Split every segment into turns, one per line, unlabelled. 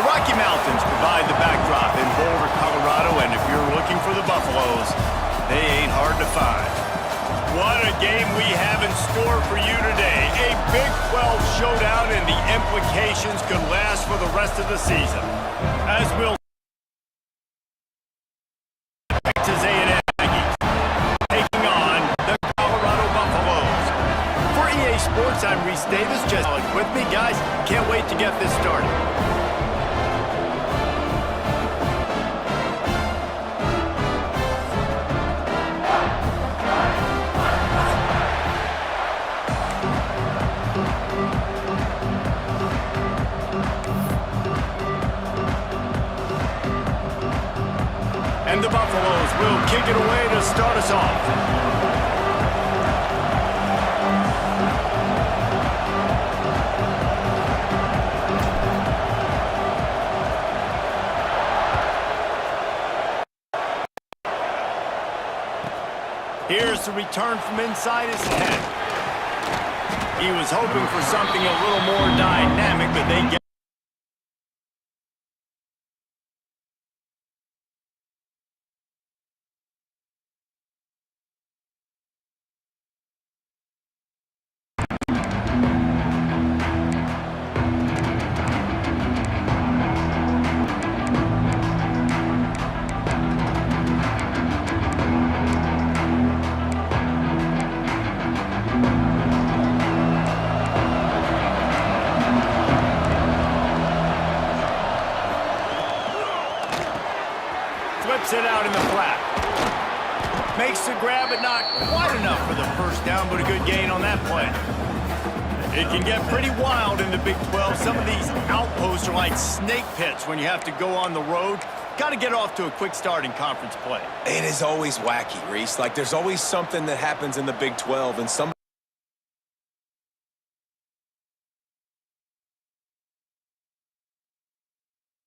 The Rocky Mountains provide the backdrop in Boulder, Colorado, and if you're looking for the Buffaloes, they ain't hard to find. What a game we have in store for you today. A Big 12 showdown, and the implications could last for the rest of the season. As we'll Texas A&M Aggies taking on the Colorado Buffaloes. For EA Sports, I'm Reese Davis. Just with me, guys. Can't wait to get this started. And the Buffaloes will kick it away to start us off. Here's the return from inside his head. He was hoping for something a little more dynamic, but they get flips it out in the flat. Makes the grab, but not quite enough for the first down, but a good gain on that play. It can get pretty wild in the Big 12. Some of these outposts are like snake pits when you have to go on the road. Got to get off to a quick start in conference play.
It is always wacky, Reese. Like, there's always something that happens in the Big 12, and some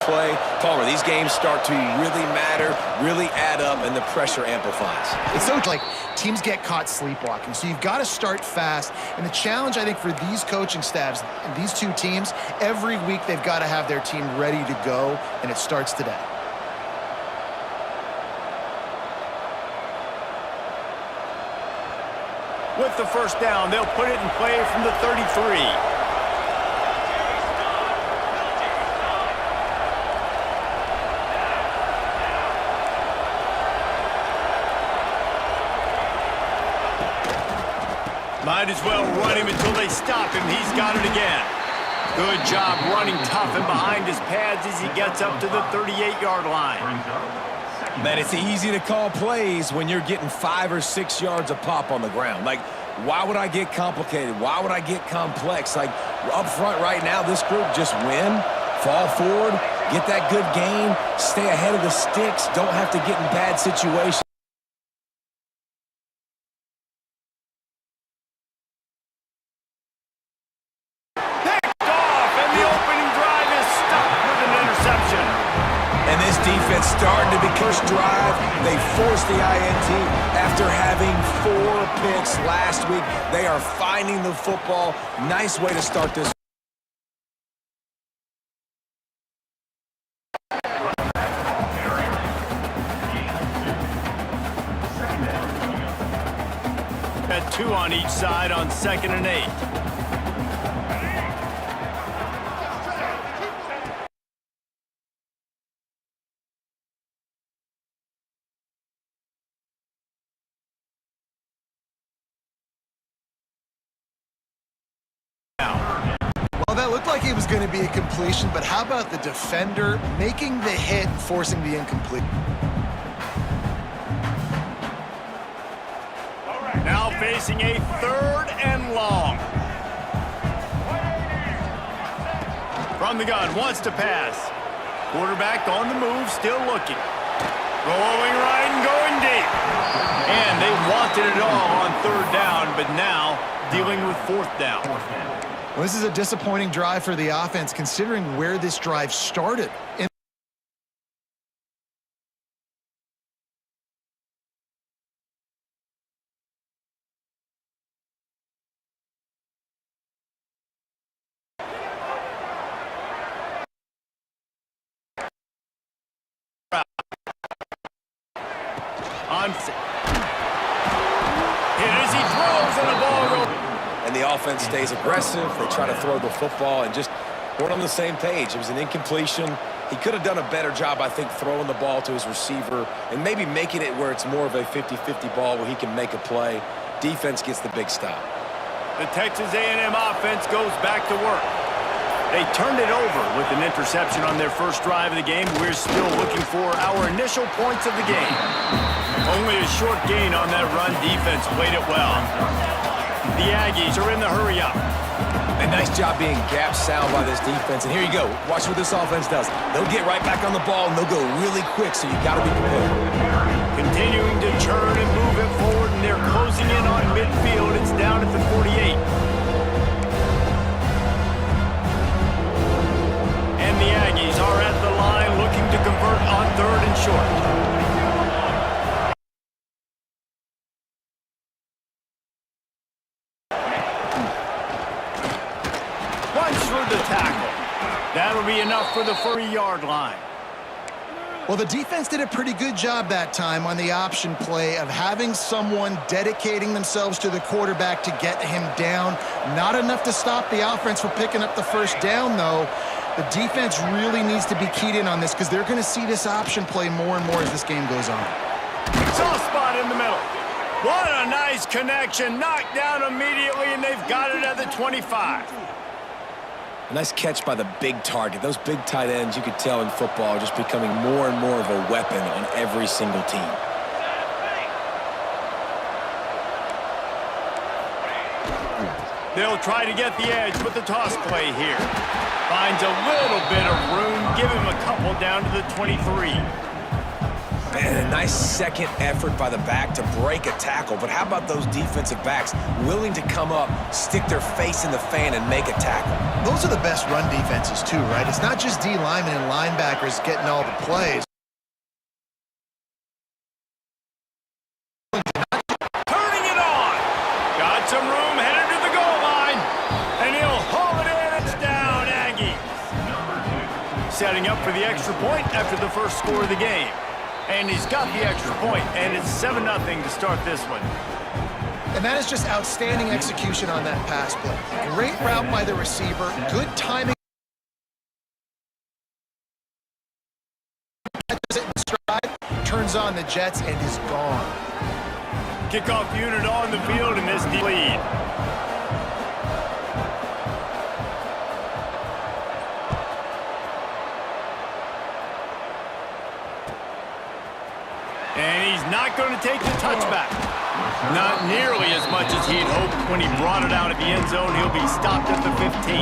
play. Palmer, these games start to really matter, really add up, and the pressure amplifies.
It's so like teams get caught sleepwalking, so you've got to start fast. And the challenge, I think, for these coaching staffs and these two teams, every week they've got to have their team ready to go, and it starts today.
With the first down, they'll put it in play from the 33. Might as well run him until they stop him. He's got it again. Good job running tough and behind his pads as he gets up to the 38-yard line.
Man, it's easy to call plays when you're getting 5 or 6 yards a pop on the ground. Like, why would I get complicated? Why would I get complex? Like, up front right now, this group just win, fall forward, get that good gain, stay ahead of the sticks, don't have to get in bad situations. Defense starting to be first drive. They forced the INT after having 4 picks last week. They are finding the football. Nice way to start this.
At 2 on each side on 2nd and 8.
Well, that looked like it was going to be a completion, but how about the defender making the hit and forcing the incomplete?
Now facing a 3rd and long. From the gun, wants to pass. Quarterback on the move, still looking. Rolling right and going deep. And they wanted it all on 3rd down, but now dealing with 4th down.
Well, this is a disappointing drive for the offense, considering where this drive started.
On hit as he throws and the ball goes.
And the offense stays aggressive. They try to throw the football and just weren't on the same page. It was an incompletion. He could have done a better job, I think, throwing the ball to his receiver and maybe making it where it's more of a 50-50 ball where he can make a play. Defense gets the big stop.
The Texas A&M offense goes back to work. They turned it over with an interception on their first drive of the game. We're still looking for our initial points of the game. Only a short gain on that run. Defense played it well. The Aggies are in the hurry-up.
A nice job being gap sound by this defense. And here you go. Watch what this offense does. They'll get right back on the ball, and they'll go really quick, so you got to be prepared.
Continuing to churn and move it forward, and they're closing in on midfield. It's down at the 48. And the Aggies are at the line looking to convert on 3rd and short. The tackle. That'll be enough for the 40-yard line.
Well, the defense did a pretty good job that time on the option play of having someone dedicating themselves to the quarterback to get him down. Not enough to stop the offense from picking up the first down, though. The defense really needs to be keyed in on this because they're going to see this option play more and more as this game goes on.
Soft spot in the middle. What a nice connection. Knocked down immediately, and they've got it at the 25.
A nice catch by the big target. Those big tight ends, you could tell in football, are just becoming more and more of a weapon on every single team.
They'll try to get the edge with the toss play here. Finds a little bit of room. Give him a couple down to the 23.
Man, a nice second effort by the back to break a tackle. But how about those defensive backs willing to come up, stick their face in the fan, and make a tackle?
Those are the best run defenses, too, right? It's not just D linemen and linebackers getting all the plays.
Turning it on. Got some room, headed to the goal line. And he'll haul it in. It's down, Aggies. Setting up for the extra point after the first score of the game. And he's got the extra point, and it's 7-0 to start this one.
And that is just outstanding execution on that pass play. Great route by the receiver, good timing. Stride, turns on the Jets, and is gone.
Kickoff unit on the field in this lead. And he's not going to take the touchback. Not nearly as much as he'd hoped when he brought it out of the end zone. He'll be stopped at the 15.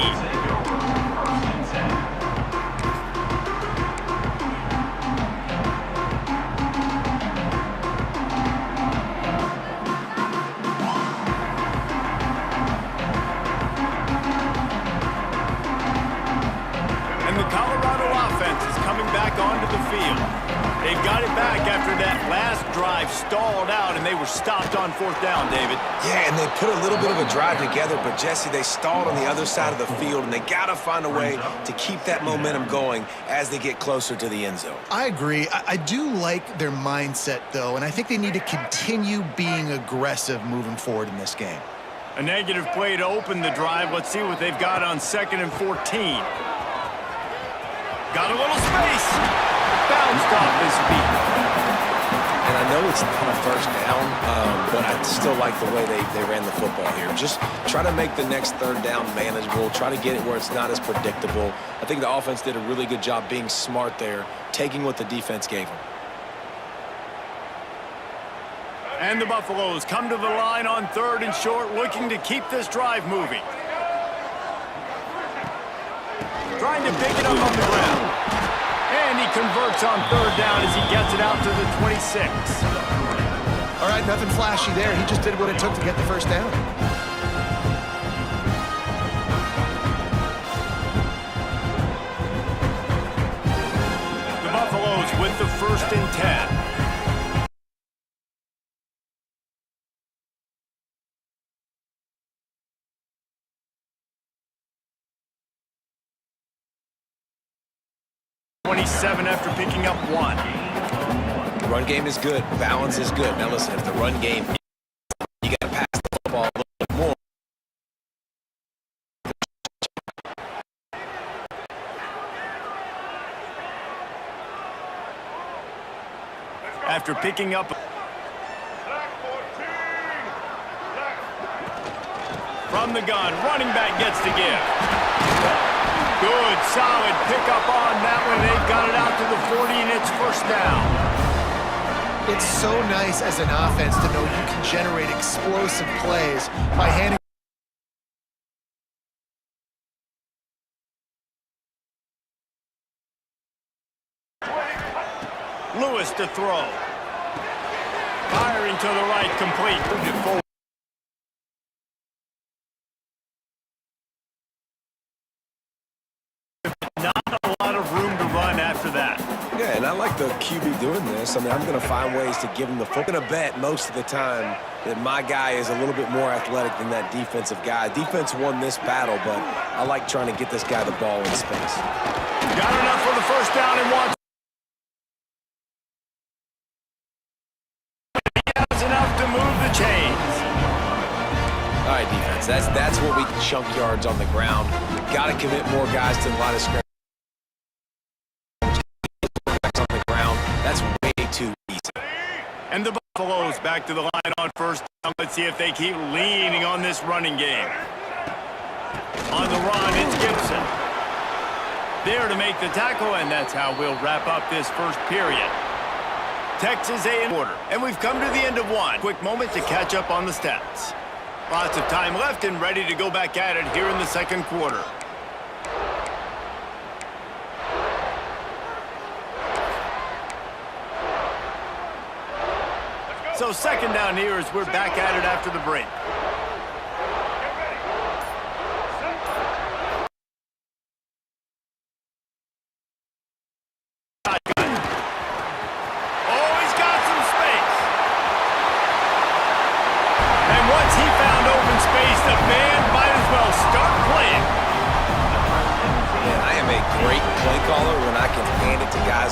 And the Colorado offense is coming back onto the field. They've got it back after that last drive stalled out, and they were stopped on 4th down, David.
Yeah, and they put a little bit of a drive together, but, Jesse, they stalled on the other side of the field, and they got to find a way to keep that momentum going as they get closer to the end zone.
I agree. I do like their mindset, though, and I think they need to continue being aggressive moving forward in this game.
A negative play to open the drive. Let's see what they've got on 2nd and 14. Got a little space. Bounced off his feet.
And I know it's not a first down, but I still like the way they ran the football here. Just try to make the next 3rd down manageable. Try to get it where it's not as predictable. I think the offense did a really good job being smart there, taking what the defense gave them.
And the Buffaloes come to the line on 3rd and short, looking to keep this drive moving. Trying to pick it up on the ground. And he converts on 3rd down as he gets it out to the 26.
All right, nothing flashy there. He just did what it took to get the first down.
The Buffaloes with the 1st and 10. After picking up 1.
Run game is good. Balance is good. Now listen, if the run game, you got to pass the football a little bit more.
After picking up from the gun, running back gets the give. Good, solid pickup on that one. They've got it out to the 40, and it's first down.
It's so nice as an offense to know you can generate explosive plays by handing.
Lewis to throw. Firing to the right, complete. Moved it forward. Not a lot of room to run after that.
Yeah, and I like the QB doing this. I mean, I'm going to find ways to give him the football. I'm going to bet most of the time that my guy is a little bit more athletic than that defensive guy. Defense won this battle, but I like trying to get this guy the ball in space.
Got enough for the first down and wants. Enough to move the chains.
All right, defense. That's what we chunk yards on the ground. Got to commit more guys to the line of scrimmage. On the ground. That's way too easy.
And the Buffaloes back to the line on first down. Let's see if they keep leaning on this running game. On the run, it's Gibson. There to make the tackle, and that's how we'll wrap up this first period. Texas A&M order. And we've come to the end of one. Quick moment to catch up on the stats. Lots of time left and ready to go back at it here in the second quarter. So second down here as we're back at it after the break.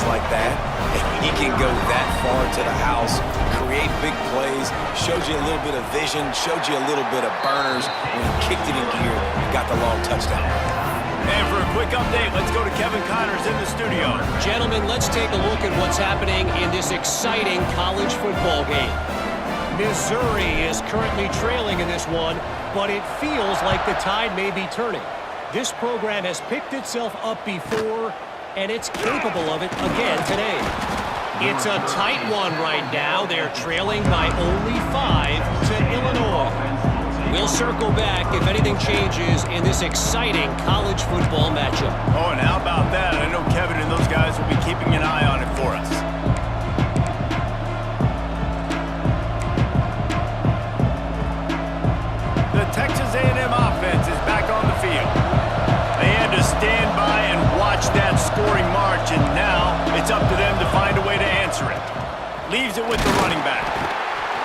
Like that, and he can go that far to the house, create big plays, showed you a little bit of vision, showed you a little bit of burners when he kicked it in gear and got the long touchdown.
And for a quick update, let's go to Kevin Connors in the studio.
Gentlemen, let's take a look at what's happening in this exciting college football game. Missouri is currently trailing in this one, but it feels like the tide may be turning. This program has picked itself up before, and it's capable of it again today. It's a tight one right now. They're trailing by only 5 to Illinois. We'll circle back if anything changes in this exciting college football matchup.
Oh, and how about that? I know Kevin and those guys will be keeping an eye on it for us. The Texas A&M offense is back on the field. They had to stand by and watch that scoring march, and now it's up to them to find a way to answer it. Leaves it with the running back.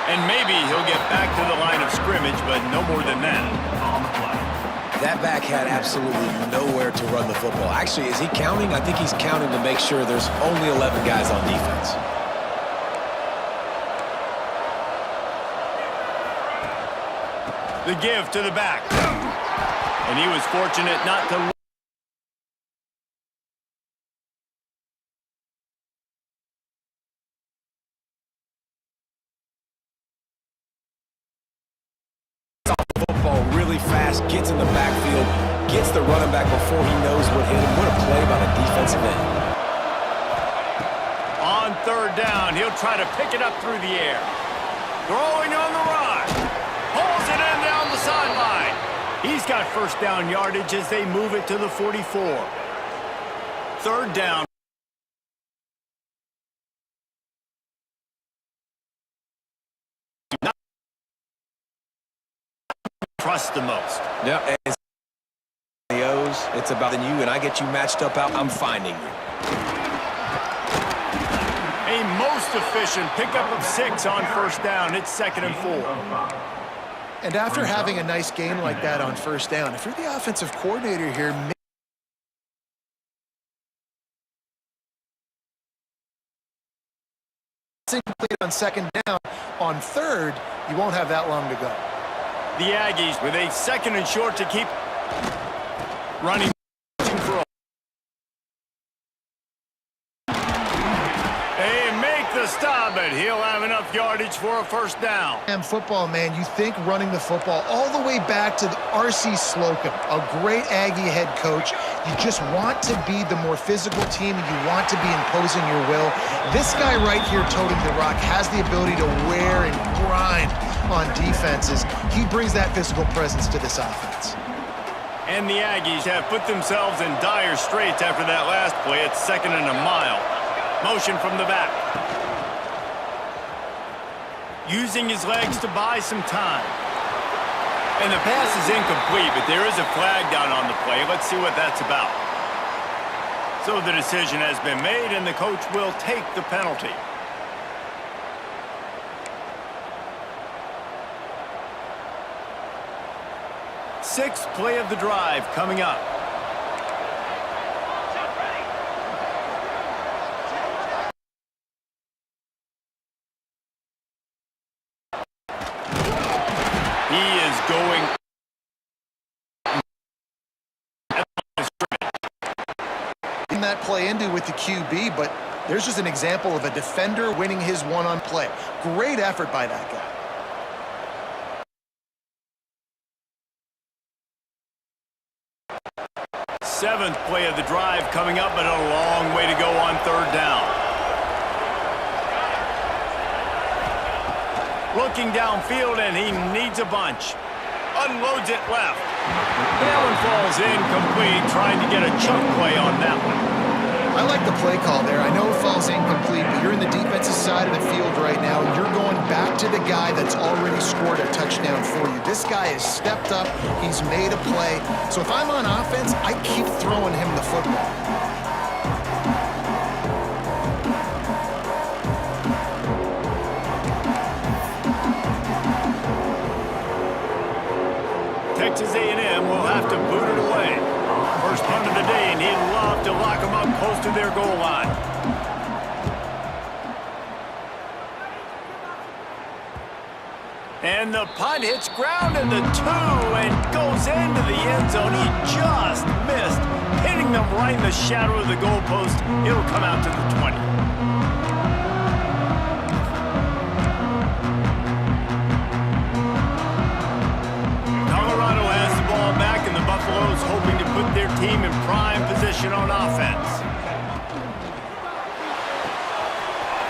And maybe he'll get back to the line of scrimmage, but no more than that.
That back had absolutely nowhere to run the football. Actually, is he counting? I think he's counting to make sure there's only 11 guys on defense.
The give to the back. And he was fortunate not to...
Football really fast, gets in the backfield, gets the running back before he knows what hit him. What a play by the defensive end.
On third down, he'll try to pick it up through the air. Throwing on the run. Pulls it in down the sideline. He's got first down yardage as they move it to the 44. Third down. Trust the most.
Yeah, and the O's, it's about you, and I get you matched up out. I'm finding you.
A most efficient pickup of 6 on first down. It's 2nd and 4.
And after having a nice game like that on first down, if you're the offensive coordinator here, incomplete on second down. On third, you won't have that long to go.
The Aggies with a second and short to keep running. Stop it. He'll have enough yardage for a first down.
And football, man, you think running the football all the way back to R.C. Slocum, a great Aggie head coach. You just want to be the more physical team, and you want to be imposing your will. This guy right here toting the rock has the ability to wear and grind on defenses. He brings that physical presence to this offense.
And the Aggies have put themselves in dire straits after that last play. It's second and a mile. Motion from the back. Using his legs to buy some time. And the pass is incomplete, but there is a flag down on the play. Let's see what that's about. So the decision has been made, and the coach will take the penalty. Sixth play of the drive coming up.
That play into with the QB, but there's just an example of a defender winning his one-on play. Great effort by that guy.
Seventh play of the drive coming up, but a long way to go on third down. Looking downfield, and he needs a bunch. Unloads it left. That one falls incomplete, trying to get a chunk play on that one.
I like the play call there. I know it falls incomplete, but you're in the defensive side of the field right now, and you're going back to the guy that's already scored a touchdown for you. This guy has stepped up. He's made a play. So if I'm on offense, I keep throwing him the football.
Texas A&M will have to boot it away. First punt of the day, and he'd love to lock them up close to their goal line. And the punt hits ground in the 2 and goes into the end zone. He just missed, hitting them right in the shadow of the goalpost. It'll come out to the 20. Buffalo's hoping to put their team in prime position on offense.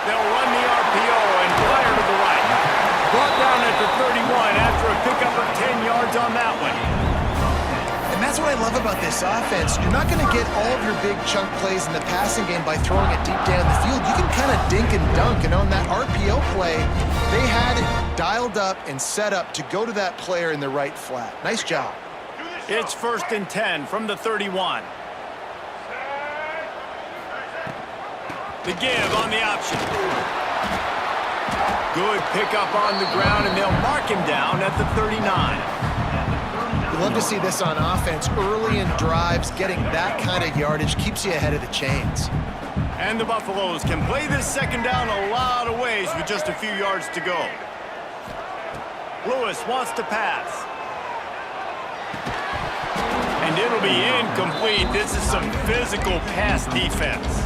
They'll run the RPO and fire to the right. Brought down at the 31 after a pickup of 10 yards on that one.
And that's what I love about this offense. You're not going to get all of your big chunk plays in the passing game by throwing it deep down the field. You can kind of dink and dunk, and on that RPO play, they had it dialed up and set up to go to that player in the right flat. Nice job.
It's first and 10 from the 31. The give on the option. Good pickup on the ground, and they'll mark him down at the 39.
You love to see this on offense. Early in drives, getting that kind of yardage keeps you ahead of the chains.
And the Buffaloes can play this second down a lot of ways with just a few yards to go. Lewis wants to pass. And it'll be incomplete. This is some physical pass defense.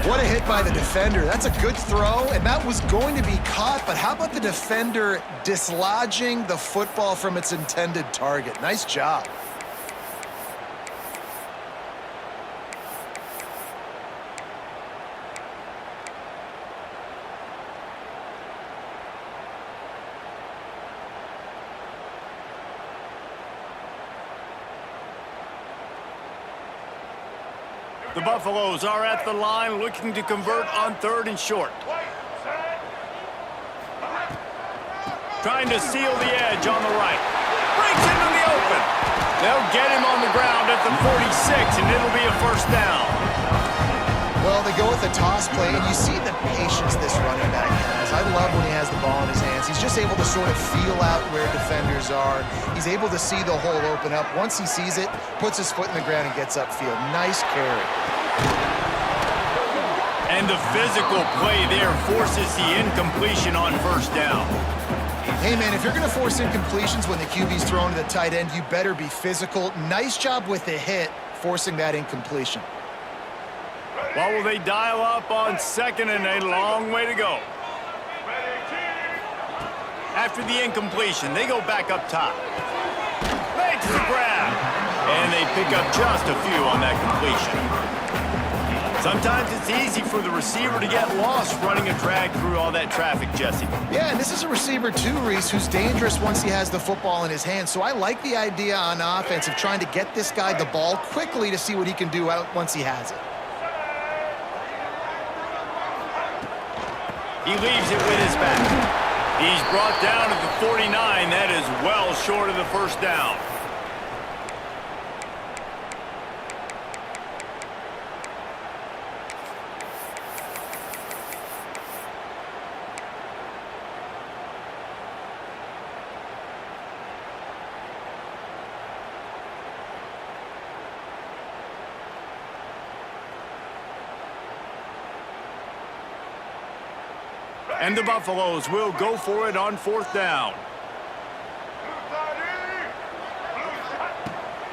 What a hit by the defender. That's a good throw, and that was going to be caught, but how about the defender dislodging the football from its intended target? Nice job.
The Buffaloes are at the line looking to convert on third and short. Trying to seal the edge on the right. Breaks into the open. They'll get him on the ground at the 46, and it'll be a first down.
Well, they go with the toss play, and you see the patience this running back has. I love when he has the ball in his hands. He's just able to sort of feel out where defenders are. He's able to see the hole open up. Once he sees it, puts his foot in the ground and gets upfield. Nice carry.
And And the physical play there forces the incompletion on first down.
Hey, man, if you're going to force incompletions when the QB's thrown to the tight end, you better be physical. Nice job with the hit, forcing that incompletion.
What will they dial up on second and a long way to go? After the incompletion, they go back up top. Makes the grab. And they pick up just a few on that completion. Sometimes it's easy for the receiver to get lost running a drag through all that traffic, Jesse.
Yeah, and this is a receiver too, Reese, who's dangerous once he has the football in his hands. So I like the idea on offense of trying to get this guy the ball quickly to see what he can do out once he has it.
He leaves it with his back. He's brought down at the 49. That is well short of the first down. And the Buffaloes will go for it on fourth down.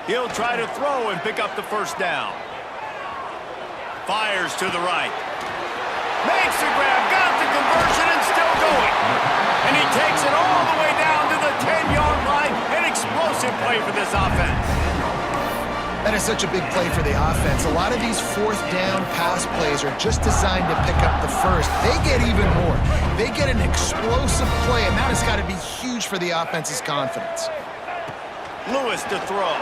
He'll try to throw and pick up the first down. Fires to the right. Makes the grab, got the conversion, and still going. And he takes it all the way down to the 10-yard line. An explosive play for this offense.
That is such a big play for the offense. A lot of these fourth down pass plays are just designed to pick up the first. They get even more. They get an explosive play, and that has got to be huge for the offense's confidence.
Lewis to throw.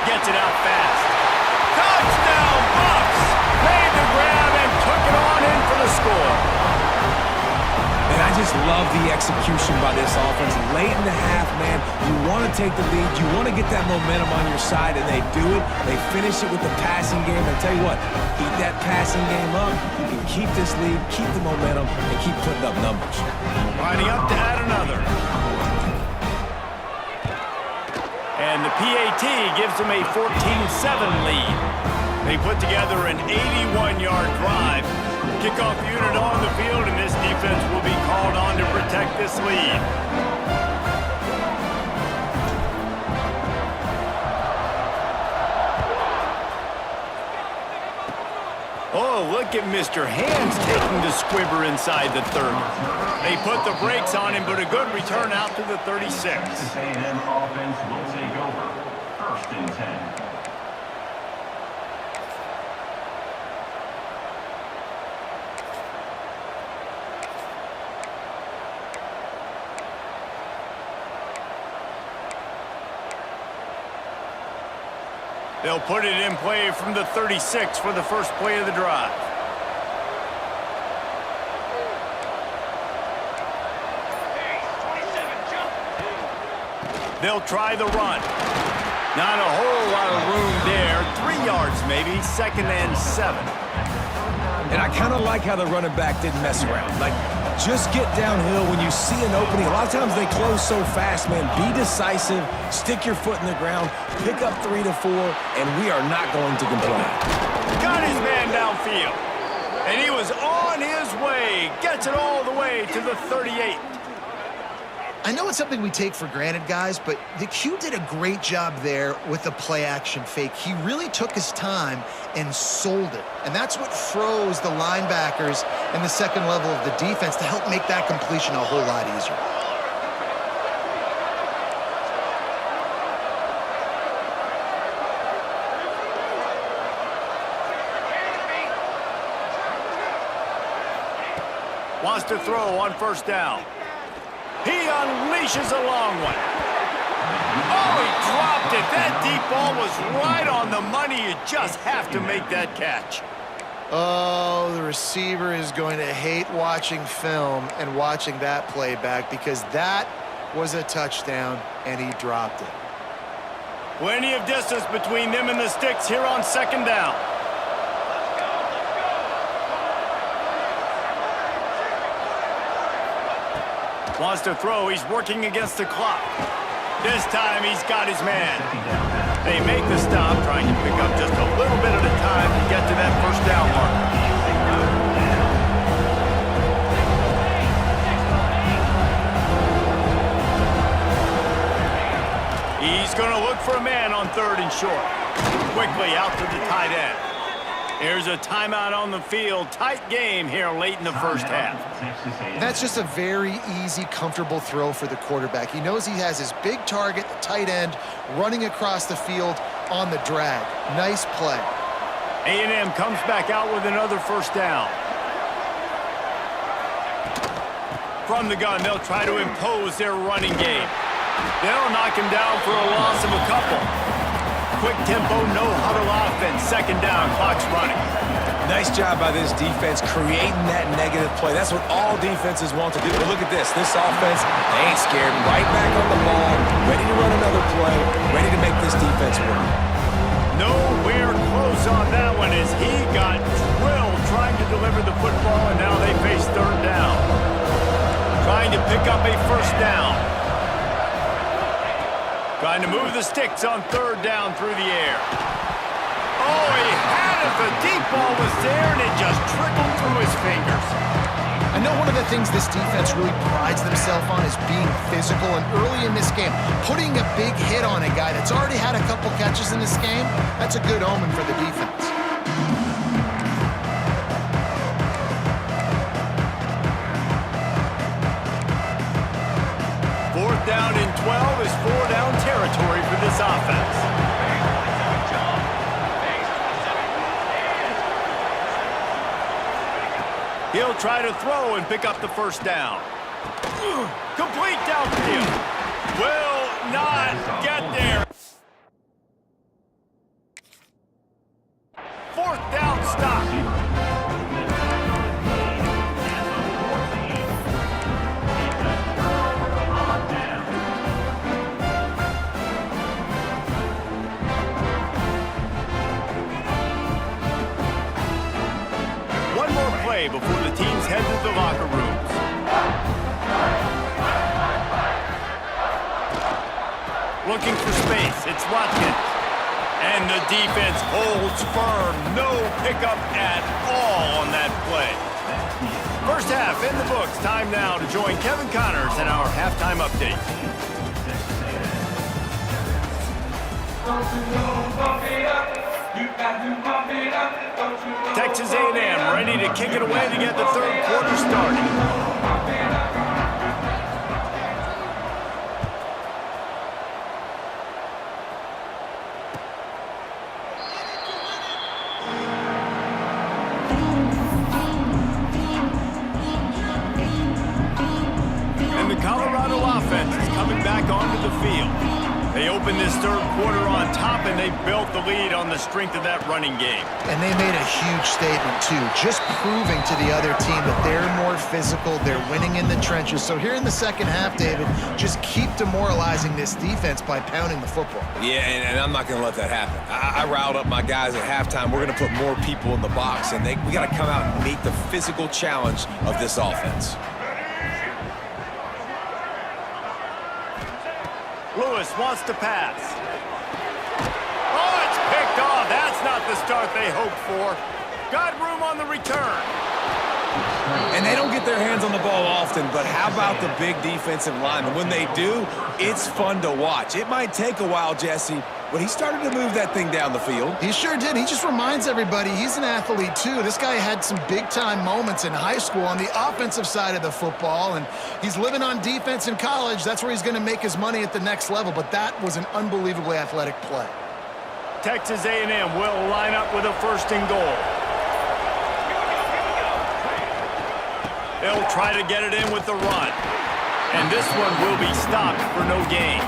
Gets it out fast. Touchdown, Bucks! Made the grab and took it on in for the score.
And I just love the execution by this offense. Late in the half, man, you want to take the lead. You want to get that momentum on your side, and they do it. They finish it with the passing game. I tell you what, keep that passing game up. You can keep this lead, keep the momentum, and keep putting up numbers.
Lining up to add another. And the PAT gives them a 14-7 lead. They put together an 81-yard drive. Kickoff unit on the field, and this defense will be called on to protect this lead. Oh, look at Mr. Hands taking the squibber inside the 30. They put the brakes on him, but a good return out to the 36.
A&M offense will take over. First and 10.
They'll put it in play from the 36 for the first play of the drive. They'll try the run. Not a whole lot of room there. 3 yards maybe, 2nd and 7.
And I kind of like how the running back didn't mess around. Like, just get downhill when you see an opening. A lot of times they close so fast, man. Be decisive, stick your foot in the ground, pick up 3 to 4, and we are not going to complain.
Got his man downfield. And he was on his way. Gets it all the way to the 38.
I know it's something we take for granted, guys, but the Q did a great job there with the play-action fake. He really took his time and sold it. And that's what froze the linebackers and the second level of the defense to help make that completion a whole lot easier.
Wants to throw on first down. He unleashes a long one. Oh, he dropped it. That deep ball was right on the money. You just have to make that catch.
Oh, the receiver is going to hate watching film and watching that play back because that was a touchdown, and he dropped it.
Plenty of distance between them and the sticks here on second down. Wants to throw. He's working against the clock. This time he's got his man. They make the stop, trying to pick up just a little bit at a time to get to that first down marker. He's going to look for a man on 3rd and short. Quickly out to the tight end. Here's a timeout on the field. Tight game here late in the first half.
That's just a very easy, comfortable throw for the quarterback. He knows he has his big target, the tight end, running across the field on the drag. Nice play.
A&M comes back out with another first down. From the gun, they'll try to impose their running game. They'll knock him down for a loss of a couple. Quick tempo, no huddle offense. 2nd down, clock's running.
Nice job by this defense creating that negative play. That's what all defenses want to do. But look at this. This offense, they ain't scared. Right back on the ball, ready to run another play, ready to make this defense work.
Nowhere close on that one as he got drilled trying to deliver the football, and now they face 3rd down. Trying to pick up a first down. Trying to move the sticks on 3rd down through the air. Oh, he had it. The deep ball was there, and it just trickled through his fingers.
I know one of the things this defense really prides themselves on is being physical, and early in this game, putting a big hit on a guy that's already had a couple catches in this game, that's a good omen for the defense.
Fourth down and 12 is 4-down territory for this offense. He'll try to throw and pick up the first down. Complete downfield. Will not get there. 4th down stop. Before the teams head to the locker rooms. Looking for space. It's Watkins. And the defense holds firm. No pickup at all on that play. First half in the books. Time now to join Kevin Connors in our halftime update. Texas A&M ready to kick it away to get the 3rd quarter started. And the Colorado offense is coming back onto the field. They opened this 3rd quarter on top, and they built the lead on the strength of that running game.
And they made a huge statement, too, just proving to the other team that they're more physical, they're winning in the trenches. So here in the second half, David, just keep demoralizing this defense by pounding the football.
Yeah, and I'm not going to let that happen. I riled up my guys at halftime. We're going to put more people in the box, and we got to come out and meet the physical challenge of this offense.
Lewis wants to pass. Oh, it's picked off. That's not the start they hoped for. Got room on the return.
And they don't get their hands on the ball often, but how about the big defensive linemen? When they do, it's fun to watch. It might take a while, Jesse, but he started to move that thing down the field.
He sure did. He just reminds everybody he's an athlete, too. This guy had some big-time moments in high school on the offensive side of the football, and he's living on defense in college. That's where he's going to make his money at the next level, but that was an unbelievably athletic play.
Texas A&M will line up with a 1st and goal. They'll try to get it in with the run. And this one will be stopped for no gain.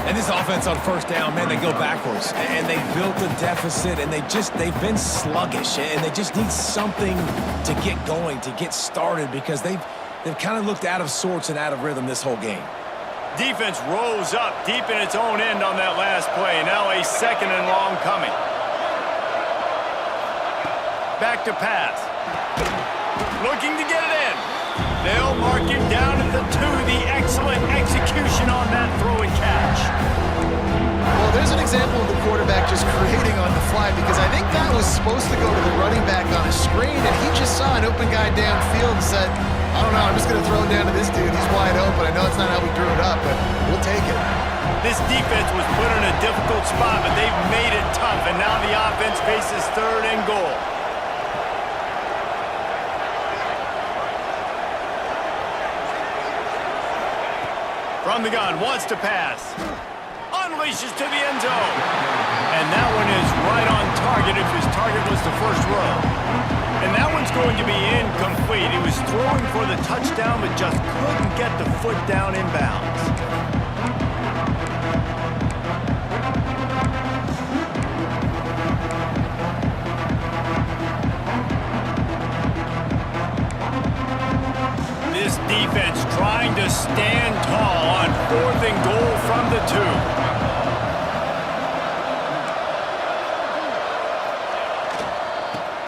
And this offense on 1st down, man, they go backwards. And they built a deficit, and they've been sluggish. And they just need something to get going, to get started, because they've kind of looked out of sorts and out of rhythm this whole game.
Defense rose up deep in its own end on that last play. Now a 2nd and long coming. Back to pass. Looking to get it in. They'll mark it down at the 2. The excellent execution on that throw and catch.
Well, there's an example of the quarterback just creating on the fly, because I think that was supposed to go to the running back on a screen, and he just saw an open guy downfield and said, I don't know, I'm just going to throw it down to this dude. He's wide open. I know it's not how we drew it up, but we'll take it.
This defense was put in a difficult spot, but they've made it tough, and now the offense faces 3rd and goal. From the gun, wants to pass. Unleashes to the end zone. And that one is right on target if his target was the first row. And that one's going to be incomplete. He was throwing for the touchdown, but just couldn't get the foot down in bounds. This defense trying to stand tall on 4th and goal from the 2.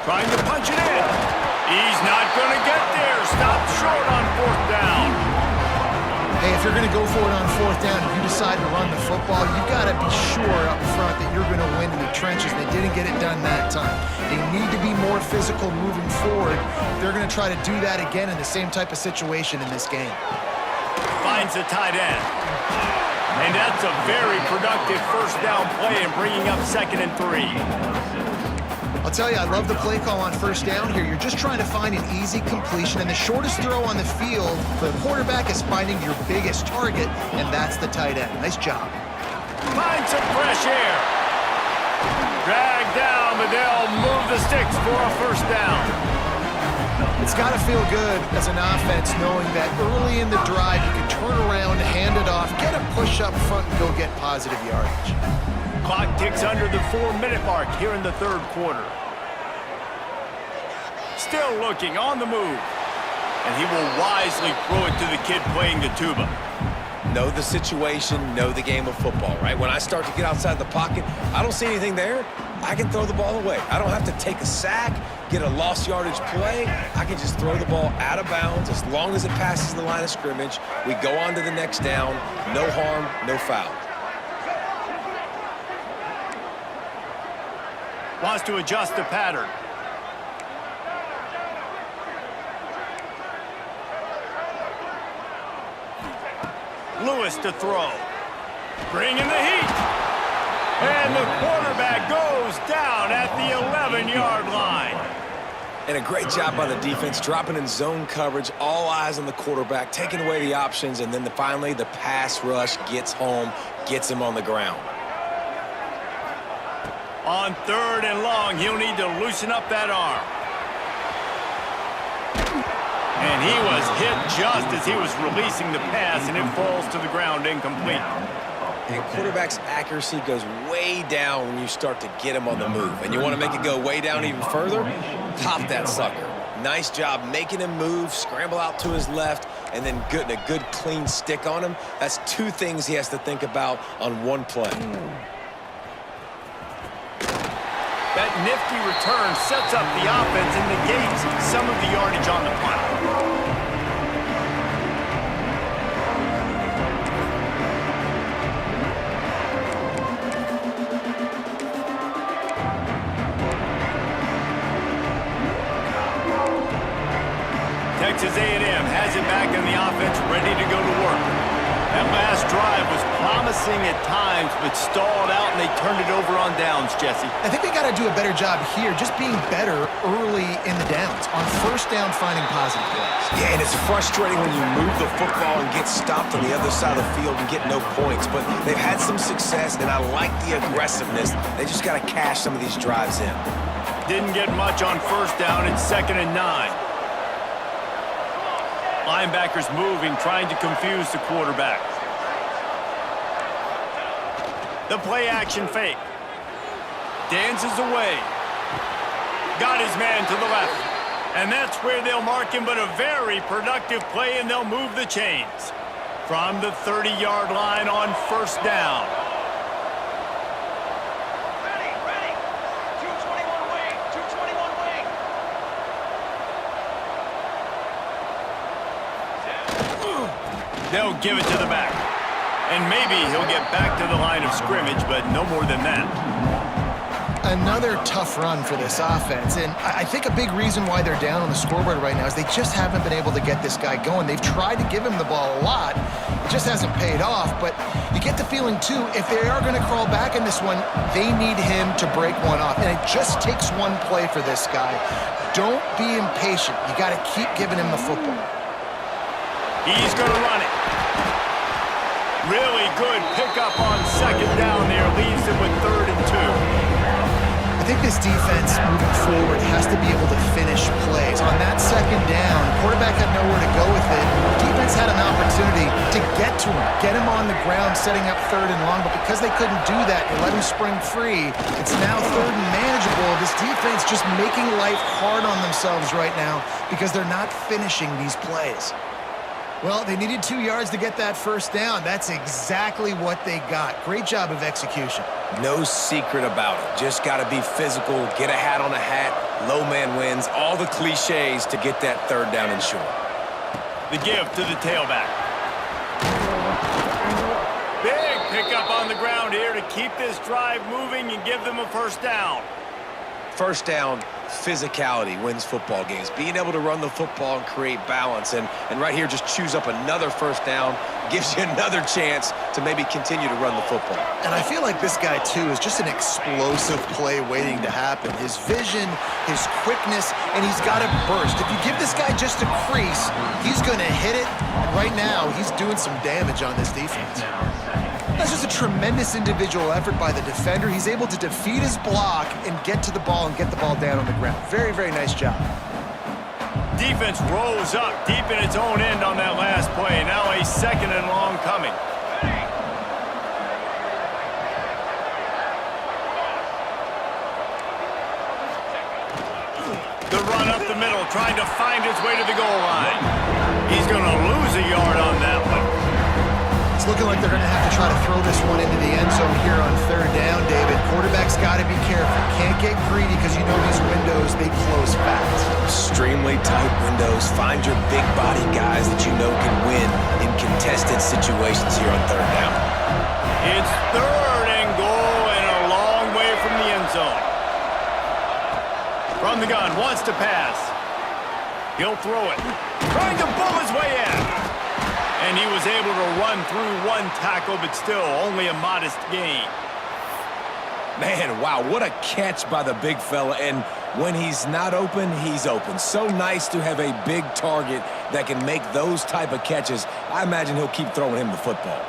Trying to punch it in. He's not going to get there. Stopped short on 4th down.
Hey, if you're going to go for it on 4th down, if you decide to run the football, you've got to be sure up front that you're going to win in the trenches. They didn't get it done that time. They need to be more physical moving forward. They're going to try to do that again in the same type of situation in this game.
Finds the tight end. And that's a very productive 1st down play and bringing up 2nd and 3.
I'll tell you, I love the play call on 1st down here. You're just trying to find an easy completion, and the shortest throw on the field for the quarterback is finding your biggest target, and that's the tight end. Nice job.
Finds some fresh air. Dragged down, but they'll move the sticks for a 1st down.
It's got to feel good as an offense knowing that early in the drive you can turn around, hand it off, get a push up front, and go get positive yardage.
Clock ticks under the 4-minute mark here in the 3rd quarter. Still looking on the move. And he will wisely throw it to the kid playing the tuba.
Know the situation, know the game of football, right? When I start to get outside the pocket, I don't see anything there, I can throw the ball away. I don't have to take a sack, get a lost yardage play. I can just throw the ball out of bounds as long as it passes the line of scrimmage. We go on to the next down. No harm, no foul.
Wants to adjust the pattern. Lewis to throw. Bringing the heat. And the quarterback goes down at the 11-yard line.
And a great job by the defense, dropping in zone coverage, all eyes on the quarterback, taking away the options, and then finally the pass rush gets home, gets him on the ground.
On 3rd and long, he'll need to loosen up that arm. And he was hit just as he was releasing the pass, and it falls to the ground incomplete.
And quarterback's accuracy goes way down when you start to get him on the move. And you want to make it go way down even further? Pop that sucker. Nice job making him move, scramble out to his left, and then getting a good clean stick on him. That's 2 things he has to think about on 1 play.
That nifty return sets up the offense and negates some of the yardage on the punt. Texas A&M has it back in the offense, ready to go to work. That last drive was promising at times, but stalled out, and they turned it over on downs, Jesse.
I think they got to do a better job here, just being better early in the downs. On 1st down, finding positive plays.
Yeah, and it's frustrating when you move the football and get stopped on the other side of the field and get no points. But they've had some success, and I like the aggressiveness. They just got to cash some of these drives in.
Didn't get much on 1st down. It's 2nd and 9. Linebackers moving, trying to confuse the quarterback. The play action fake. Dances away. Got his man to the left. And that's where they'll mark him, but a very productive play, and they'll move the chains. From the 30-yard line on 1st down.
Ready. 221 wing. 221 wing.
They'll give it to the back. And maybe he'll get back to the line of scrimmage, but no more than that.
Another tough run for this offense, and I think a big reason why they're down on the scoreboard right now is they just haven't been able to get this guy going. They've tried to give him the ball a lot. It just hasn't paid off, but you get the feeling, too, if they are going to crawl back in this one, they need him to break one off, and it just takes one play for this guy. Don't be impatient. You got to keep giving him the football.
He's going to run it. Really good pickup on second down there. Leaves it with 3rd and 2.
I think this defense moving forward has to be able to finish plays. On that second down, quarterback had nowhere to go with it. Defense had an opportunity to get to him, get him on the ground, setting up 3rd and long, but because they couldn't do that, they let him spring free. It's now 3rd and manageable. This defense just making life hard on themselves right now because they're not finishing these plays. Well, they needed 2 yards to get that first down. That's exactly what they got. Great job of execution.
No secret about it. Just got to be physical, get a hat on a hat, low man wins, all the cliches to get that 3rd down and short.
The give to the tailback. Big pickup on the ground here to keep this drive moving and give them a first down.
First down, physicality wins football games. Being able to run the football and create balance. And right here, just choose up another first down, gives you another chance to maybe continue to run the football.
And I feel like this guy, too, is just an explosive play waiting to happen. His vision, his quickness, and he's got a burst. If you give this guy just a crease, he's going to hit it. And right now, he's doing some damage on this defense. That's just a tremendous individual effort by the defender. He's able to defeat his block and get to the ball and get the ball down on the ground. Very, very nice job.
Defense rose up deep in its own end on that last play. Now a 2nd and long coming. The run up the middle, trying to find his way to the goal line. He's going to lose a yard on that one.
It's looking like they're going to have to try to throw this one into the end zone here on 3rd down, David. Quarterback's got to be careful. Can't get greedy because you know these windows, they close fast.
Extremely tight windows. Find your big body guys that you know can win in contested situations here on 3rd down.
It's 3rd and goal and a long way from the end zone. From the gun, wants to pass. He'll throw it. Trying to bull his way in. And he was able to run through one tackle, but still only a modest gain.
Man, wow, what a catch by the big fella. And when he's not open, he's open. So nice to have a big target that can make those type of catches. I imagine he'll keep throwing him the football.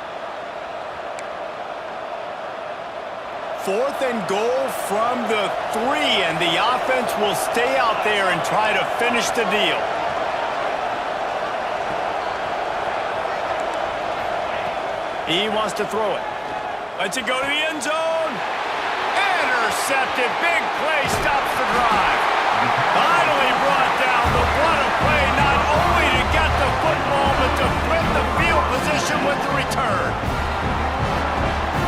4th and goal from the 3, and the offense will stay out there and try to finish the deal. He wants to throw it. Lets it go to the end zone. Intercepted. Big play. Stops the drive. Finally brought down. But what a play. Not only to get the football, but to flip the field position with the return.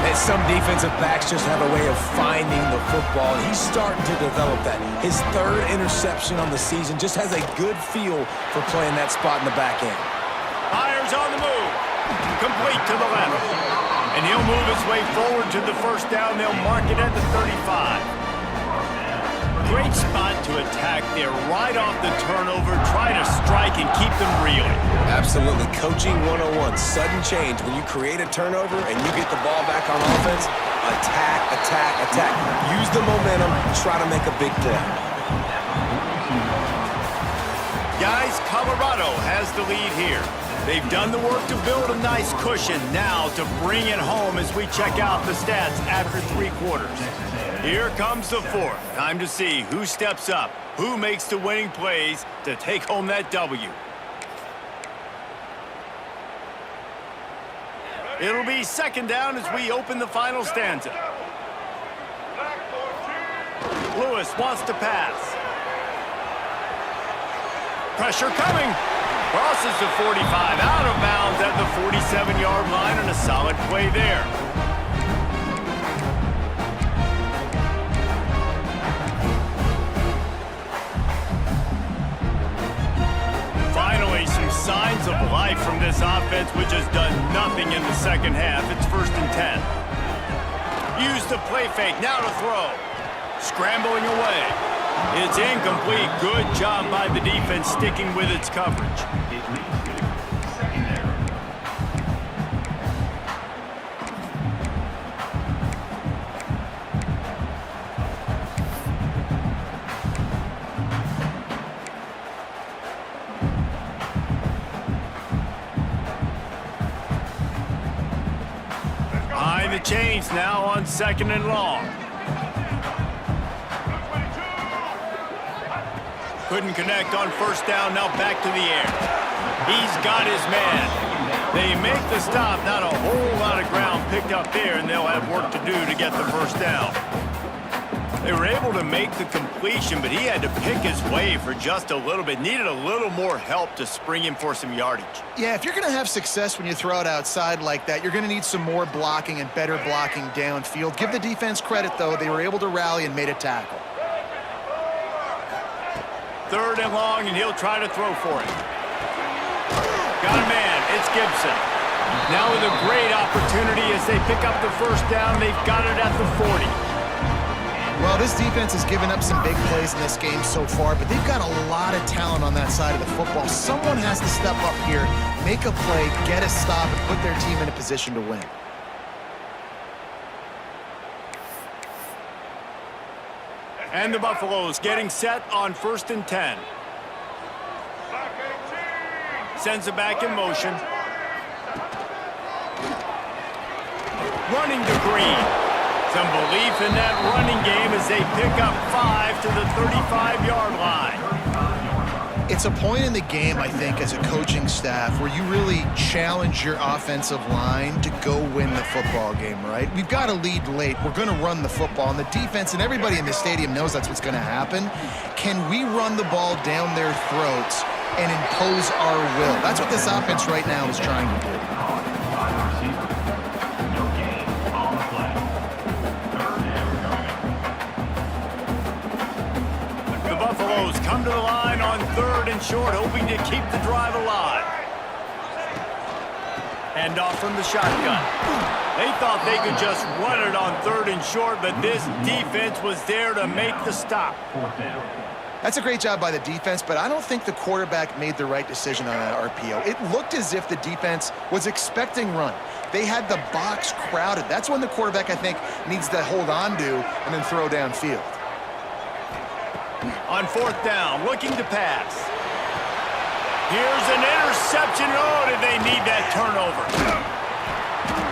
And some defensive backs just have a way of finding the football, and he's starting to develop that. His 3rd interception on the season just has a good feel for playing that spot in the back end.
Fires on the move. Complete to the left. And he'll move his way forward to the first down. They'll mark it at the 35. Great spot to attack there. Right off the turnover. Try to strike and keep them reeling.
Absolutely. Coaching 101. Sudden change. When you create a turnover and you get the ball back on offense, attack, attack, attack. Use the momentum. Try to make a big play.
Guys, Colorado has the lead here. They've done the work to build a nice cushion. Now to bring it home as we check out the stats after 3 quarters. Here comes the 4th. Time to see who steps up, who makes the winning plays to take home that W. It'll be 2nd down as we open the final stanza. Lewis wants to pass. Pressure coming. Crosses the 45, out of bounds at the 47-yard line, and a solid play there. Finally, some signs of life life from this offense, which has done nothing in the second half. It's 1st and 10. Use the play fake, now to throw. Scrambling away. It's incomplete. Good job by the defense sticking with its coverage.
It leads to secondary.
Behind the chains now on 2nd and long. Couldn't connect on 1st down, now back to the air. He's got his man. They make the stop, not a whole lot of ground picked up there, and they'll have work to do to get the 1st down. They were able to make the completion, but he had to pick his way for just a little bit. Needed a little more help to spring him for some yardage.
Yeah, if you're going to have success when you throw it outside like that, you're going to need some more blocking and better blocking downfield. Give the defense credit, though. They were able to rally and made a tackle.
3rd and long, and he'll try to throw for it. Got a man. It's Gibson. Now with a great opportunity as they pick up the 1st down. They've got it at the 40.
Well, this defense has given up some big plays in this game so far, but they've got a lot of talent on that side of the football. Someone has to step up here, make a play, get a stop, and put their team in a position to win.
And the Buffaloes getting set on 1st and 10. Sends it back in motion. Running to Green. Some belief in that running game as they pick up 5 to the 35-yard line.
It's a point in the game, I think, as a coaching staff where you really challenge your offensive line to go win the football game, right? We've got to lead late. We're going to run the football, and the defense and everybody in the stadium knows that's what's going to happen. Can we run the ball down their throats and impose our will? That's what this offense right now is trying to do.
Buffaloes come to the line on 3rd and short, hoping to keep the drive alive. Hand off from the shotgun. They thought they could just run it on 3rd and short, but this defense was there to make the stop.
4th down.
That's a great job by the defense, but I don't think the quarterback made the right decision on that RPO. It looked as if the defense was expecting run. They had the box crowded. That's when the quarterback, I think, needs to hold on to and then throw downfield.
On 4th down, looking to pass. Here's an interception. Oh, did they need that turnover?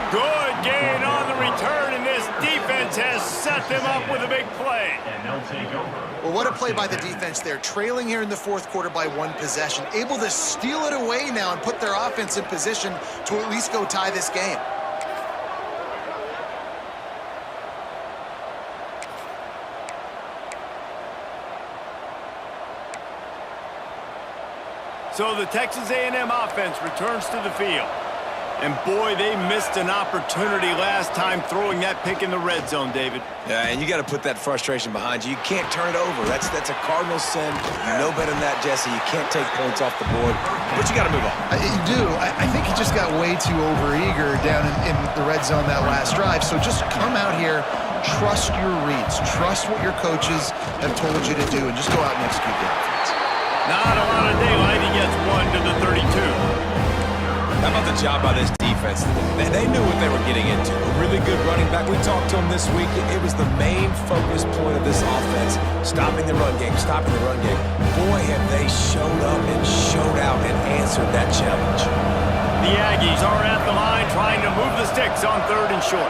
Good gain on the return, and this defense has set them up with a big play.
And they'll take over.
Well, what a play by the defense there. Trailing here in the 4th quarter by 1 possession. Able to steal it away now and put their offense in position to at least go tie this game.
So the Texas A&M offense returns to the field. And boy, they missed an opportunity last time throwing that pick in the red zone, David.
Yeah, and you got to put that frustration behind you. You can't turn it over. That's a cardinal sin. You know better than that, Jesse. You can't take points off the board, but you got to move on.
You do. I think he just got way too overeager down in the red zone that last drive. So just come out here, trust your reads, trust what your coaches have told you to do, and just go out and execute the offense.
Not a lot of daylight. He gets 1 to the 32.
How about the job by this defense? They knew what they were getting into. A really good running back. We talked to him this week. It was the main focus point of this offense. Stopping the run game, stopping the run game. Boy, have they showed up and showed out and answered that challenge.
The Aggies are at the line trying to move the sticks on 3rd and short.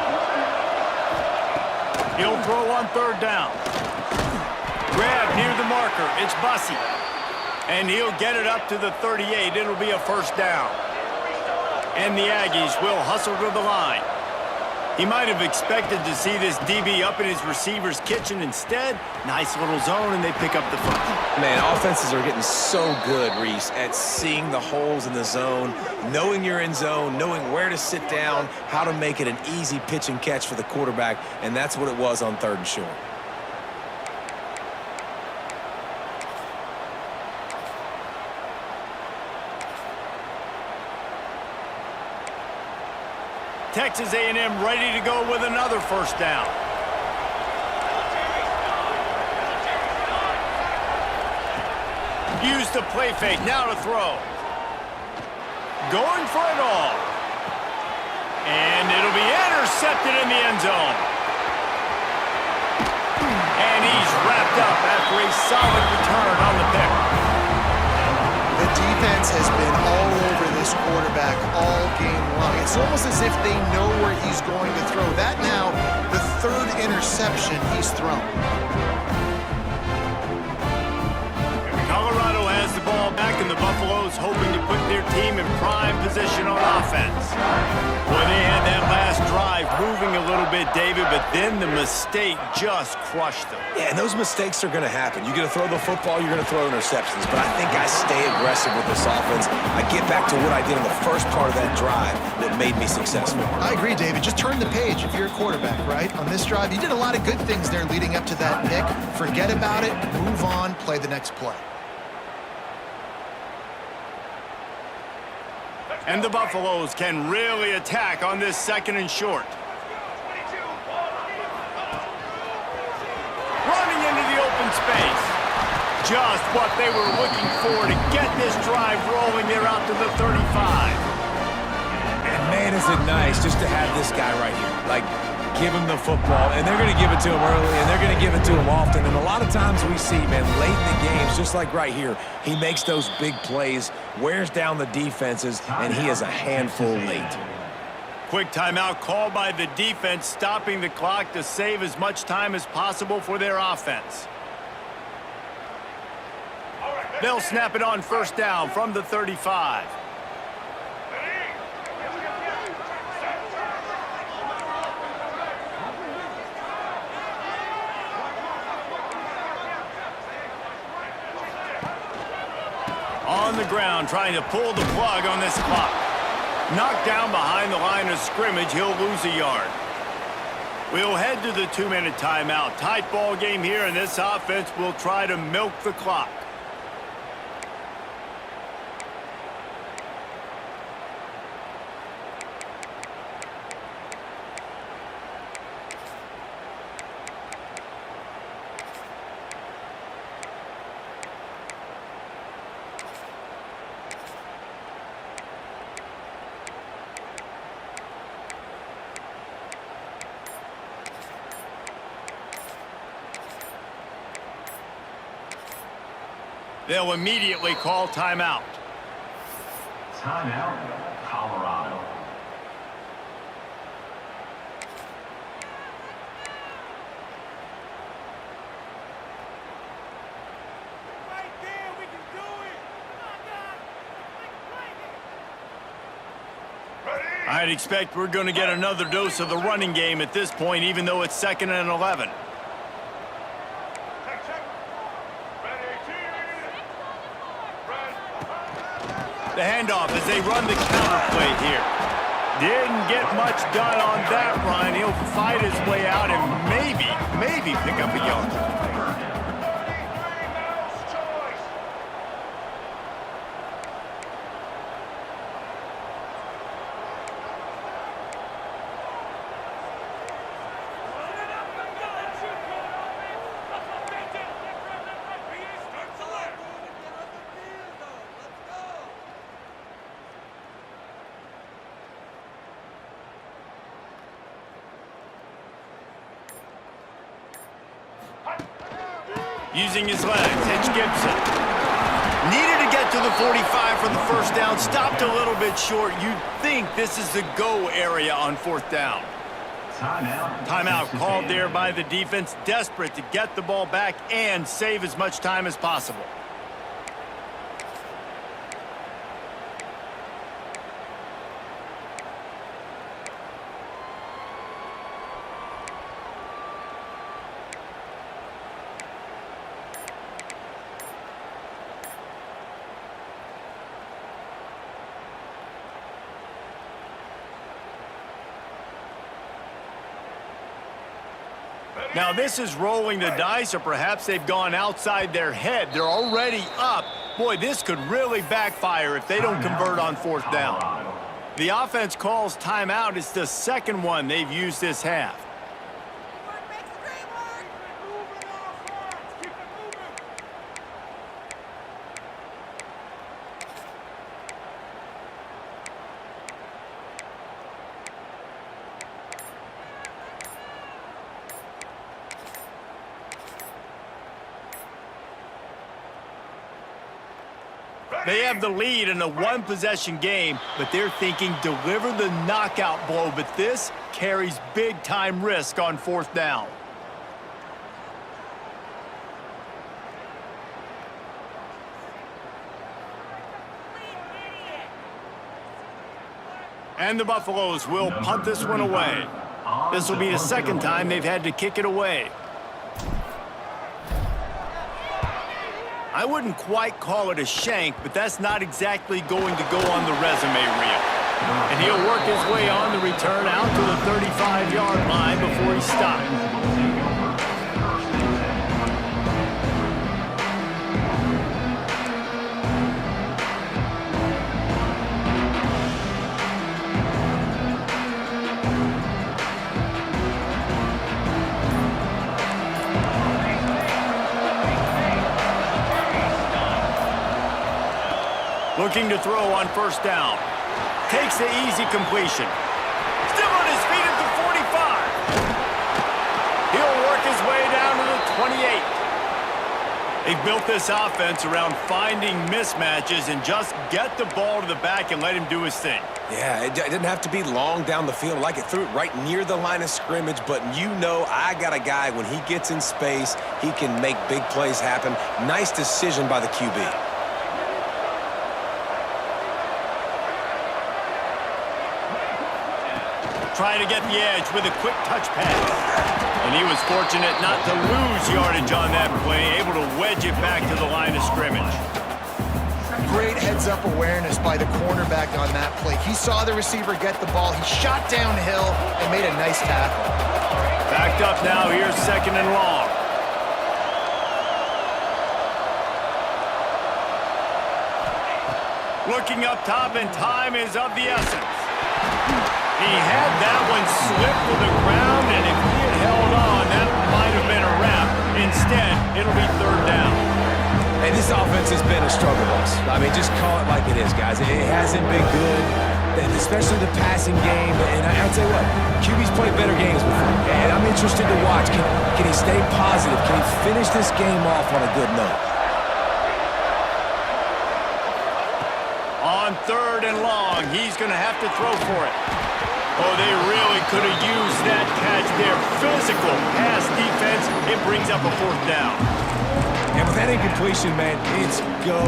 He'll throw on 3rd down. Grab near the marker. It's Bussey. And he'll get it up to the 38. It'll be a 1st down. And the Aggies will hustle to the line. He might have expected to see this DB up in his receiver's kitchen. Instead, nice little zone, and they pick up the first.
Man, offenses are getting so good, Reese, at seeing the holes in the zone, knowing you're in zone, knowing where to sit down, how to make it an easy pitch and catch for the quarterback, and that's what it was on 3rd and short.
Texas A&M ready to go with another first down. Use the play fake, now to throw. Going for it all. And it'll be intercepted in the end zone. And he's wrapped up after a solid return on the pick.
The defense has been all over this quarterback all game long. It's almost as if they know where he's going to throw. That now, the third interception he's thrown.
Colorado has the ball back, and the Buffaloes hoping to put their team in prime position on offense. Boy, they had that last drive moving a little bit, David, but then the mistake just crushed them.
Yeah, and those mistakes are going to happen. You're going to throw the football, you're going to throw interceptions. But I think I stay aggressive with this offense. I get back to what I did in the first part of that drive that made me successful.
I agree, David. Just turn the page if you're a quarterback, right? On this drive, you did a lot of good things there leading up to that pick. Forget about it, move on, play the next play.
And the Buffaloes can really attack on this second and short. Running into the open space. Just what they were looking for to get this drive rolling there out to the 35.
And man, is it nice just to have this guy right here. Like, give him the football, and they're going to give it to him early, and they're going to give it to him often. And a lot of times we see, man, late in the games, just like right here, he makes those big plays, wears down the defenses, and he is a handful late.
Quick timeout called by the defense, stopping the clock to save as much time as possible for their offense. They'll snap it on first down from the 35. On the ground, trying to pull the plug on this clock. Knocked down behind the line of scrimmage, he'll lose a yard. We'll head to the 2-minute timeout. Tight ball game here, and this offense will try to milk the clock. They'll immediately call timeout.
Timeout, Colorado.
Right there, we can do it. Come on, guys.
I'd expect we're going to get another dose of the running game at this point, even though it's 2nd and 11. The handoff as they run the counter play here. Didn't get much done on that run. He'll fight his way out and maybe pick up a yard. Using his legs, it's Gibson. Needed to get to the 45 for the first down. Stopped a little bit short. You'd think this is the go area on 4th down. Timeout called there by the defense. Desperate to get the ball back and save as much time as possible. Now this is rolling the dice, or perhaps they've gone outside their head. They're already up. Boy, this could really backfire if they don't convert on 4th down. The offense calls timeout. It's the second one they've used this half. They have the lead in a one-possession game, but they're thinking deliver the knockout blow. But this carries big-time risk on fourth down. And the Buffaloes will punt this one away. This will be the second time they've had to kick it away. I wouldn't quite call it a shank, but that's not exactly going to go on the resume reel. And he'll work his way on the return out to the 35-yard line before he stops. Looking to throw on first down. Takes the easy completion. Still on his feet at the 45. He'll work his way down to the 28. They've built this offense around finding mismatches and just get the ball to the back and let him do his thing.
Yeah, it didn't have to be long down the field. Like it threw it right near the line of scrimmage, but you know I got a guy, when he gets in space, he can make big plays happen. Nice decision by the QB.
Trying to get the edge with a quick touch pass. And he was fortunate not to lose yardage on that play, able to wedge it back to the line of scrimmage.
Great heads-up awareness by the cornerback on that play. He saw the receiver get the ball. He shot downhill and made a nice tackle.
Backed up now. Here's second and long. Looking up top, and time is of the essence. He had that one slip to the ground, and if he had held on, that might have been a wrap. Instead, it'll be third down.
Hey, this offense has been a struggle bus. I mean, just call it like it is, guys. It hasn't been good, especially the passing game. And I'll tell you what, QB's played better games before. And I'm interested to watch. Can he stay positive? Can he finish this game off on a good note?
On third and long, he's going to have to throw for it. Oh, they really could have used that catch there. Physical pass defense. It brings up a fourth down.
And with that incompletion, man, it's go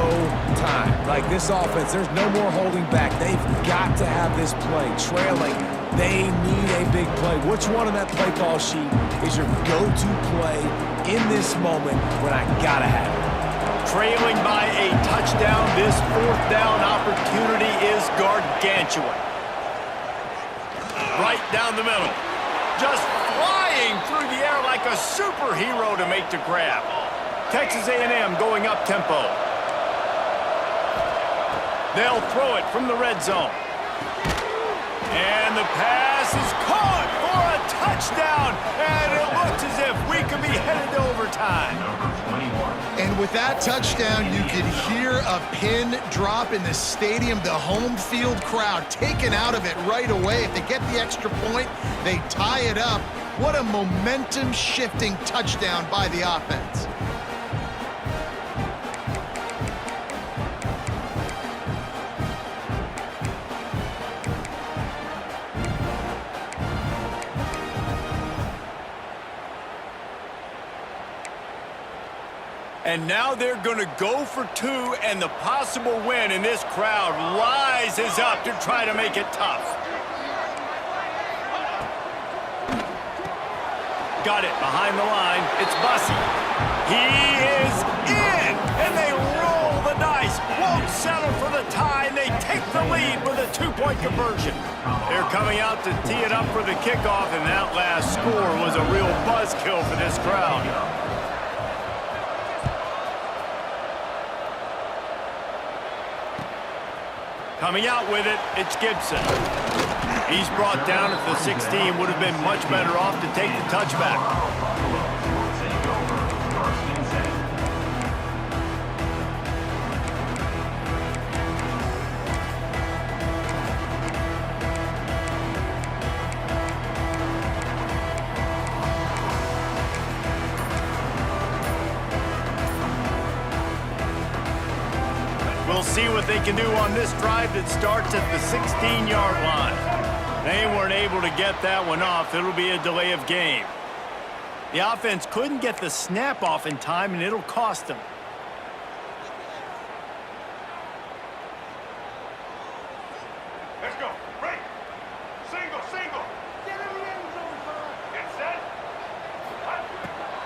time. Like this offense, there's no more holding back. They've got to have this play. Trailing, they need a big play. Which one on that play call sheet is your go-to play in this moment when I gotta have it?
Trailing by a touchdown, this fourth down opportunity is gargantuan. Right down the middle. Just flying through the air like a superhero to make the grab. Texas A&M going up tempo. They'll throw it from the red zone. And the pass is caught for a touchdown. And it looks as if we could be headed to overtime.
And with that touchdown, you could hear a pin drop in the stadium. The home field crowd taken out of it right away. If they get the extra point, they tie it up. What a momentum-shifting touchdown by the offense.
And now they're going to go for two, and the possible win, and this crowd rises up to try to make it tough. Got it behind the line. It's Bussey. He is in, and they roll the dice. Won't settle for the tie, and they take the lead with a two-point conversion. They're coming out to tee it up for the kickoff, and that last score was a real buzzkill for this crowd. Coming out with it, it's Gibson. He's brought down at the 16. Would have been much better off to take the touchback.
Will take over first and 10.
We'll see what they can do on this drive that starts at the 16-yard line. They weren't able to get that one off. It'll be a delay of game. The offense couldn't get the snap off in time, and it'll cost them.
Let's go. Break. Single, single. Get in the end zone, son. Get set.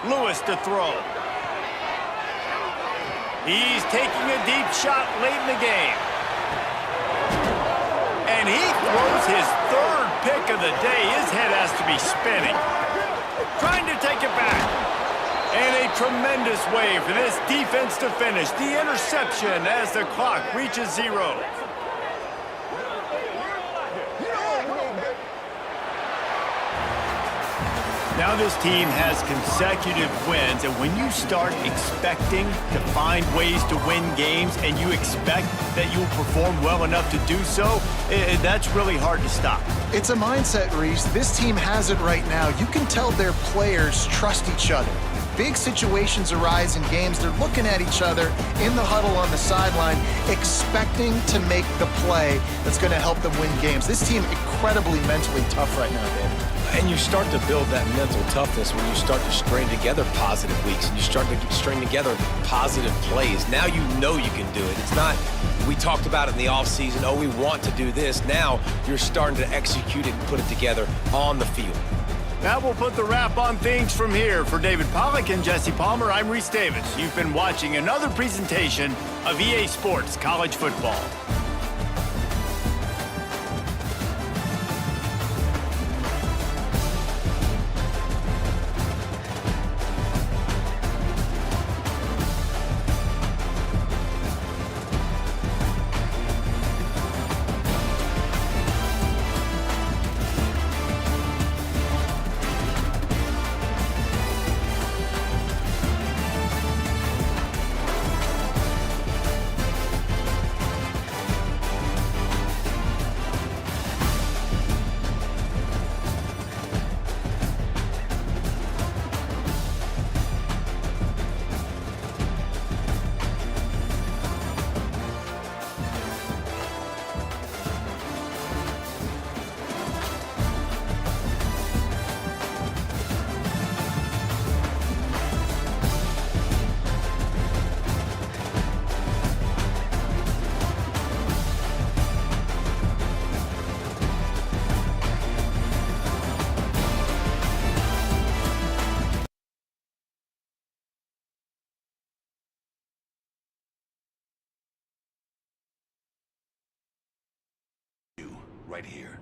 Lewis to throw. He's taking a deep shot late in the game. And he throws his third pick of the day. His head has to be spinning. Trying to take it back. And a tremendous way for this defense to finish. The interception as the clock reaches 0. Now this team has consecutive wins, and when you start expecting to find ways to win games and you expect that you'll perform well enough to do so, that's really hard to stop.
It's a mindset, Reese. This team has it right now. You can tell their players trust each other. Big situations arise in games. They're looking at each other in the huddle on the sideline, expecting to make the play that's going to help them win games. This team incredibly mentally tough right now, David.
And you start to build that mental toughness when you start to string together positive weeks and you start to string together positive plays. Now you know you can do it. It's not, we talked about it in the offseason, oh, we want to do this. Now you're starting to execute it and put it together on the field.
That will put the wrap on things from here. For David Pollack and Jesse Palmer, I'm Reese Davis. You've been watching another presentation of EA Sports College Football.
Right here.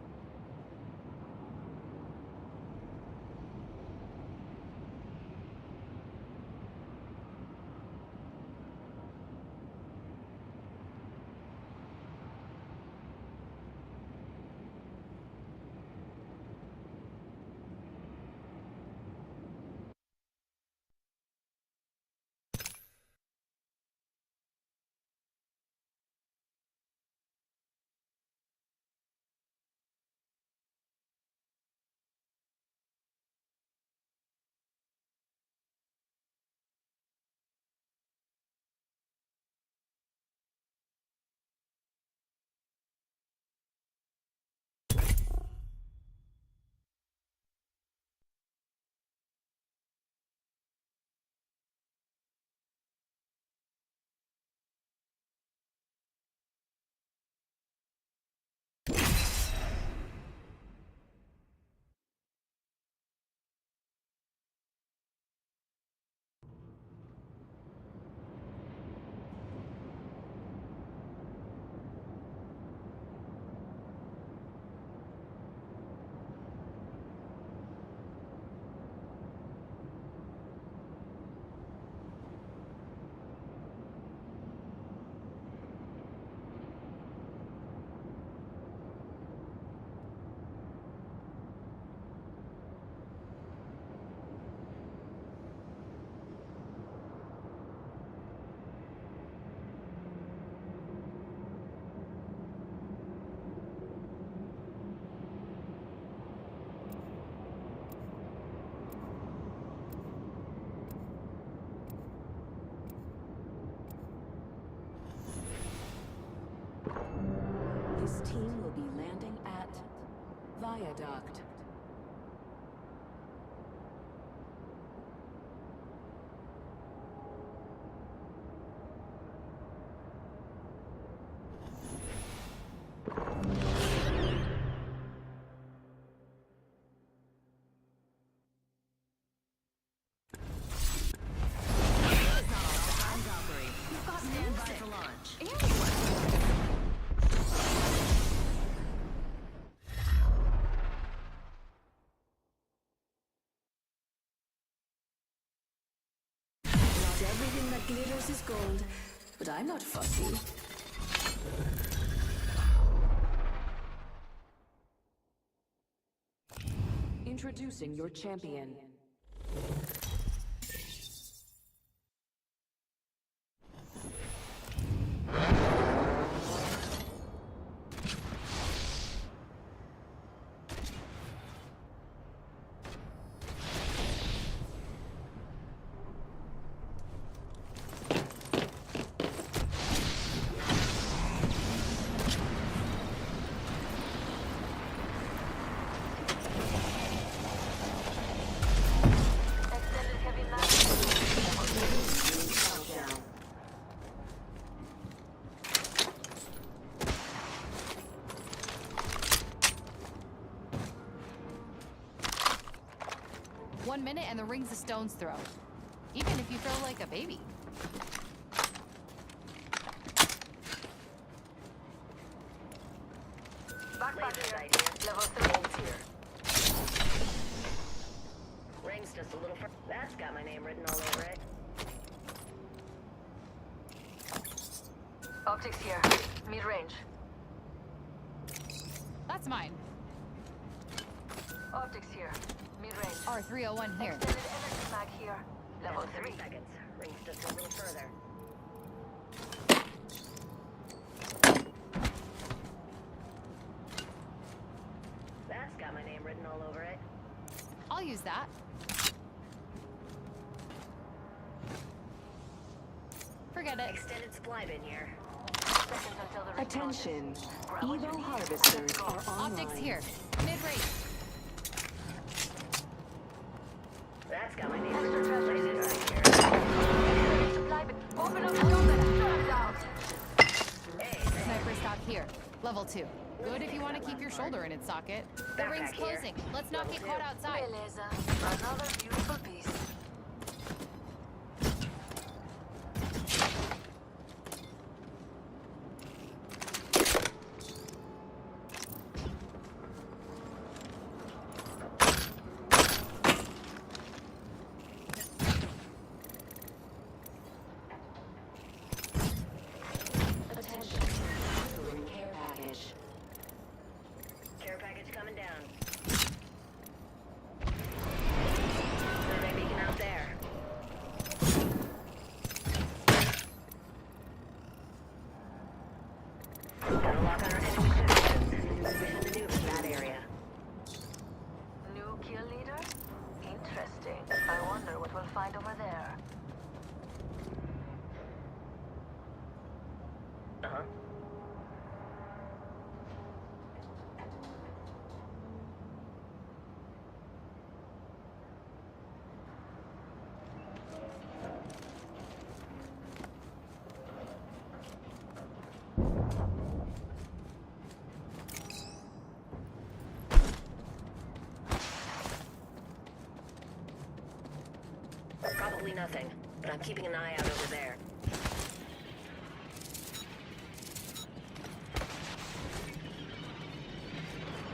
This team will be landing at Viaduct. Everything that glitters is gold, but I'm not fussy. Introducing your champion.
One minute and the ring's a stone's throw. Even if you throw like a baby.
Backpack here. Level 3 here. Ring's just a little further. That's got my name written all over it.
Optics here. Mid-range.
That's mine.
Optics here. Mid-range.
R301 here.
Extended energy mag here. Level 3.
3 seconds. Ring's just a little further. That's got my name written all over it.
I'll use that. Forget it.
Extended supply bin here.
Seconds until the
Attention, Evo harvesters are online.
Optics here. Mid-range.
That's got my name written all over it.
Supply bin. Open up the door. Shut it down.
Sniper stock here. Level 2. Good if you want to keep your shoulder in its socket. The
Backpack
ring's
here.
closing. Let's not get caught outside.
Beleza. Another beautiful piece.
Attention, delivering care package.
Care package coming down. Survey beacon out there. Gotta lock on our enemy systems. We should maneuver that area.
New kill leader? Interesting. I wonder what we'll find over there.
Uh-huh. Probably nothing, but I'm keeping an eye out over there.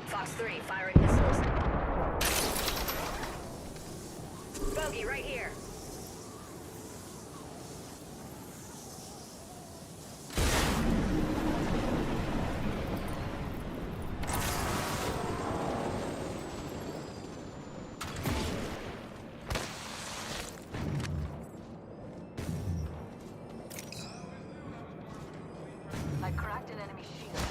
Fox 3 firing missiles. Bogey right here.
I cracked an enemy shield.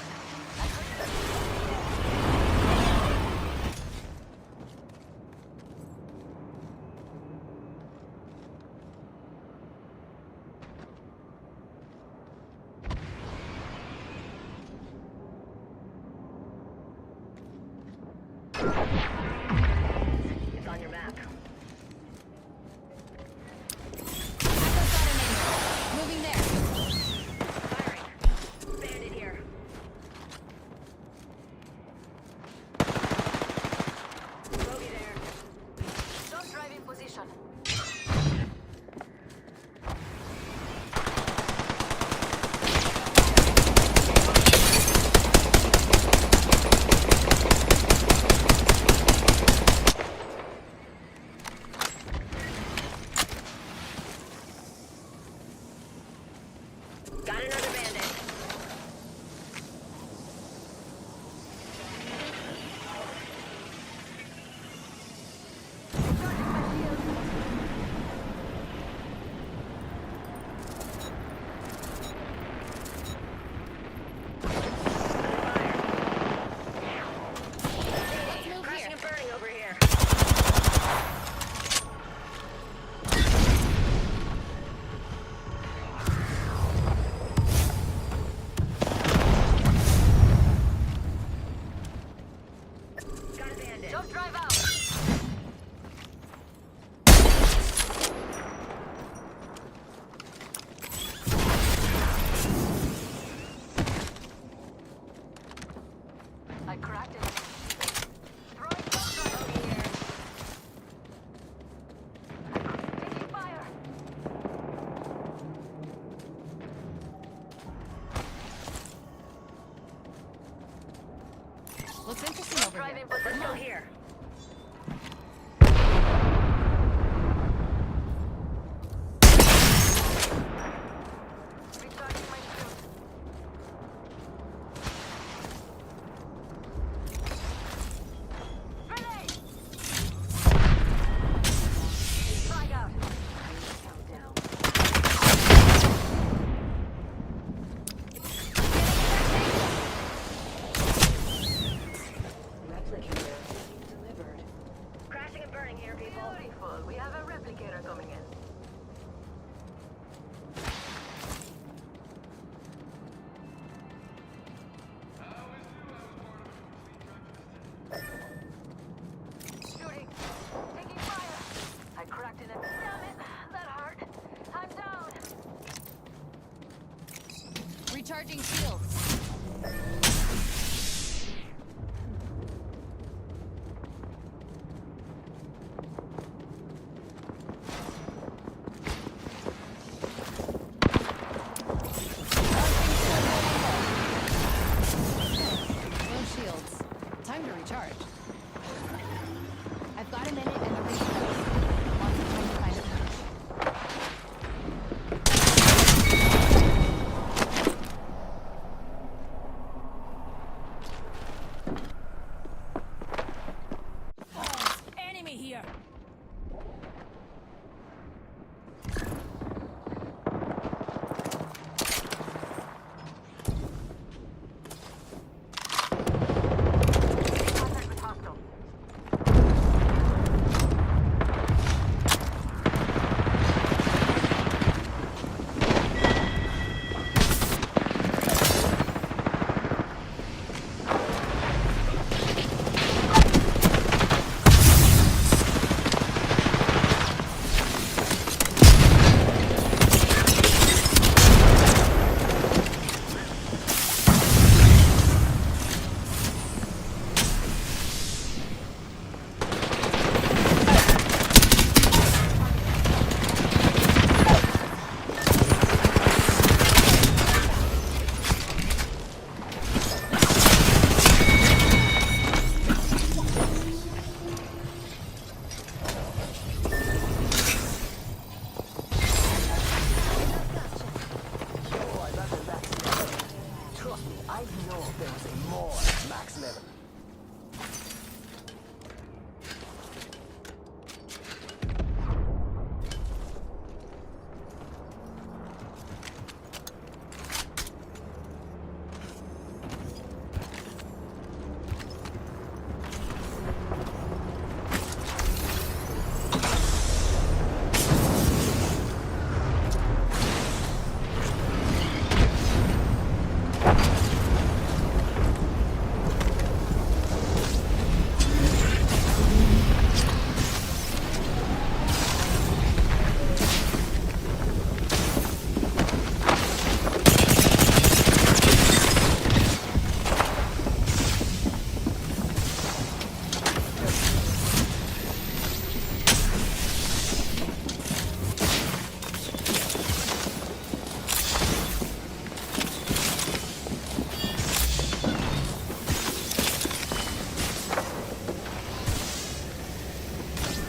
cracked it. Throwing flashlight over here. Taking fire.
Looks interesting over
Driving,
here.
but we're still here. Recharging my shield. Grenade! Frag out. Countdown.
Replicator delivered.
Crashing and burning here, people. Beautiful. We have a replicator coming in. Shooting. Taking fire. I cracked in it. Damn it. That hurt. I'm down.
Recharging shields. No shields. Time to recharge. I've got a minute and the ring close. Lots of time to find a finish.
Enemy here.
Contact with hostile.
I know there was a more max level.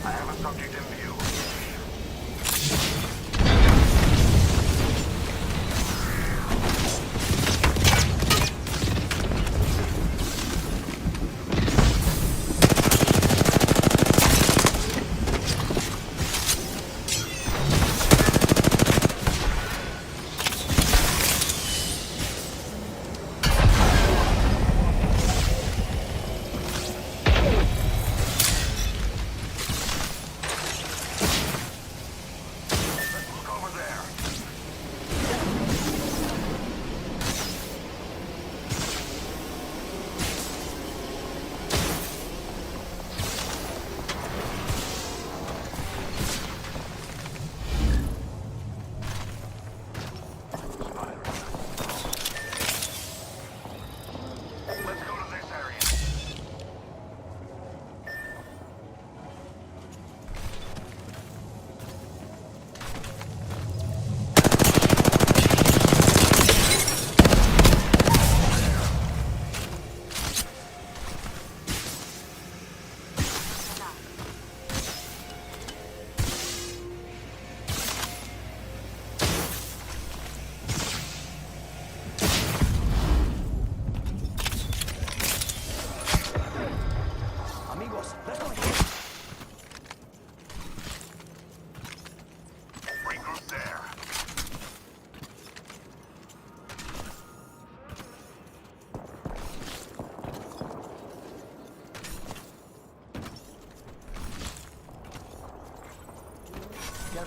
I have a subject in view.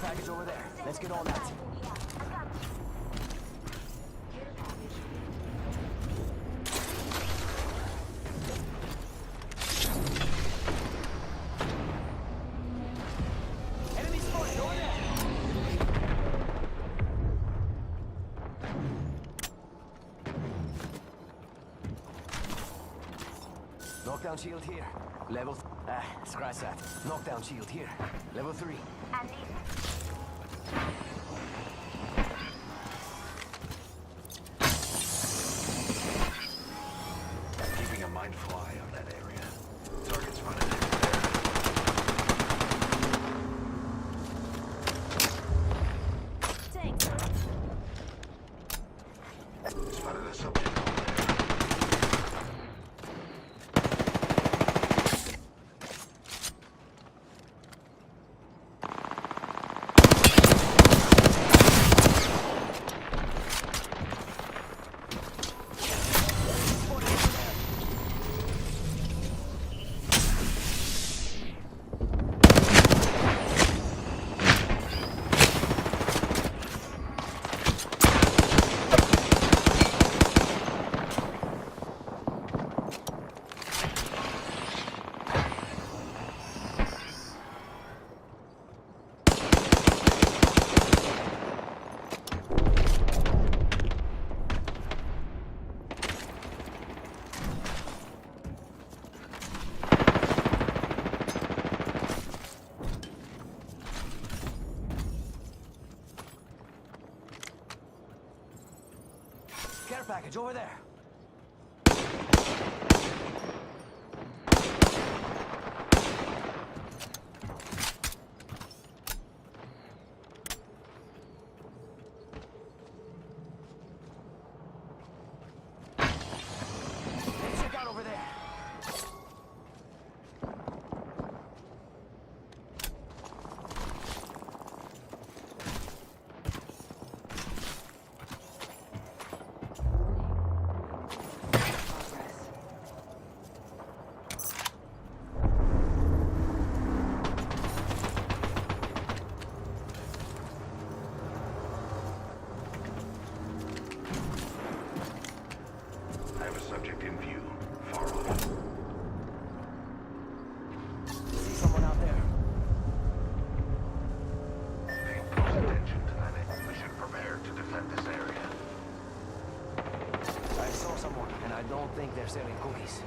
package over there. Let's get on that. Enemy spotted over there. Knockdown shield here. Level... scratch that. Knockdown shield here. Level 3.
Keeping a mindful eye on that area. Target's running in there. Spotted a subject over there.
Care package over there. Check out over there.
I have a subject in view. Far off.
See someone out there.
Pay close attention to that. We should prepare to defend this area.
I saw someone, and I don't think they're selling cookies.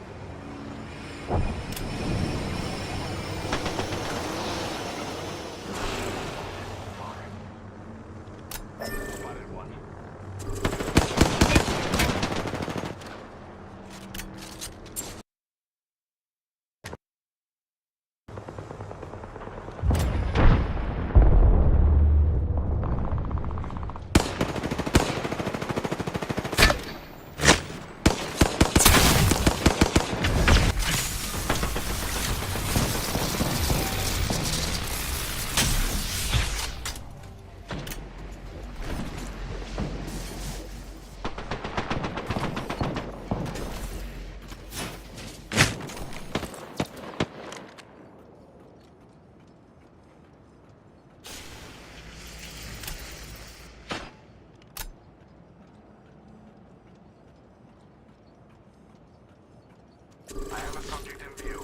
Spotted one. I have a subject in view.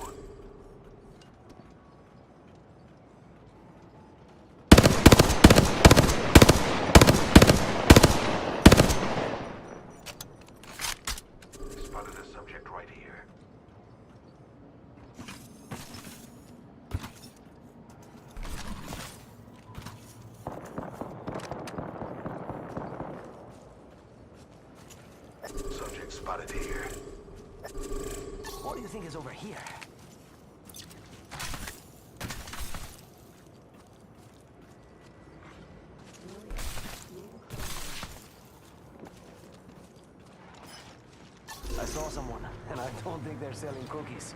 Spotted a subject right here. Subject spotted here.
What do you think is over here? I saw someone, and I don't think they're selling cookies.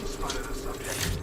Spotted a subject.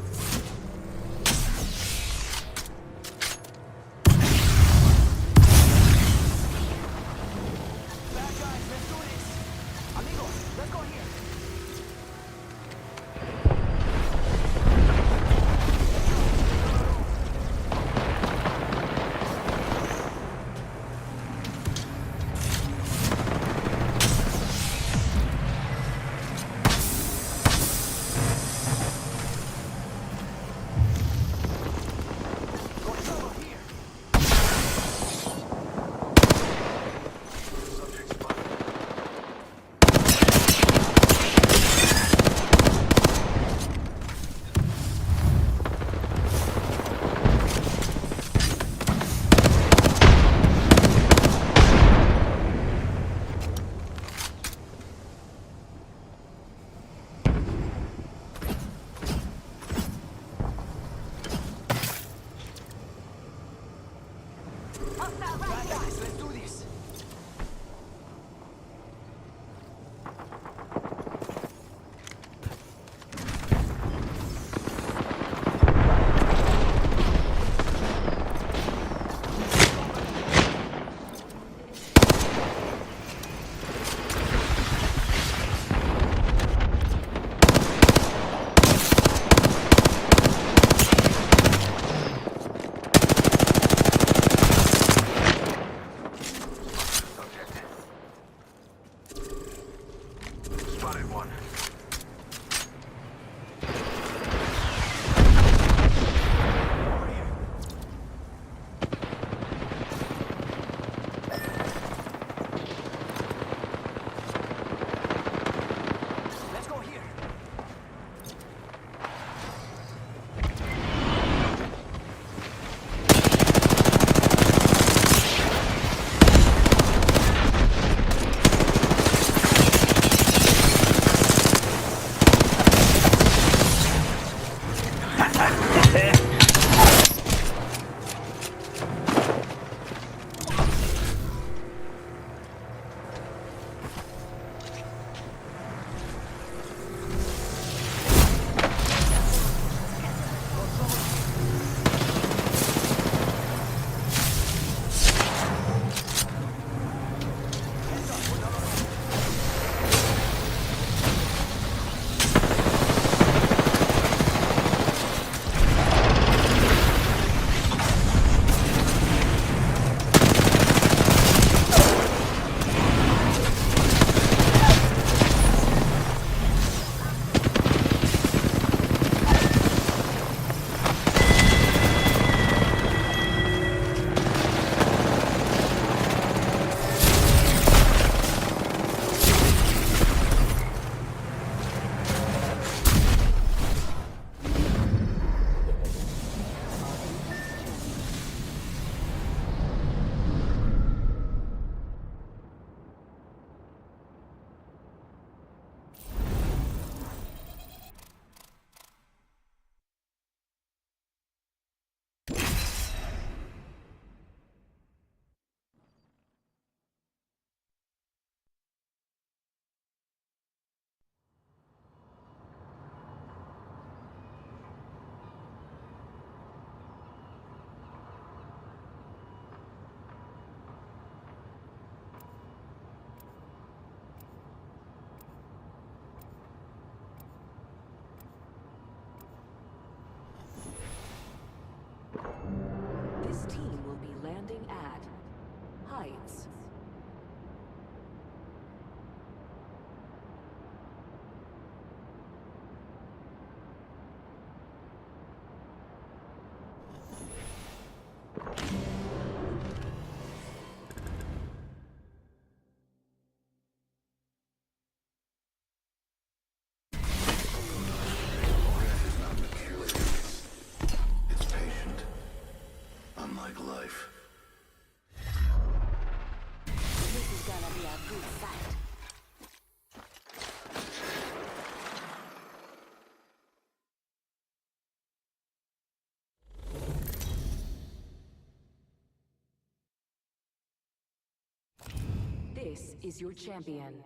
This is your champion.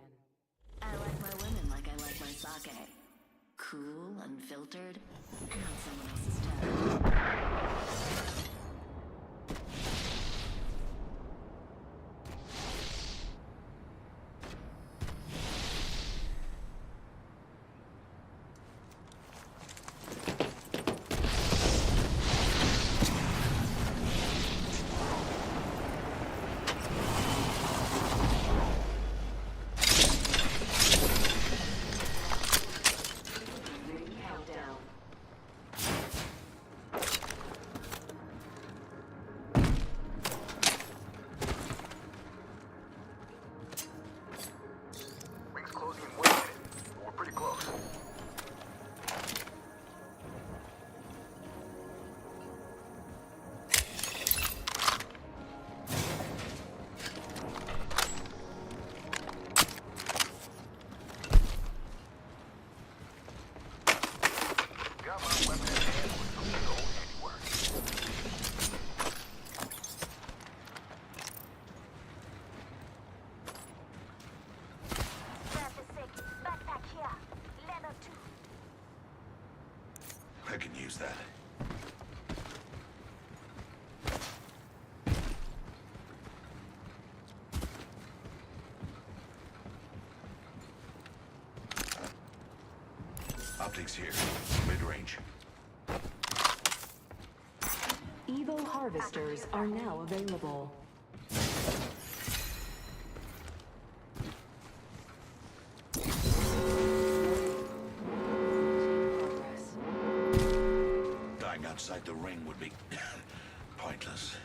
I like my women like I like my sake. Cool, unfiltered, and on someone else's time.
I can use that. Optics here. Mid-range.
Evo harvesters are now available.
Dying outside the ring would be pointless.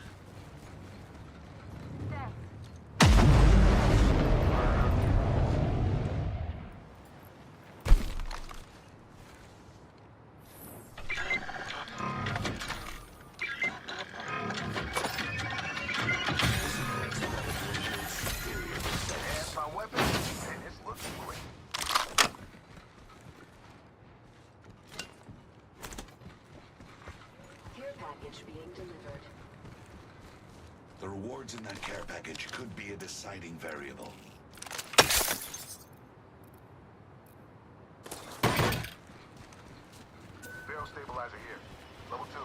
Being delivered.
The rewards in that care package could be a deciding variable. Barrel stabilizer here. Level 2.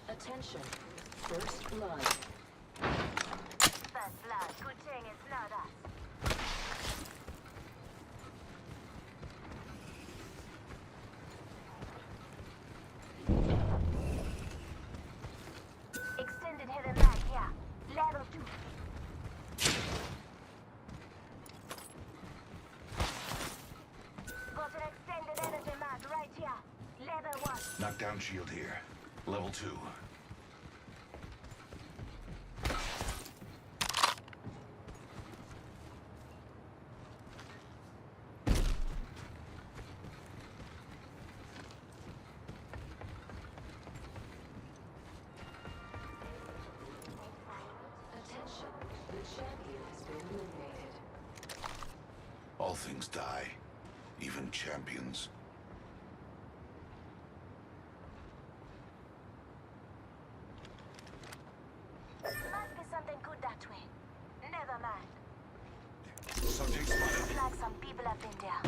Attention. First blood.
First blood. Good thing it's not us. Extended hidden mag, yeah. Level 2. Got an extended energy mag right here. Level 1.
Knockdown shield here. Level 2.
Attention. The champion has been eliminated.
All things die. Even champions.
Must be something good that way. Never mind.
Subject spotted.
Looks like some people have been there.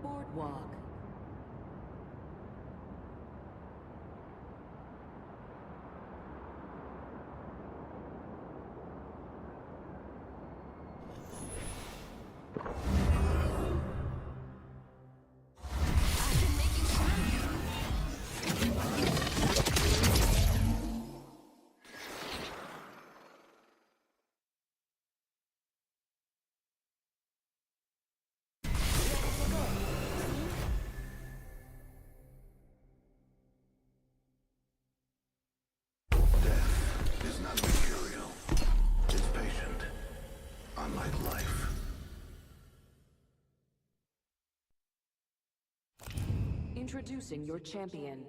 Boardwalk.
It's not mercurial. It's patient. Unlike life.
Introducing your champion.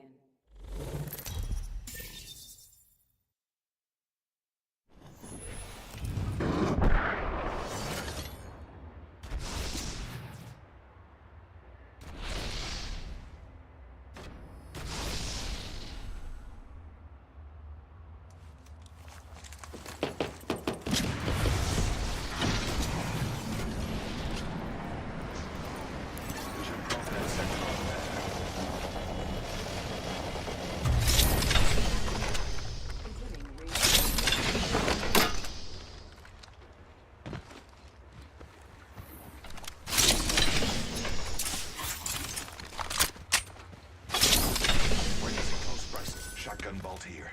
Shotgun bolt here.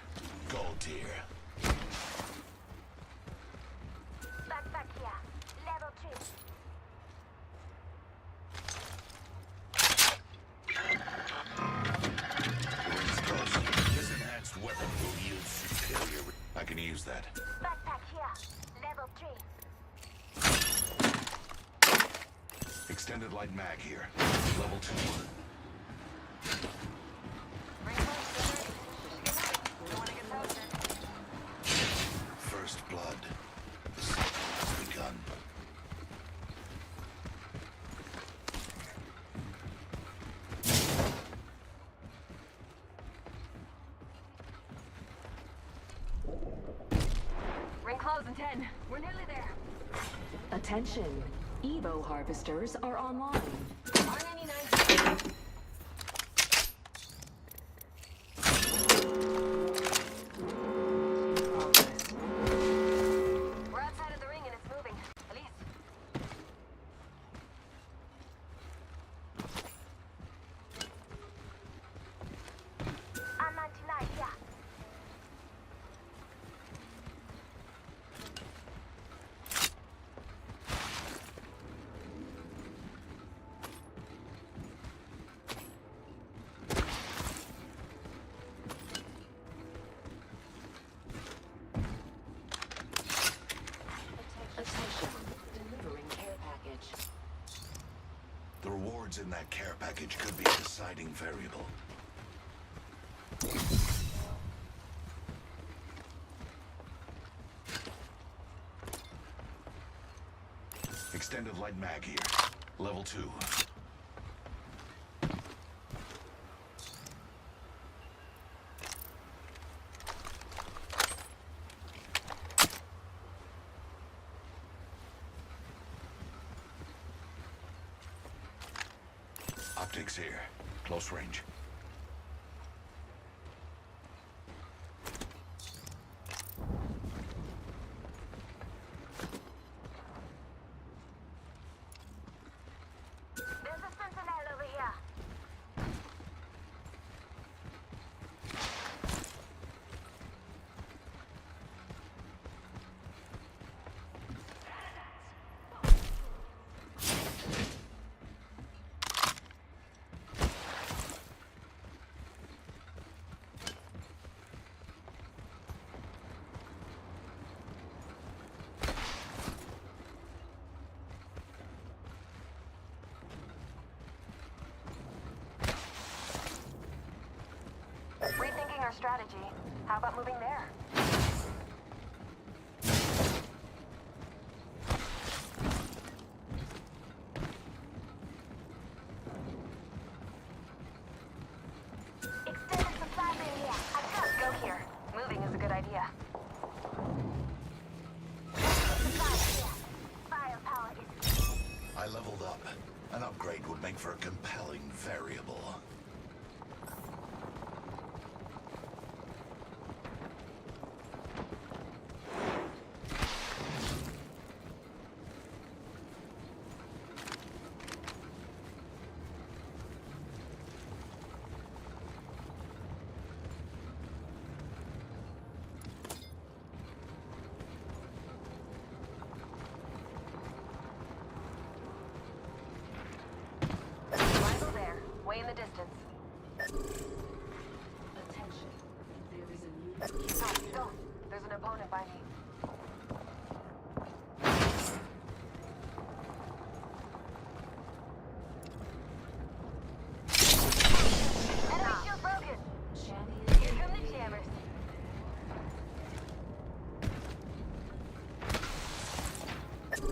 Gold tier.
Backpack here. Level 2.
Rings close. This enhanced weapon will yield superior. I can use that.
Backpack here. Level 3.
Extended light mag here. Level 2. First blood. The cycle has begun.
Ring close in 10. We're nearly there.
Attention. Evo harvesters are online.
R99. We're outside of the ring and it's moving. At least. R99, yeah.
Attention. Delivering care package.
The rewards in that care package could be a deciding variable. Extended light mag here. Level 2. Optics here. Close range.
There's a sentinel over here. Rethinking our strategy. How about moving there? Extended supply bin here. I can't go here. Moving is a good idea. Supply here. Firepower is...
I leveled up. An upgrade would make for a compelling variable.
Way in the distance.
Attention. There is a new...
Copy, go. There's an opponent by me. Enemy shield broken.
Champion.
Here come the jammers.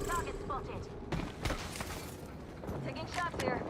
Target spotted. Taking shots here.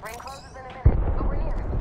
Ring closes in a minute, but we're near.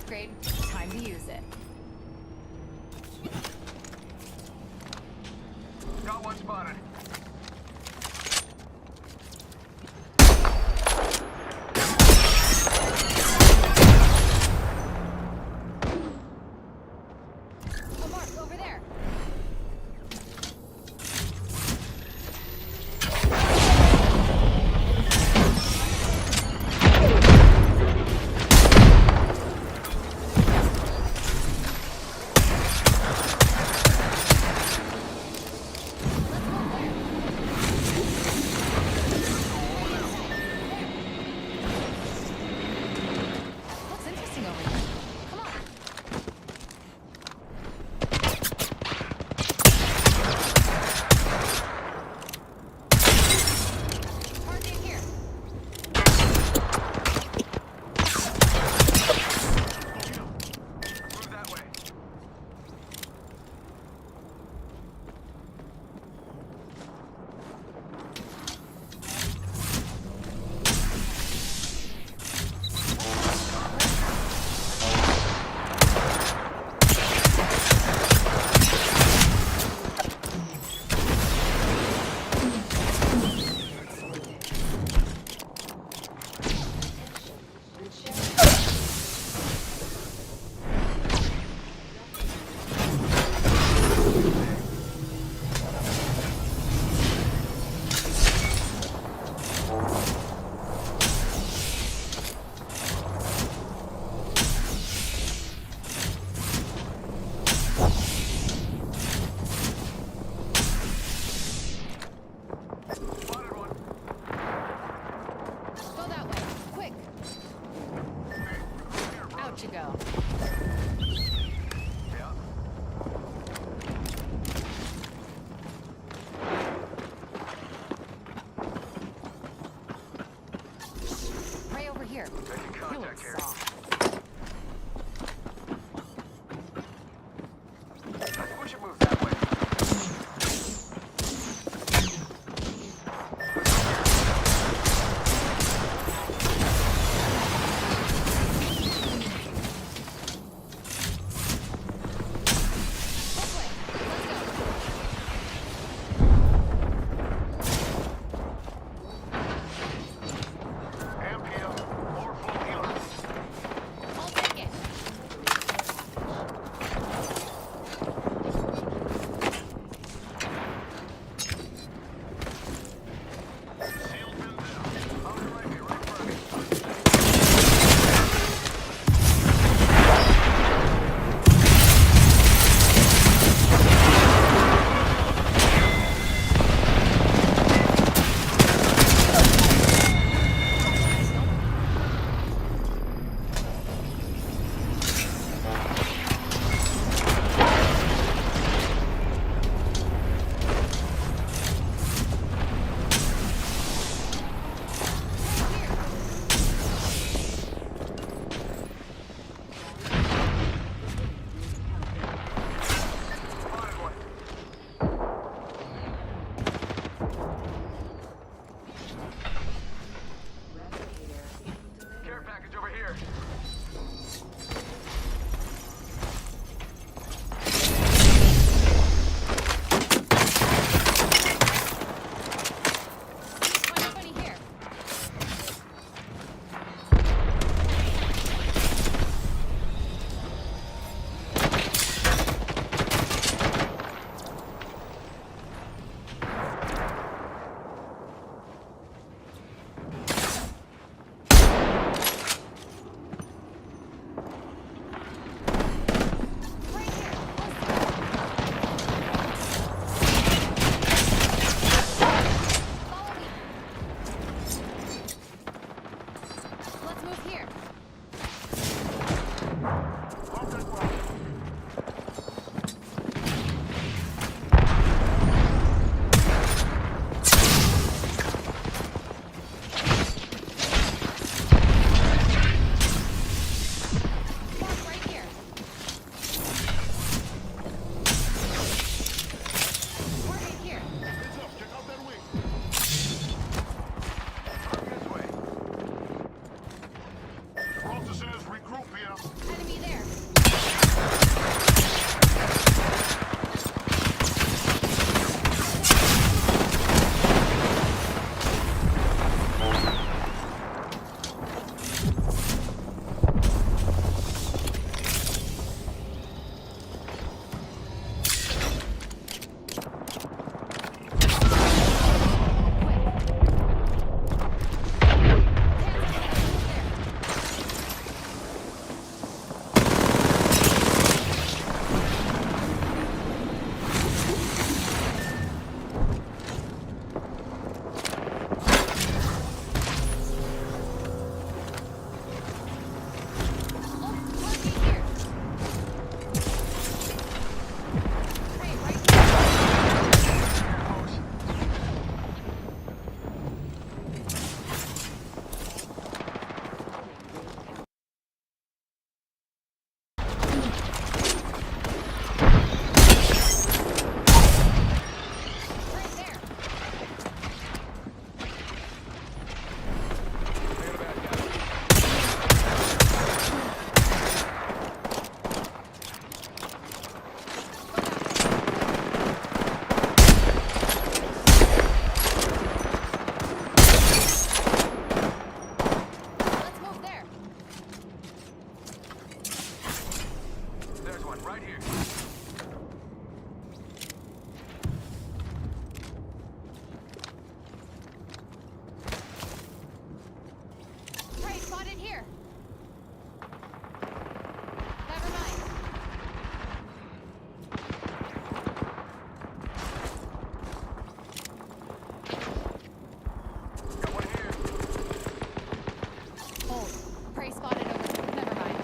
upgrade. Time to use it.
Got one spotted.
A mark over there. go. Right over here. You look soft.
We should move that way.
This way. Let's go.
Amp heal. More full healers.
I'll take it.
Shield been down. On the right here, right in front of me. Spotted one. Care package over here.
Funny here. Right here. Follow me. Let's move here.
Off that block.
Mark right here. Mark right here.
Heads up. Check out that wing. This way. Walter says regroup here.
Enemy there. Prey spotted over. Never mind.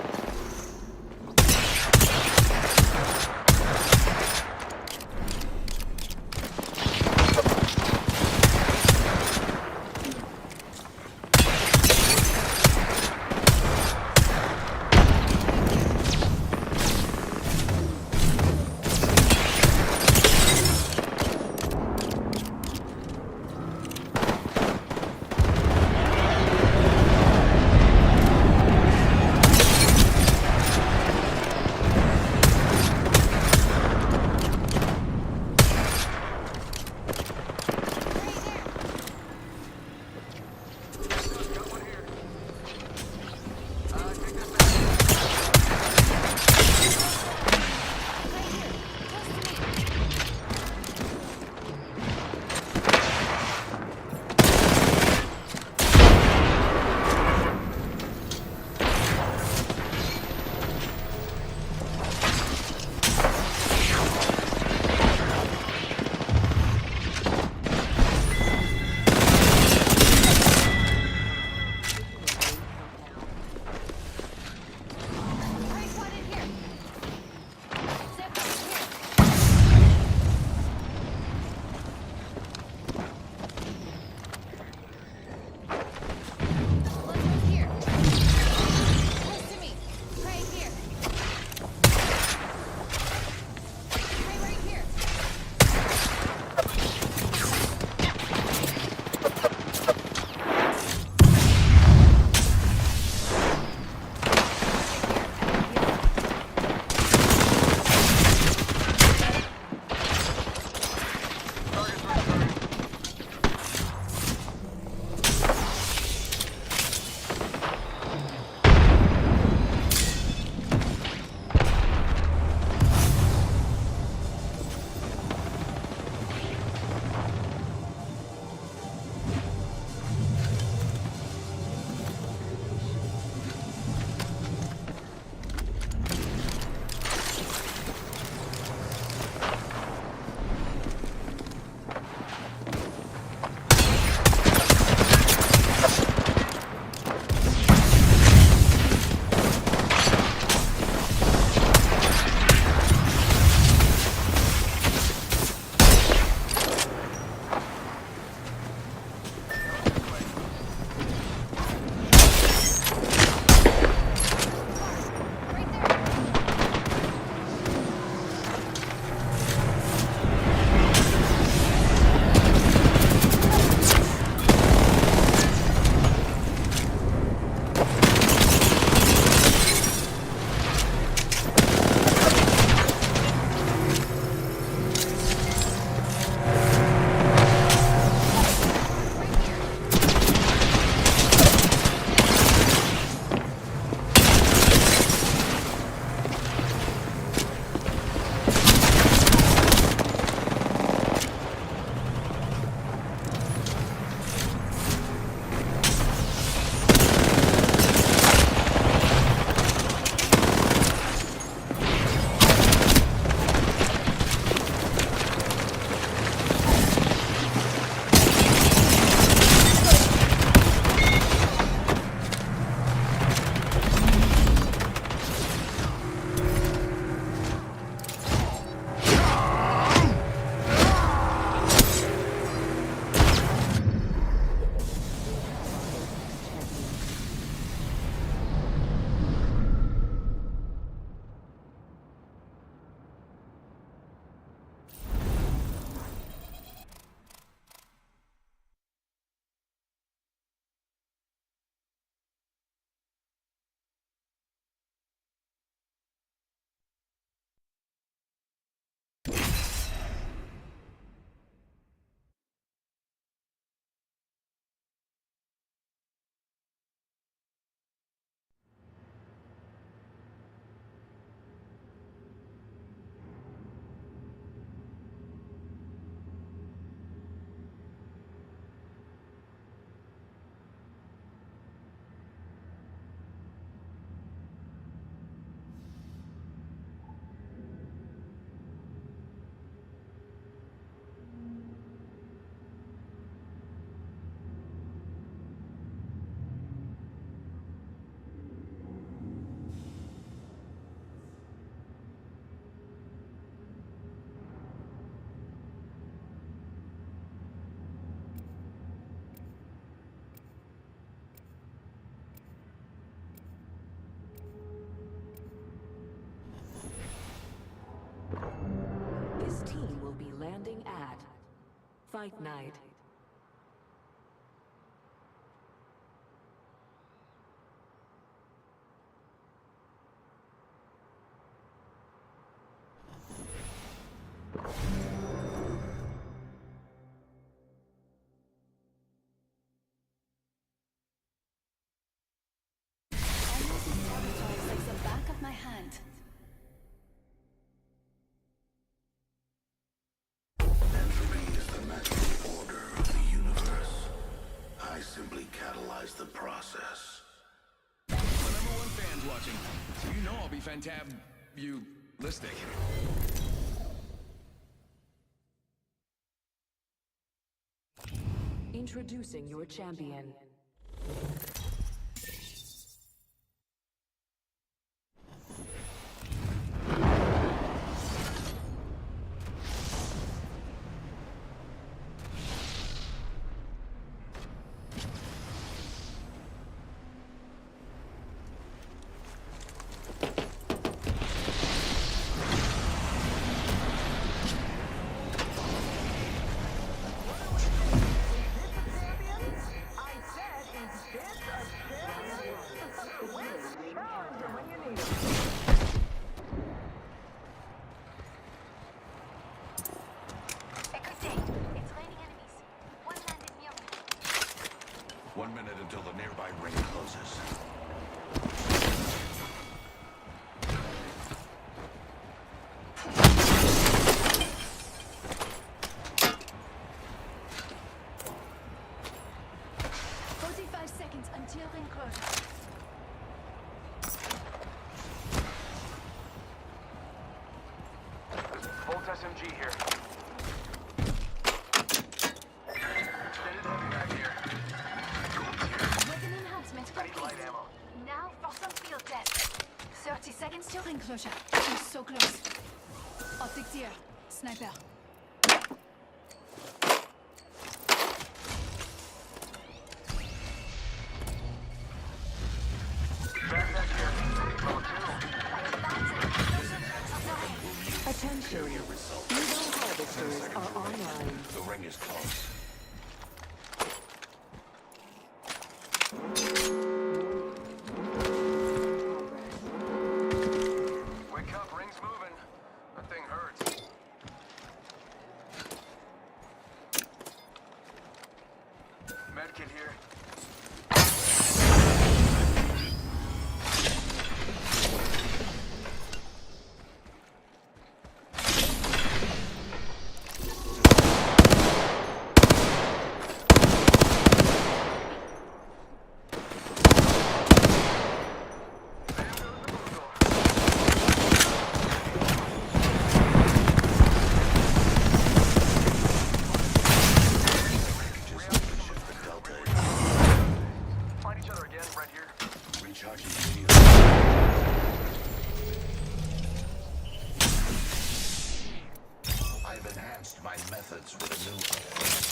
Fight night.
Like the back of my hand.
Entropy is the natural order of the universe. I simply catalyze the process.
My number one fan's watching, so you know I'll be fantab-you-listic.
Introducing your champion.
One minute until the nearby ring closes.
Until ring closes.
Bolt SMG here.
Weapon enhancement complete. Now for some field tests. 30 seconds till ring closure. We're so close. Optics here. Sniper.
Attention. Evo harvesters are online.
The ring is close.
Wake up, ring's moving. That thing hurts. Medkit here.
I've enhanced my methods with a new approach.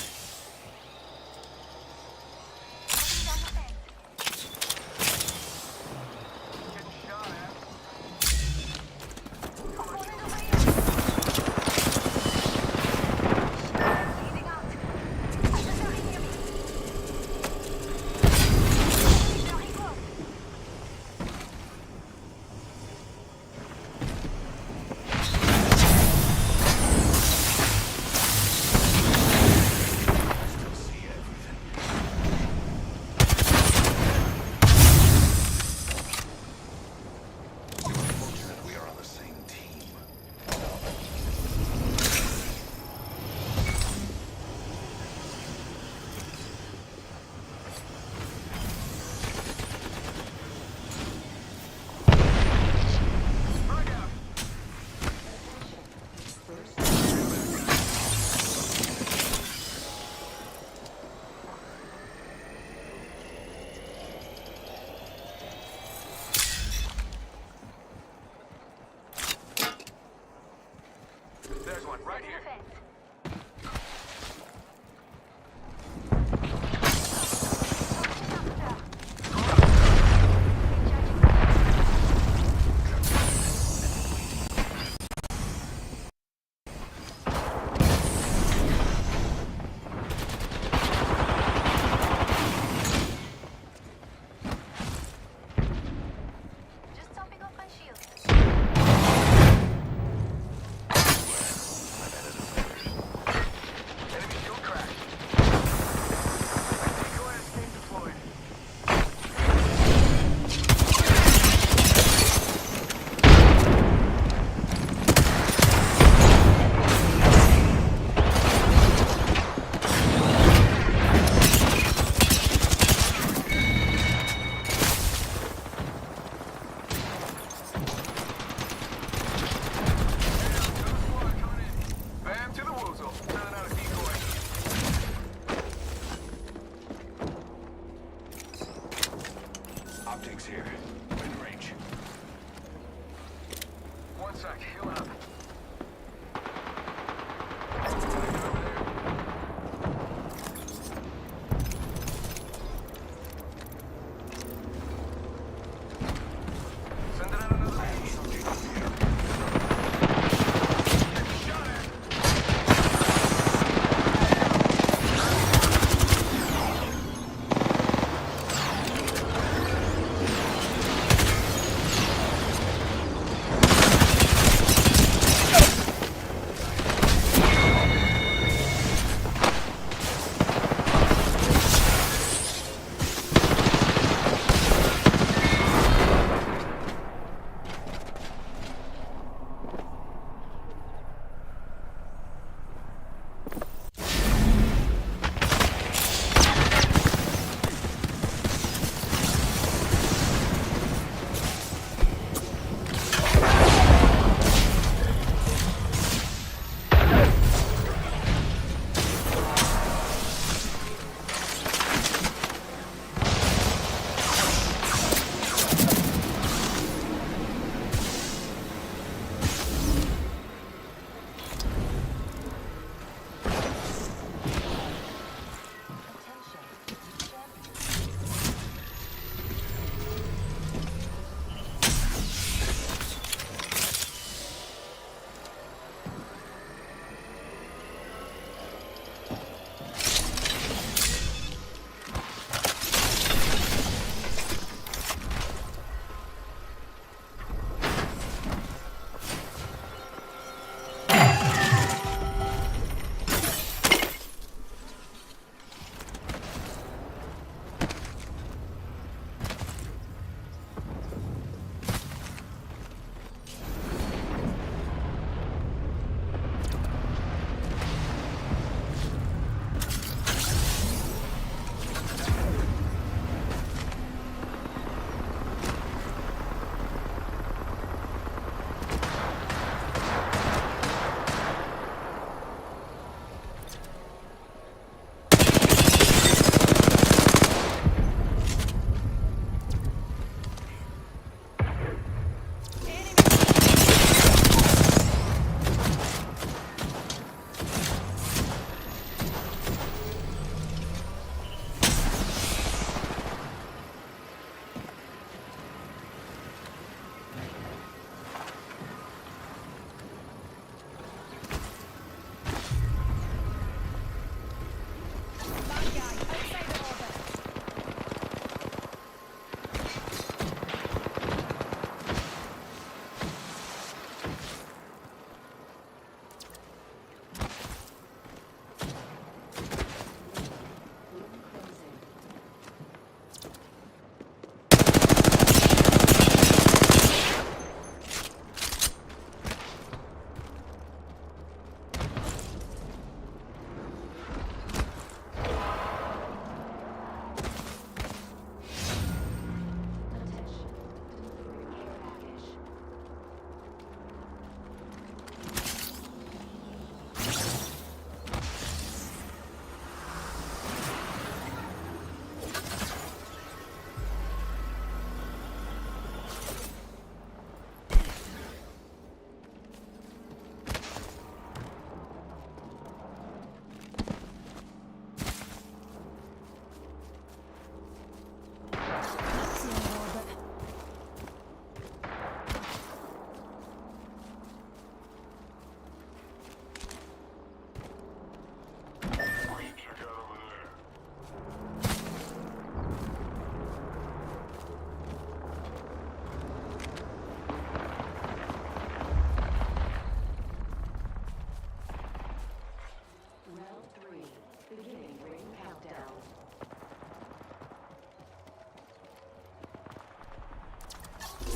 There's one right here.
Optics here. Wind range. One sec, healing up.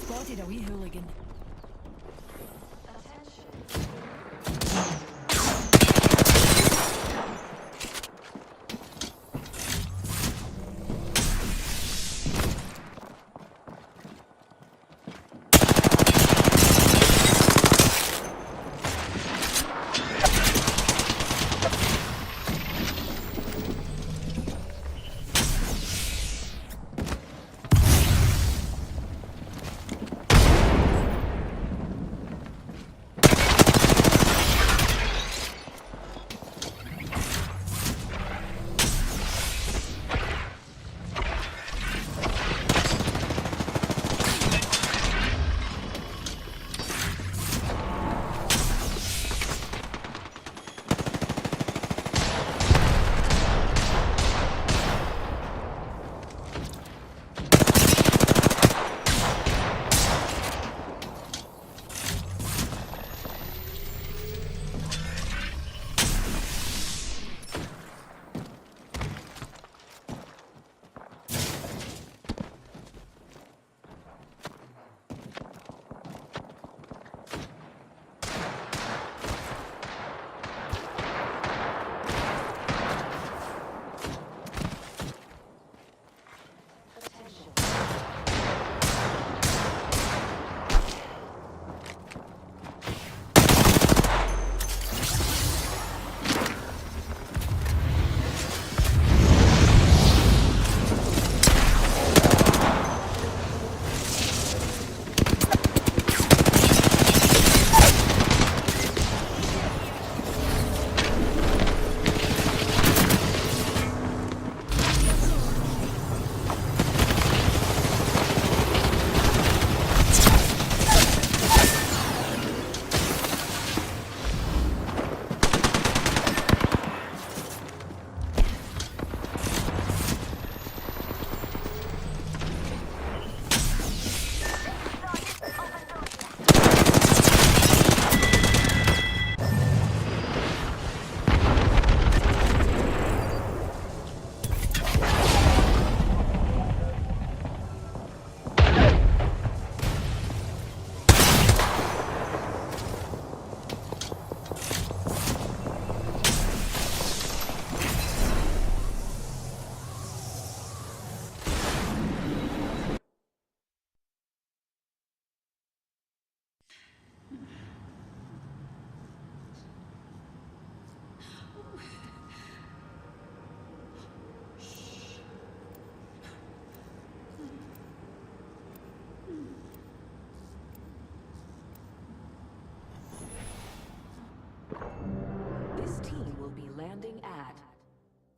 Spotted a wee hooligan.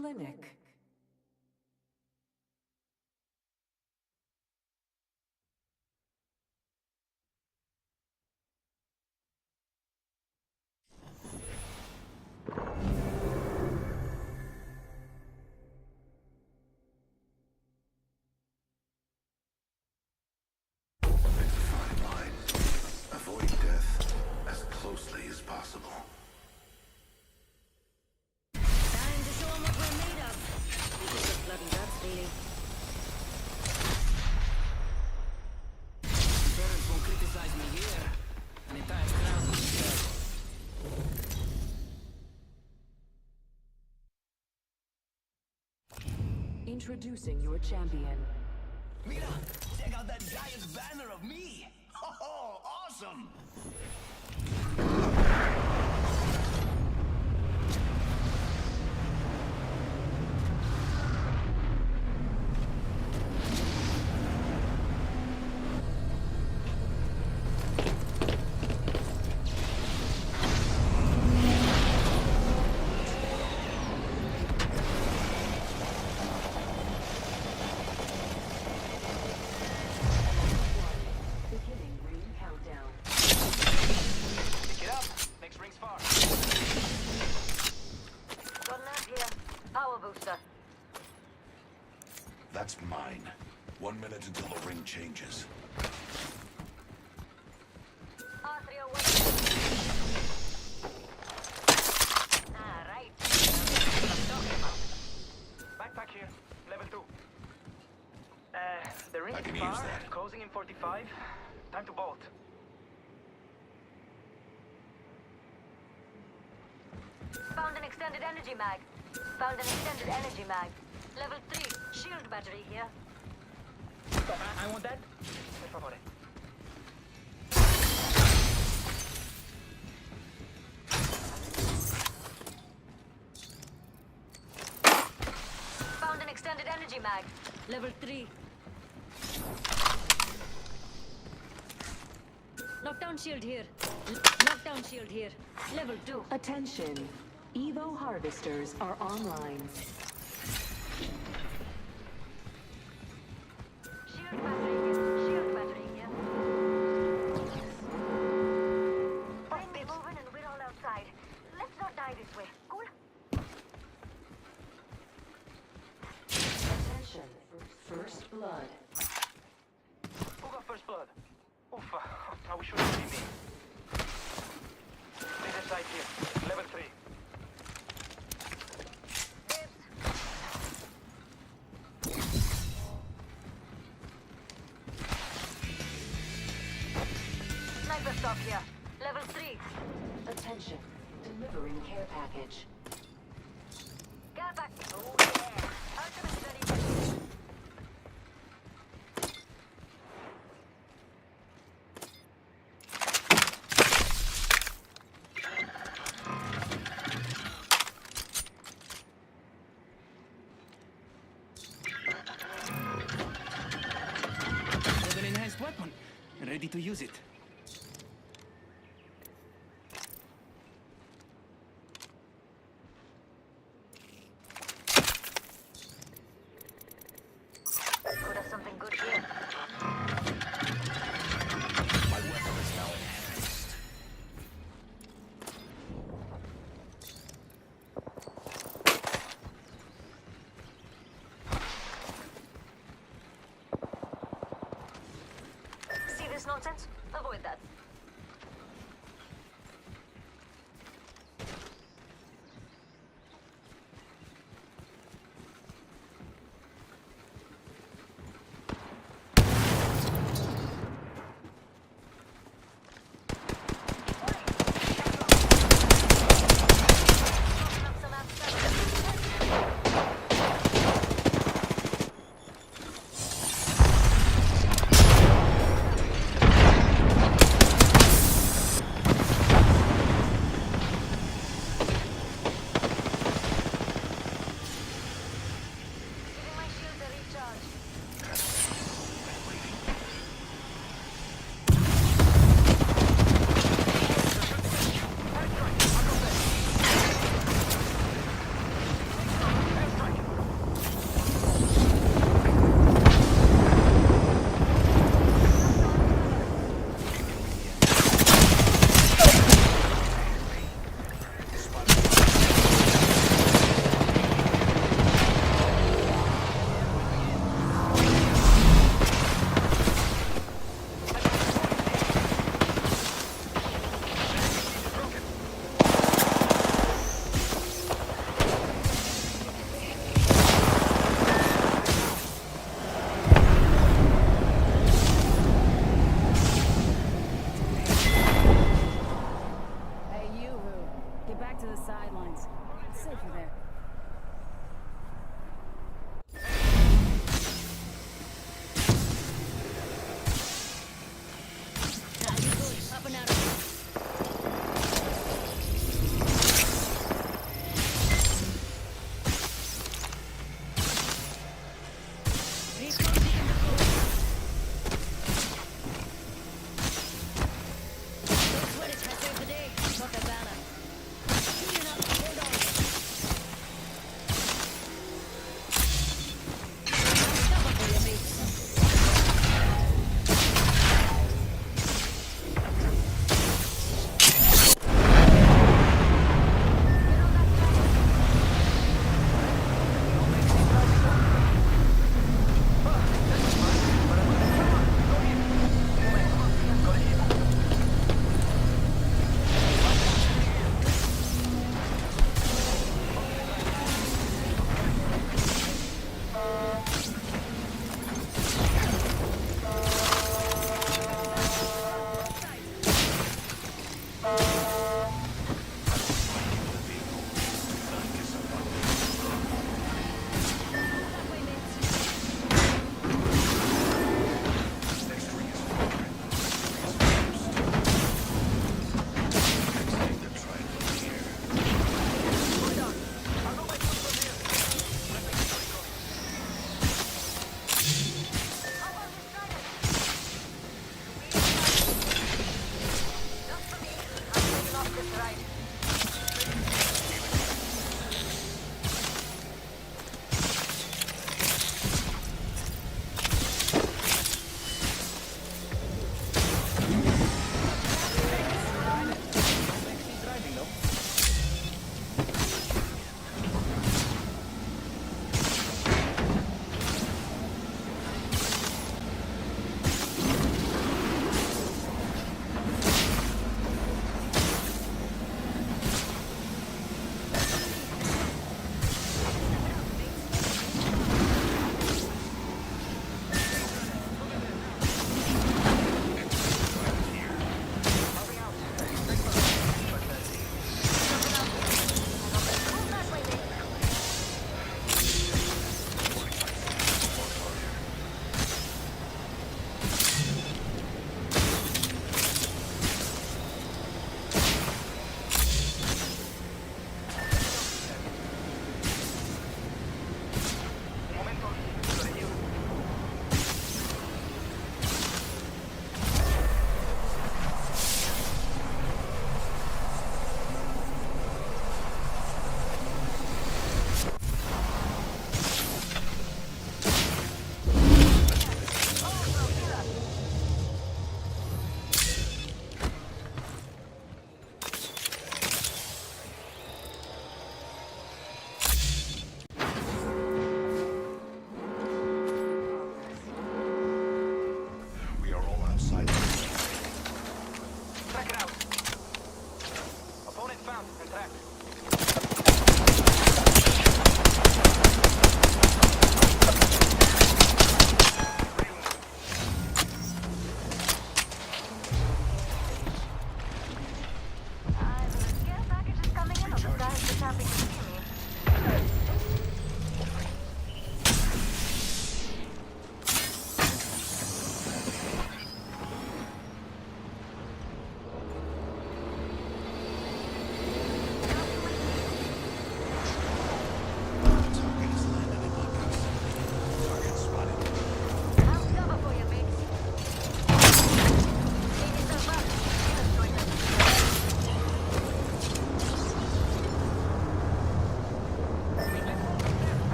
Clinic.
Avoid death as closely as possible.
Time to show 'em what we're made of. People just bloody guts, really.
Parents won't criticize me here. An entire crowd will be dead.
Introducing your champion.
Mira! Check out that giant banner of me! Oh, awesome!
Beginning ring countdown.
Pick it up. Next ring's far.
Got an app here. Power booster.
That's mine. 1 minute until the ring changes.
R301. Ah, right.
Backpack here. Level 2. The ring
I can
is
use
far.
that.
Closing in 45. Time to bolt.
Found an extended energy mag. Found an extended energy mag. Level 3. Shield battery here.
I want that. Per favore.
Found an extended energy mag. Level 3. Knockdown shield here. Knockdown shield here. Level 2.
Attention. Evo harvesters are online.
Shield battery here. Shield battery here. Ring moving and we're all outside. Let's not die this way. Cool?
Attention. First blood.
Who got first blood? Oof, I wish you would see me. Laser sight here. Level 3.
Sniper stock here. Level 3.
Attention. Delivering care package.
Get back. Oh yeah. Ultimate ready.
With an enhanced weapon. Ready to use it.
Could have something good here.
My weapon is now enhanced.
See this nonsense? Avoid that. Open up some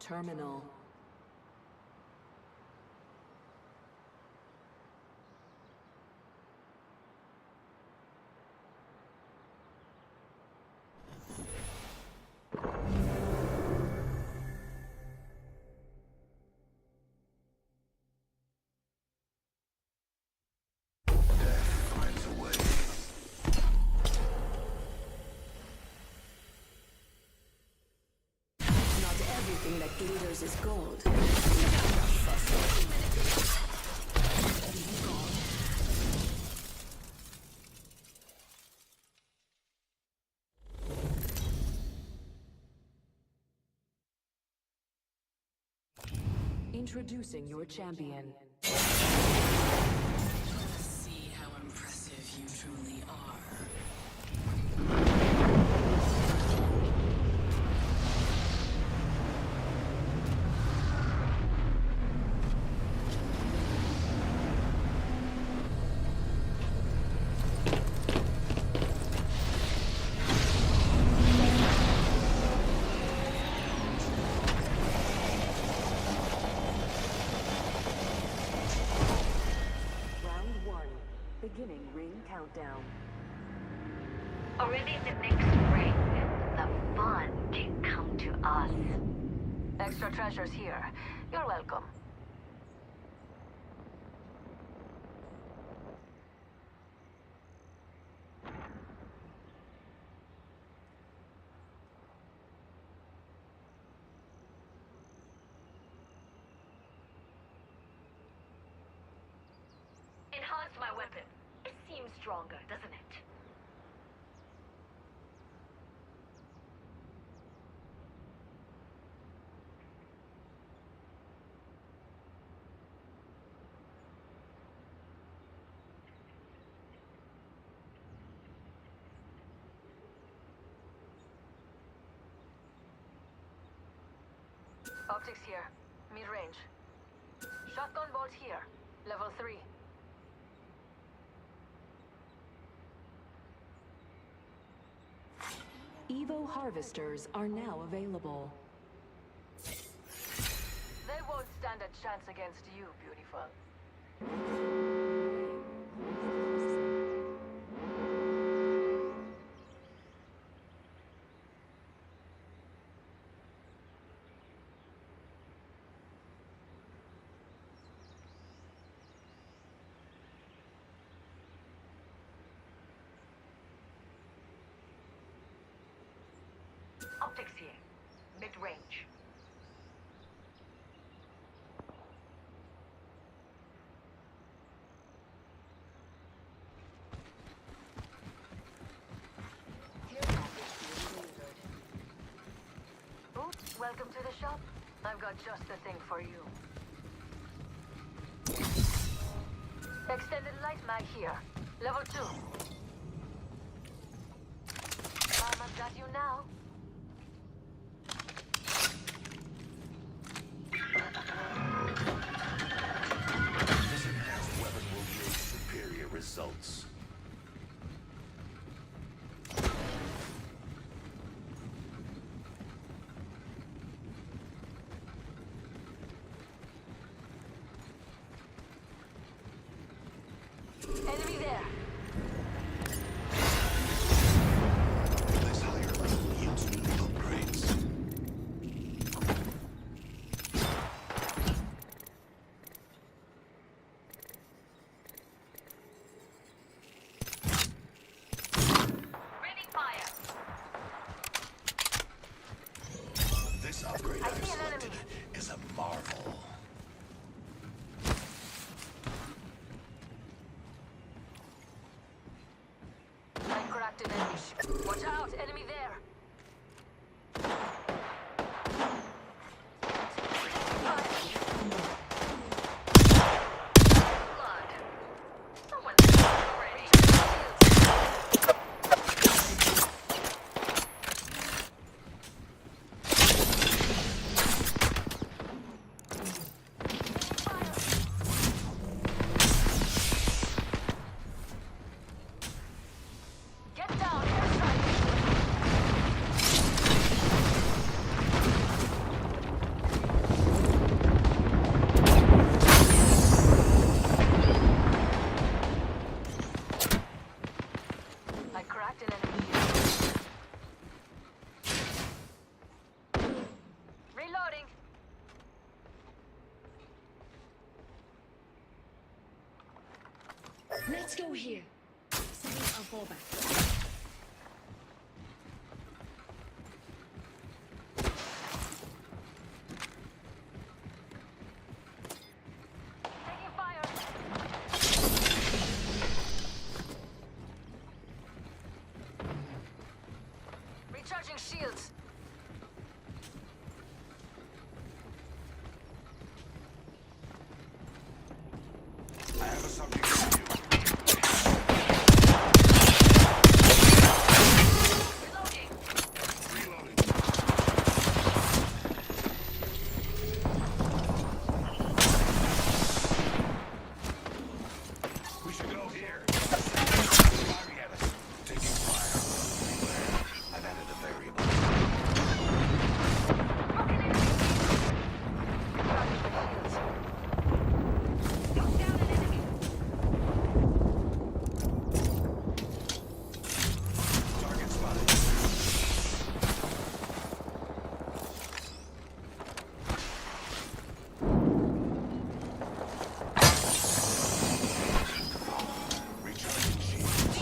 terminal.
Everything that glitters is gold.
Introducing your champion.
See how impressive you truly are.
Beginning ring countdown.
Already in the next ring, the fun can come to us. Extra treasures here. You're welcome. Enhance my weapon. It seems stronger, doesn't it? Optics here. Mid-range. Shotgun bolt here. Level 3.
Evo harvesters are now available.
They won't stand a chance against you, beautiful. Optics here. Mid-range. Oops, welcome to the shop. I've got just the thing for you. Extended light mag here. Level 2. I've got you now.
This enhanced weapon will yield superior results.
Enemy there.
This higher level yields new upgrades.
Ready, fire.
This upgrade
I
I've
see an
selected
enemy.
is a marvel.
I cracked an enemy. Watch out, enemy there. Blood. Someone's already. Get down, airstrike.
Let's go here. Setting a fallback.
Taking fire. Recharging shields.
I have a subject for you. Reloading. We should go here. Firing at us. Taking fire. I've added a variable. Target spotted. Recharging shields.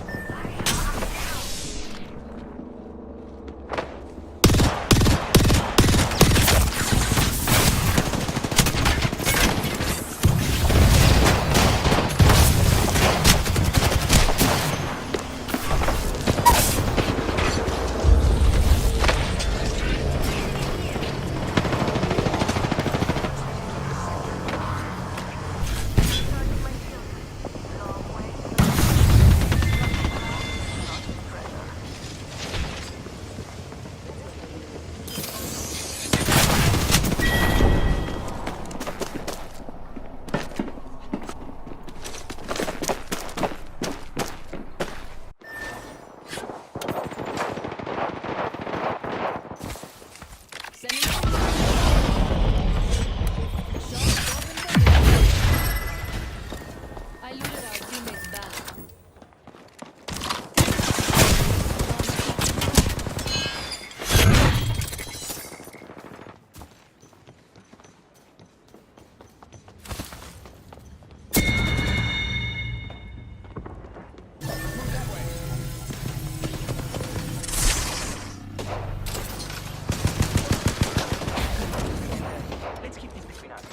I looted our teammates back.
Let's keep this between us.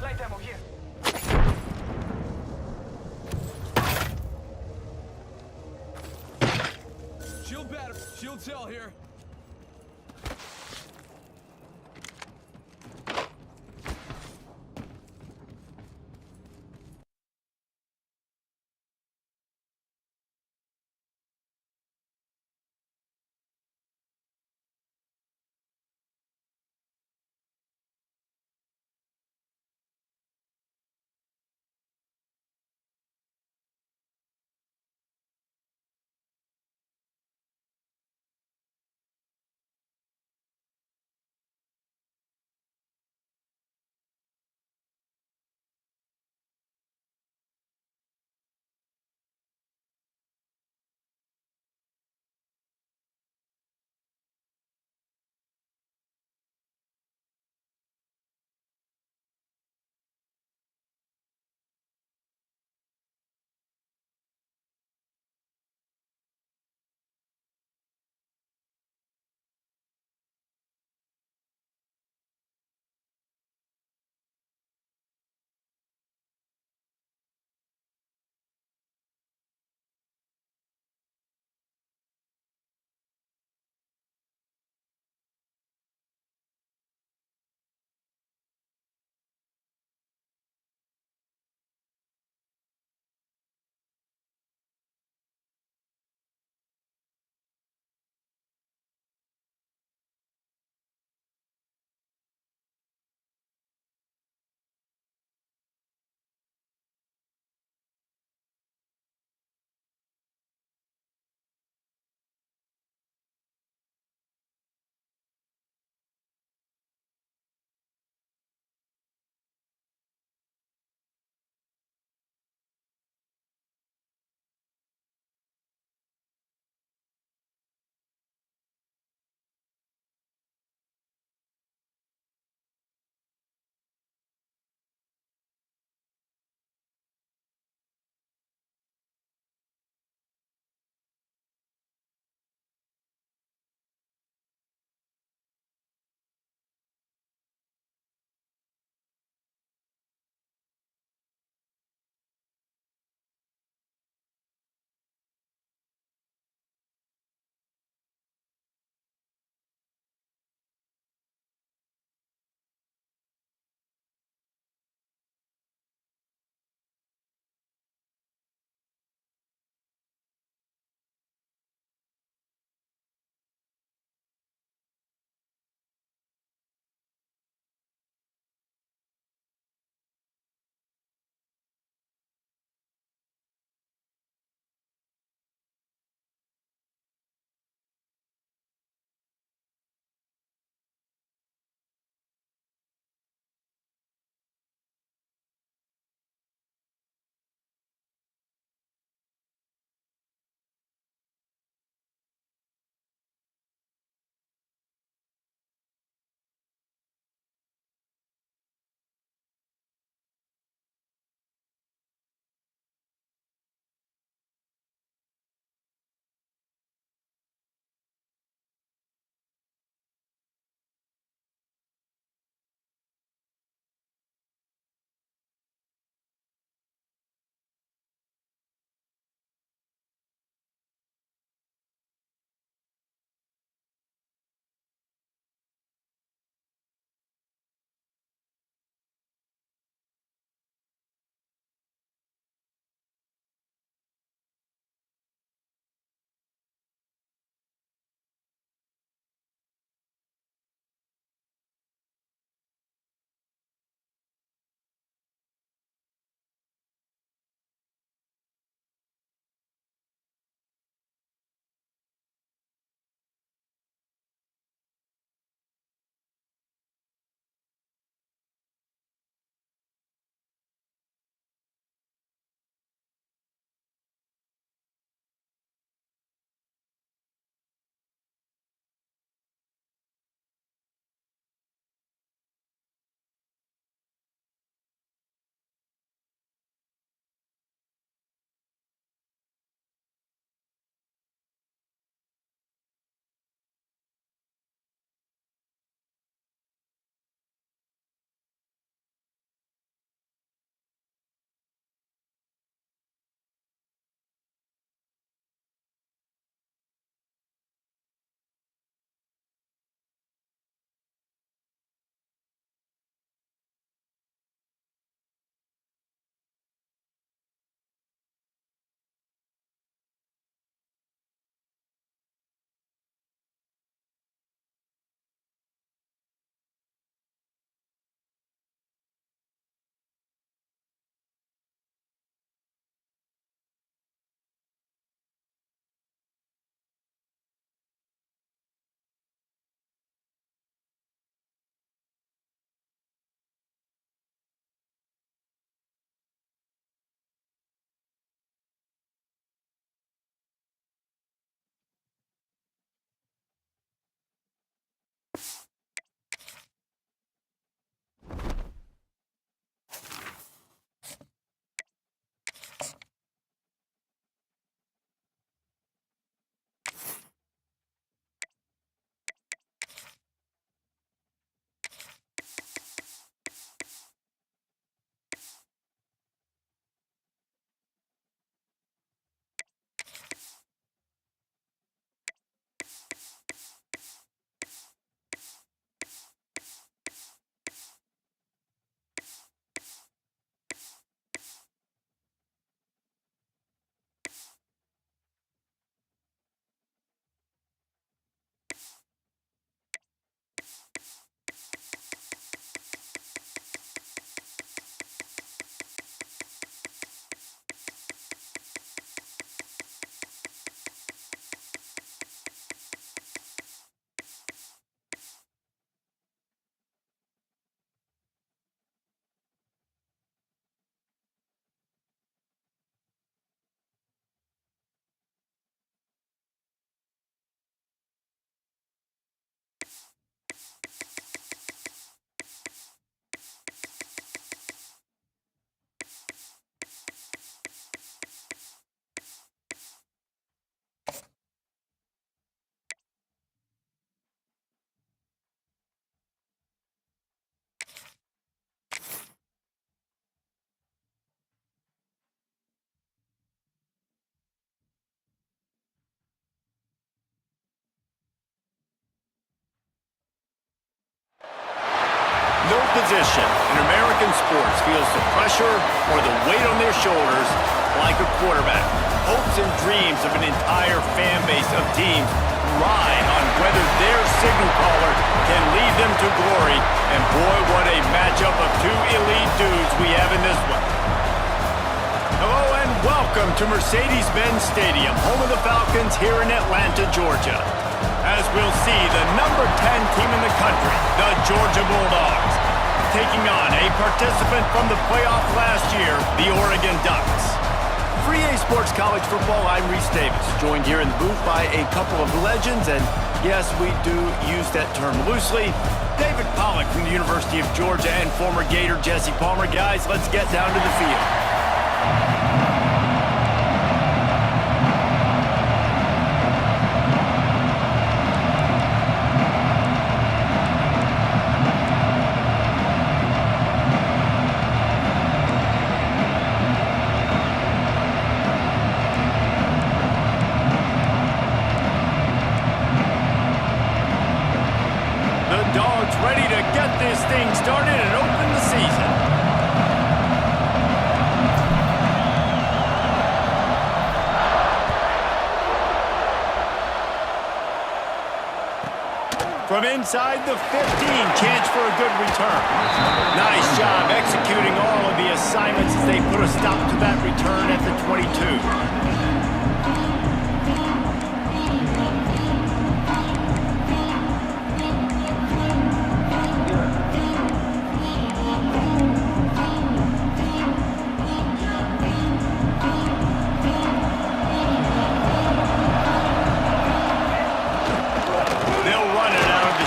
Light ammo here.
Shield cell here.
No position in American sports feels the pressure or the weight on their shoulders like a quarterback. Hopes and dreams of an entire fan base of teams ride on whether their signal caller can lead them to glory. And boy, what a matchup of two elite dudes we have in this one. Hello and welcome to Mercedes-Benz Stadium, home of the Falcons here in Atlanta, Georgia. As we'll see, the number 10 team in the country, the Georgia Bulldogs, taking on a participant from the playoff last year, the Oregon Ducks. For EA Sports College Football, I'm Reese Davis, joined here in the booth by a couple of legends, and yes, we do use that term loosely. David Pollack from the University of Georgia and former Gator Jesse Palmer. Guys, let's get down to the field. Ready to get this thing started and open the season. From inside the 15, chance for a good return. Nice job executing all of the assignments as they put a stop to that return at the 22.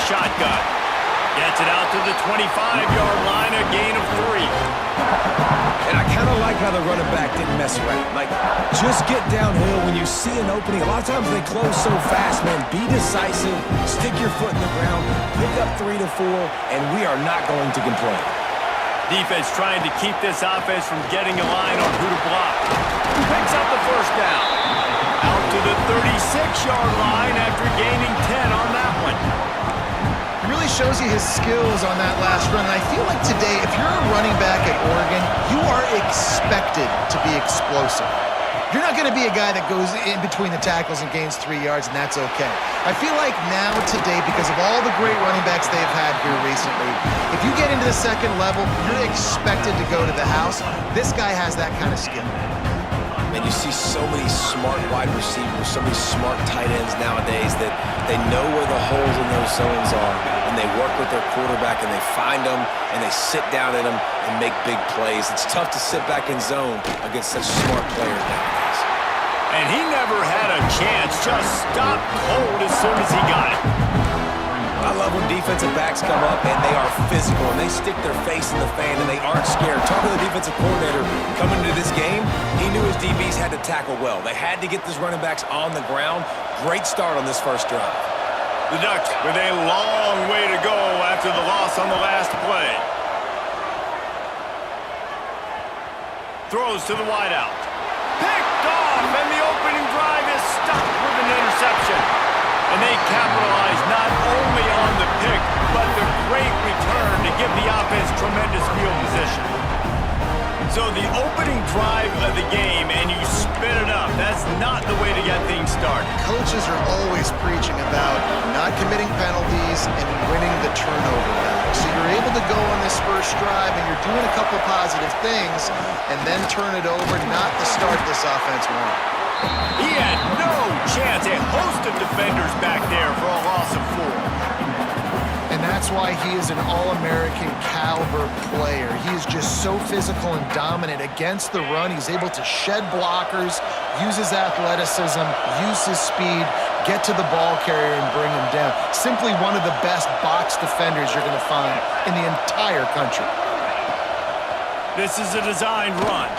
Shotgun. Gets it out to the 25-yard line, a gain of 3.
And I kind of like how the running back didn't mess around. Like, just get downhill when you see an opening. A lot of times they close so fast, man. Be decisive, stick your foot in the ground, pick up 3 to 4, and we are not going to complain.
Defense trying to keep this offense from getting a line on who to block. Picks up the first down. Out to the 36-yard line after gaining 10 on that one.
Really shows you his skills on that last run. And I feel like today, if you're a running back at Oregon, you are expected to be explosive. You're not going to be a guy that goes in between the tackles and gains 3 yards, and that's okay. I feel like now today, because of all the great running backs they've had here recently, if you get into the second level, you're expected to go to the house. This guy has that kind of skill.
And you see so many smart wide receivers, so many smart tight ends nowadays that they know where the holes in those zones are, and they work with their quarterback, and they find them, and they sit down in them and make big plays. It's tough to sit back in zone against such smart players nowadays.
And he never had a chance, just stopped cold as soon as he got it.
I love when defensive backs come up and they are physical and they stick their face in the fan and they aren't scared. Talking to the defensive coordinator coming into this game, he knew his DBs had to tackle well. They had to get these running backs on the ground. Great start on this first drive.
The Ducks with a long way to go after the loss on the last play. Throws to the wideout. Picked off, and the opening drive is stopped with an interception. And they capitalize not only on the pick, but the great return to give the offense tremendous field position. So the opening drive of the game, and you spin it up. That's not the way to get things started.
Coaches are always preaching about not committing penalties and winning the turnover battle. So you're able to go on this first drive, and you're doing a couple positive things, and then turn it over, not the start this offense wanted.
He had no chance. A host of defenders back there for a loss of 4.
And that's why he is an All-American caliber player. He is just so physical and dominant against the run. He's able to shed blockers, use his athleticism, use his speed, get to the ball carrier and bring him down. Simply one of the best box defenders you're going to find in the entire country.
This is a designed run.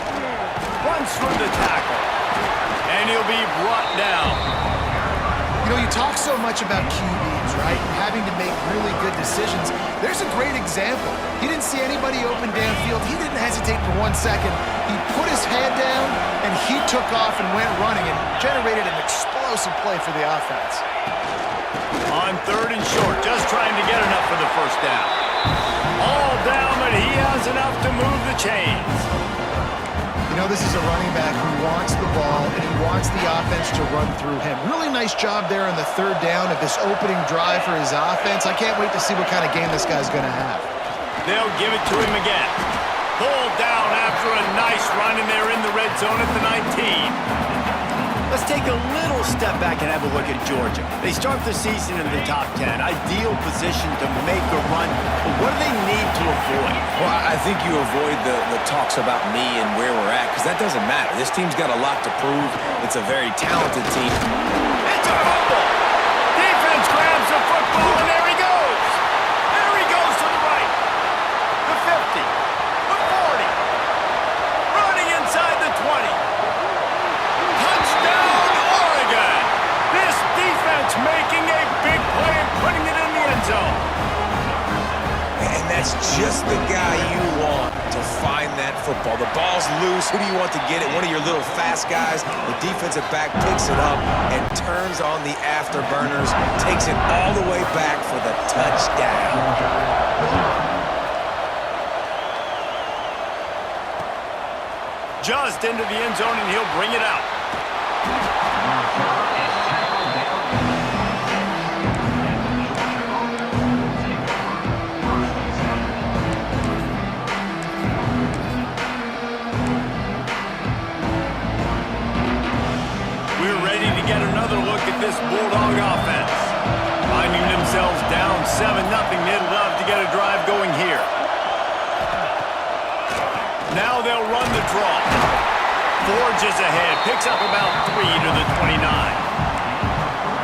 Runs through the tackle. And he'll be brought down.
You know, you talk so much about QBs, right? And having to make really good decisions. There's a great example. He didn't see anybody open downfield. He didn't hesitate for 1 second. He put his head down, and he took off and went running and generated an explosive play for the offense.
On 3rd and short, just trying to get enough for the first down. All down, but he has enough to move the chains.
You know, this is a running back who wants the ball, and he wants the offense to run through him. Really nice job there on the third down of this opening drive for his offense. I can't wait to see what kind of game this guy's going to have.
They'll give it to him again. Pulled down after a nice run, and they're in the red zone at the 19. Let's take a little step back and have a look at Georgia. They start the season in the top 10. Ideal position to make a run. But what do they need to avoid?
Well, I think you avoid the talks about me and where we're at, because that doesn't matter. This team's got a lot to prove. It's a very talented team.
It's a fumble. Defense grabs the football, and there he goes. There he goes to the right. The 50. The 40. Running inside the 20. Touchdown, Oregon! This defense making a big play and putting it in the end zone.
And that's just the guy you want to find that football. The ball's loose. Who do you want to get it? One of your little fast guys. The defensive back picks it up and turns on the afterburners, takes it all the way back for the touchdown.
Just into the end zone, and he'll bring it out. We're ready to get another look at this Bulldog offense. Finding themselves down 7-0, they'd love to get a drive going here. Now they'll run the draw. Forges ahead, picks up about 3 to the 29.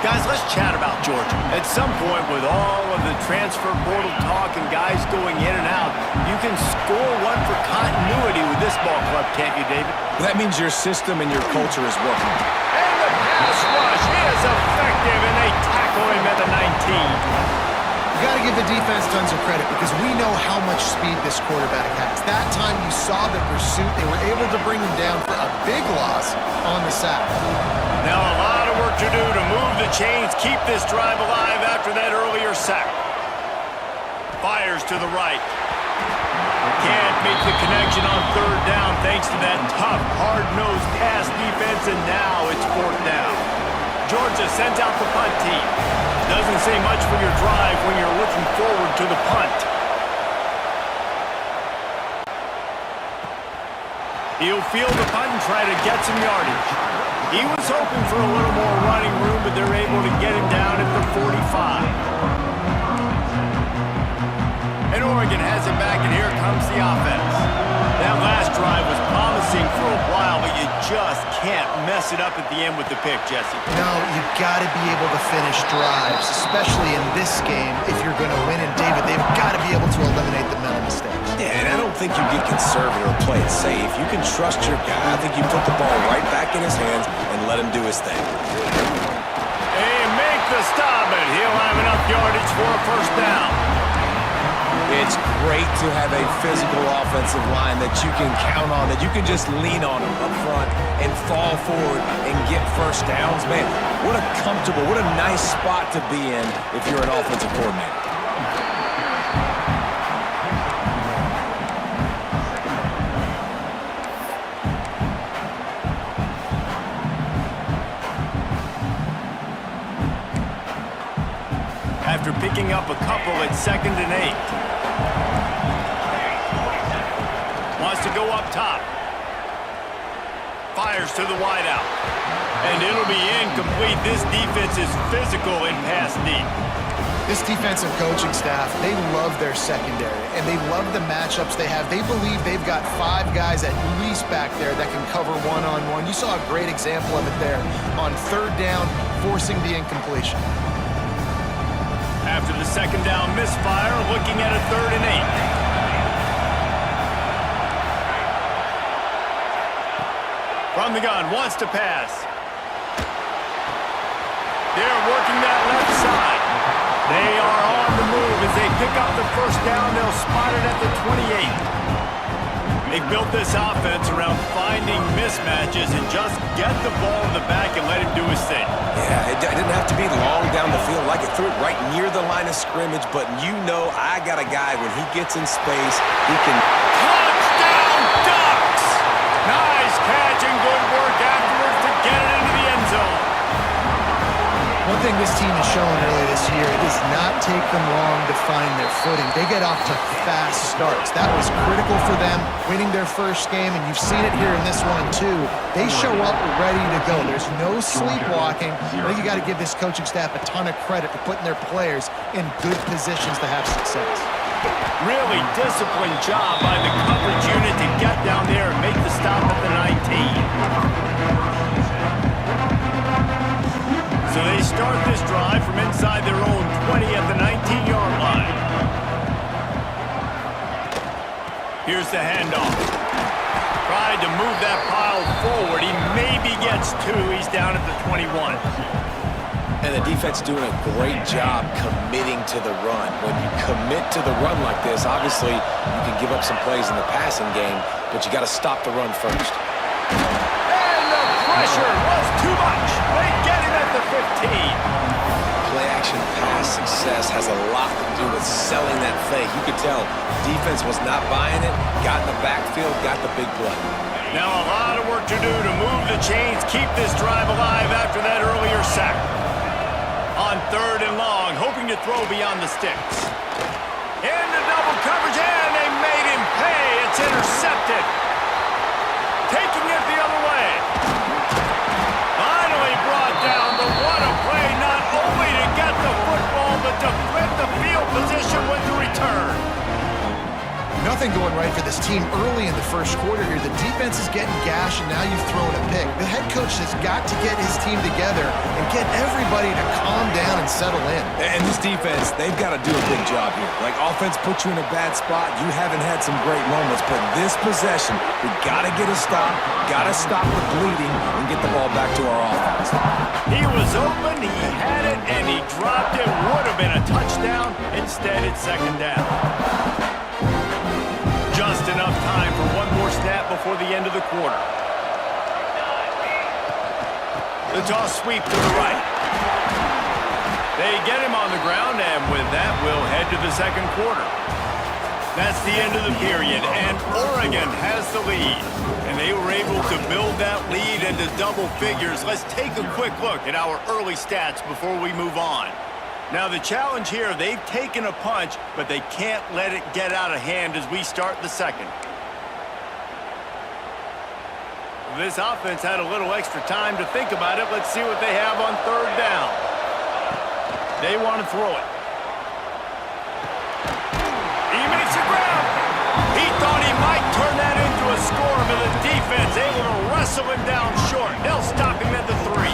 Guys, let's chat about Georgia. At some point, with all of the transfer portal talk and guys going in and out, you can score one for continuity with this ball club, can't you, David?
That means your system and your culture is working.
And the pass rush is effective, and they tackle him at the 19.
You got to give the defense tons of credit because we know how much speed this quarterback has. That time you saw the pursuit. They were able to bring him down for a big loss on the sack.
Now a lot of work to do to move the chains, keep this drive alive after that earlier sack. Fires to the right. Can't make the connection on third down thanks to that tough, hard-nosed pass defense, and now it's fourth down. Georgia sends out the punt team. Doesn't say much for your drive when you're looking forward to the punt. He'll field the punt and try to get some yardage. He was hoping for a little more running room, but they're able to get him down at the 45. And Oregon has it back, and here comes the offense. That last drive was promising for a while, but you just can't mess it up at the end with the pick, Jesse.
No, you got to be able to finish drives, especially in this game if you're going to win. And David, they've got to be able to eliminate the mental mistakes.
Yeah, and I don't think you get conservative or play it safe. You can trust your guy. I think you put the ball right back in his hands and let him do his thing.
They make the stop, and he'll have enough yardage for a first down.
It's great to have a physical offensive line that you can count on, that you can just lean on them up front and fall forward and get first downs. Man, what a comfortable, what a nice spot to be in if you're an offensive coordinator.
After picking up a couple at 2nd and 8. Wants to go up top. Fires to the wideout. And it'll be incomplete. This defense is physical in pass deep.
This defensive coaching staff, they love their secondary, and they love the matchups they have. They believe they've got 5 guys at least back there that can cover one-on-one. You saw a great example of it there on third down, forcing the incompletion.
After the second down misfire, looking at a 3rd and 8. From the gun, wants to pass. They're working that left side. They are on the move as they pick up the first down. They'll spot it at the 28. They've built this offense around finding mismatches and just get the ball in the back and let him do his thing.
Yeah, it didn't have to be long down the field. Like it threw it right near the line of scrimmage, but you know I got a guy when he gets in space, he can...
Touchdown Ducks! Nice catch and good work afterwards to get it into the end zone.
One thing this team has shown early this year, it does not take them long to find their footing. They get off to fast starts. That was critical for them, winning their first game, and you've seen it here in this one too. They show up ready to go. There's no sleepwalking. I think you got to give this coaching staff a ton of credit for putting their players in good positions to have success.
Really disciplined job by the coverage unit to get down there and make the stop at the 19. So they start this drive from inside their own 20 at the 19-yard line. Here's the handoff. Tried to move that pile forward. He maybe gets two. He's down at the 21.
And the defense doing a great job committing to the run. When you commit to the run like this, obviously you can give up some plays in the passing game, but you got to stop the run first.
And the pressure was too much. They get him at the 15.
Play action pass success has a lot to do with selling that fake. You could tell defense was not buying it, got in the backfield, got the big play.
Now a lot of work to do to move the chains, keep this drive alive after that earlier sack. On 3rd and long, hoping to throw beyond the sticks. Into double coverage, and they made him pay. It's intercepted. Taking it the other way. Finally brought down, but what a play, not only to get the football, but to flip the field position with the return.
Nothing going right for this team early in the first quarter here. The defense is getting gashed, and now you've thrown a pick. The head coach has got to get his team together and get everybody to calm down and settle in.
And this defense, they've got to do a big job here. Like, offense put you in a bad spot. You haven't had some great moments, but this possession, we got to get a stop, got to stop the bleeding, and get the ball back to our offense.
He was open, he had it, and he dropped it. Would have been a touchdown. Instead, it's 2nd down. Just enough time for one more snap before the end of the quarter. The toss sweep to the right. They get him on the ground, and with that, we'll head to the 2nd quarter. That's the end of the period, and Oregon has the lead. And they were able to build that lead into double figures. Let's take a quick look at our early stats before we move on. Now, the challenge here, they've taken a punch, but they can't let it get out of hand as we start the 2nd. This offense had a little extra time to think about it. Let's see what they have on 3rd down. They want to throw it. He makes a grab. He thought he might turn that into a score, but the defense able to wrestle him down short. They'll stop him at the 3.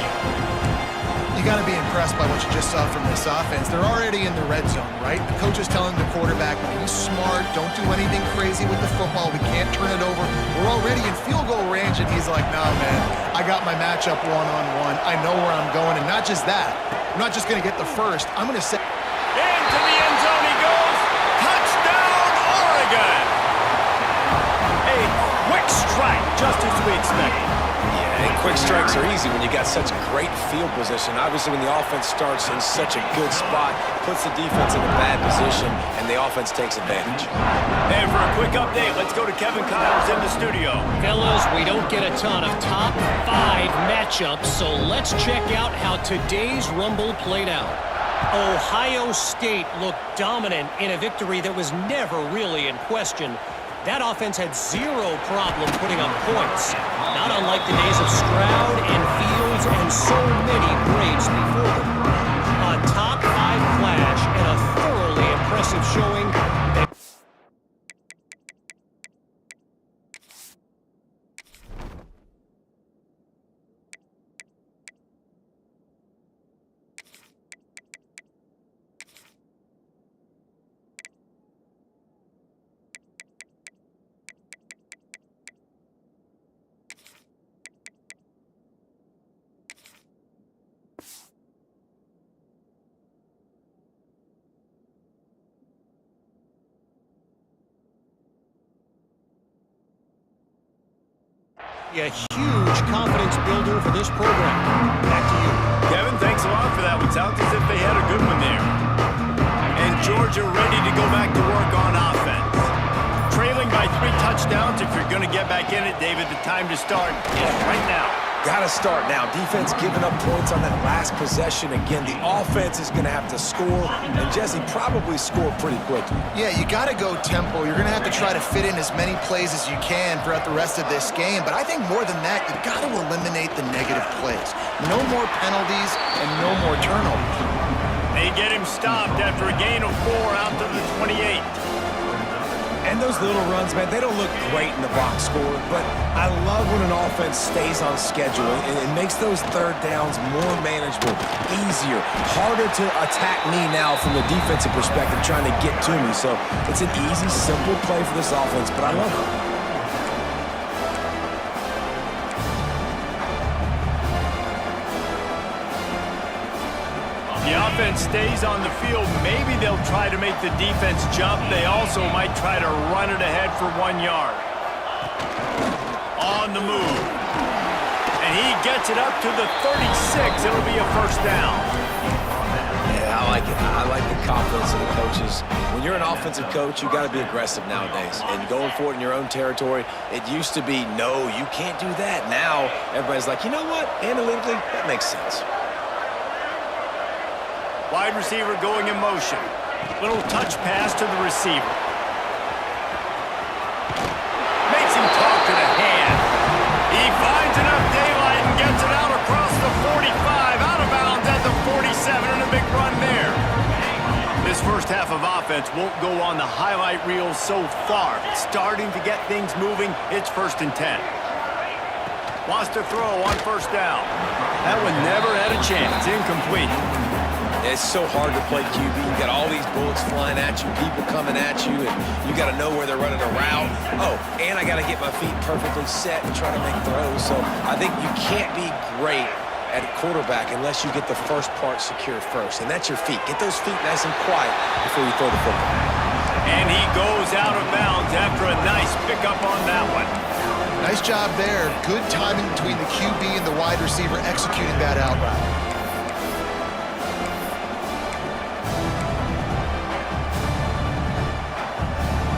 You got to be impressed by what you just saw from this offense. They're already in the red zone, right? The coach is telling the quarterback, be smart, don't do anything crazy with the football. We can't turn it over. We're already in field goal range, and he's like, nah, man, I got my matchup one-on-one. I know where I'm going, and not just that. I'm not just going to get the first. I'm going to say...
Into the end zone he goes. Touchdown, Oregon! A quick strike, just as we expected.
Yeah, and quick strikes are easy when you got such great field position. Obviously, when the offense starts in such a good spot, puts the defense in a bad position, and the offense takes advantage.
And for a quick update, let's go to Kevin Connors in the studio.
Fellas, we don't get a ton of top 5 matchups, so let's check out how today's Rumble played out. Ohio State looked dominant in a victory that was never really in question. That offense had zero problem putting up points, not unlike the days of Stroud and Fields and so many greats before them. A top 5 clash and a thoroughly impressive showing. A huge confidence builder for this program. Back to you.
Kevin, thanks a lot for that one. Sounds as if they had a good one there. And Georgia ready to go back to work on offense. Trailing by 3 touchdowns. If you're going to get back in it, David, the time to start is right now.
Got to start now. Defense giving up points on that last possession. Again, the offense is going to have to score, and Jesse probably score pretty quickly.
Yeah, you got to go tempo. You're going to have to try to fit in as many plays as you can throughout the rest of this game. But I think more than that, you've got to eliminate the negative plays. No more penalties and no more turnovers.
They get him stopped after a gain of 4 out to the 28.
And those little runs, man, they don't look great in the box score, but I love when an offense stays on schedule and it makes those third downs more manageable, easier, harder to attack me now from the defensive perspective trying to get to me. So it's an easy, simple play for this offense, but I love it.
The offense stays on the field. Maybe they'll try to make the defense jump. They also might try to run it ahead for 1 yard. On the move. And he gets it up to the 36. It'll be a first down.
Yeah, I like it. I like the confidence of the coaches. When you're an offensive coach, you got to be aggressive nowadays. And going for it in your own territory, it used to be, no, you can't do that. Now, everybody's like, you know what? Analytically, that makes sense.
Wide receiver going in motion. Little touch pass to the receiver. Makes him talk to the hand. He finds enough daylight and gets it out across the 45, out of bounds at the 47, and a big run there. This first half of offense won't go on the highlight reel so far. Starting to get things moving, it's 1st and 10. Wants to throw on first down. That one never had a chance. Incomplete.
It's so hard to play QB. You got all these bullets flying at you, people coming at you, and you got to know where they're running a route. Oh, and I got to get my feet perfectly set and try to make throws. So I think you can't be great at quarterback unless you get the first part secure first, and that's your feet. Get those feet nice and quiet before you throw the football.
And he goes out of bounds after a nice pickup on that one.
Nice job there. Good timing between the QB and the wide receiver executing that out route.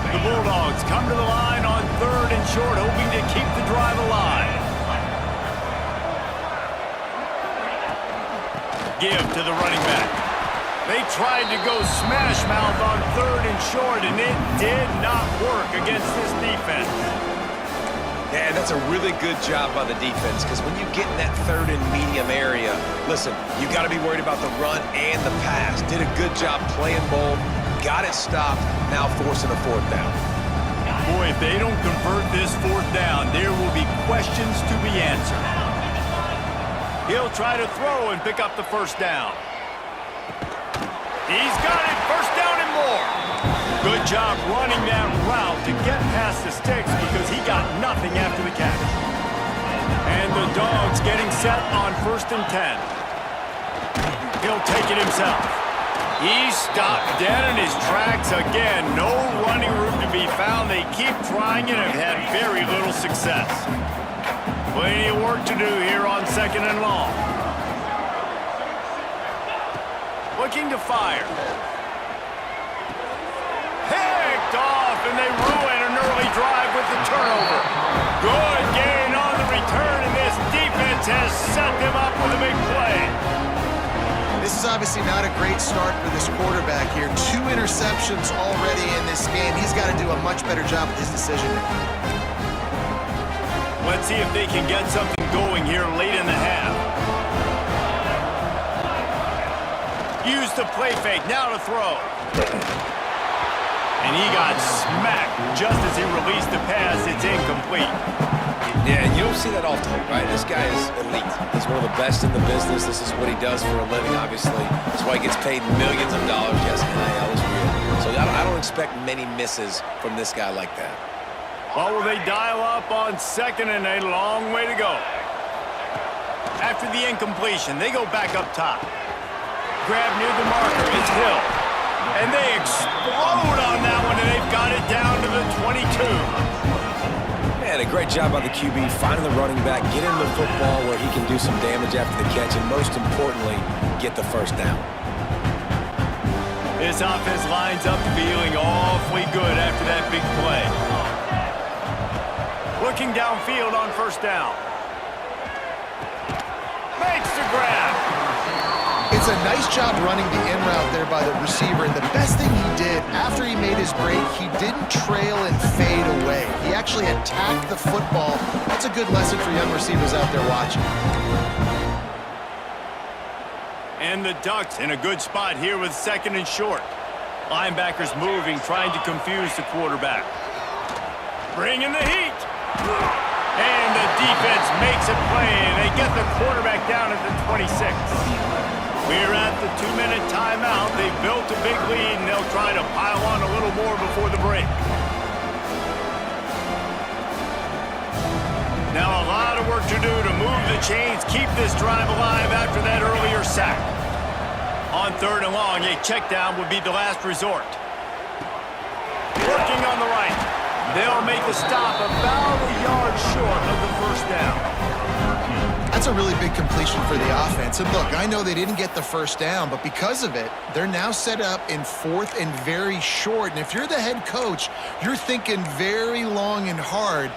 The Bulldogs come to the line on 3rd and short, hoping to keep the drive alive. Give to the running back. They tried to go smash mouth on 3rd and short, and it did not work against this defense.
Yeah, that's a really good job by the defense, because when you get in that 3rd and medium area, listen, you got to be worried about the run and the pass. Did a good job playing both. Got it stopped, now forcing a 4th down.
Boy, if they don't convert this 4th down, there will be questions to be answered. He'll try to throw and pick up the first down. He's got it, first down and more. Good job running that route to get past the sticks because he got nothing after the catch. And the Dogs getting set on 1st and 10. He'll take it himself. He stopped dead in his tracks again. No running room to be found. They keep trying and have had very little success. Plenty of work to do here on 2nd and long. Looking to fire. Picked off, and they ruin an early drive with the turnover. Good gain on the return, and this defense has set them up with a big play.
This is obviously not a great start for this quarterback here. 2 interceptions already in this game. He's got to do a much better job with his decision.
Let's see if they can get something going here late in the half. Use the play fake, now to throw. And he got smacked just as he released the pass. It's incomplete.
Yeah, and you don't see that often, right? This guy is elite. He's one of the best in the business. This is what he does for a living, obviously. That's why he gets paid millions of dollars. Yes, NIL is real. So I don't expect many misses from this guy like that.
Well, will they dial up on 2nd and a long way to go? After the incompletion, they go back up top. Grab near the marker is Hill. And they explode on that one, and they've got it down to the 22.
And a great job by the QB, finding the running back, getting the football where he can do some damage after the catch, and most importantly, get the first down.
This offense lines up feeling awfully good after that big play. Looking downfield on first down. Makes the grab.
It's a nice job running the in route there by the receiver, and the best thing he did after he made his break, he didn't trail and fade away. He actually attacked the football. That's a good lesson for young receivers out there watching.
And the Ducks in a good spot here with second and short. Linebackers moving, trying to confuse the quarterback. Bringing the heat. And the defense makes a play, and they get the quarterback down at the 26. We're at the 2-minute timeout. They've built a big lead, and they'll try to pile on a little more before the break. Now a lot of work to do to move the chains, keep this drive alive after that earlier sack. On third and long, a check down would be the last resort. Working on the right. They'll make a stop about a yard short of the first down.
That's a really big completion for the offense. And look, I know they didn't get the first down, but because of it, they're now set up in fourth and very short. And if you're the head coach, you're thinking very long and hard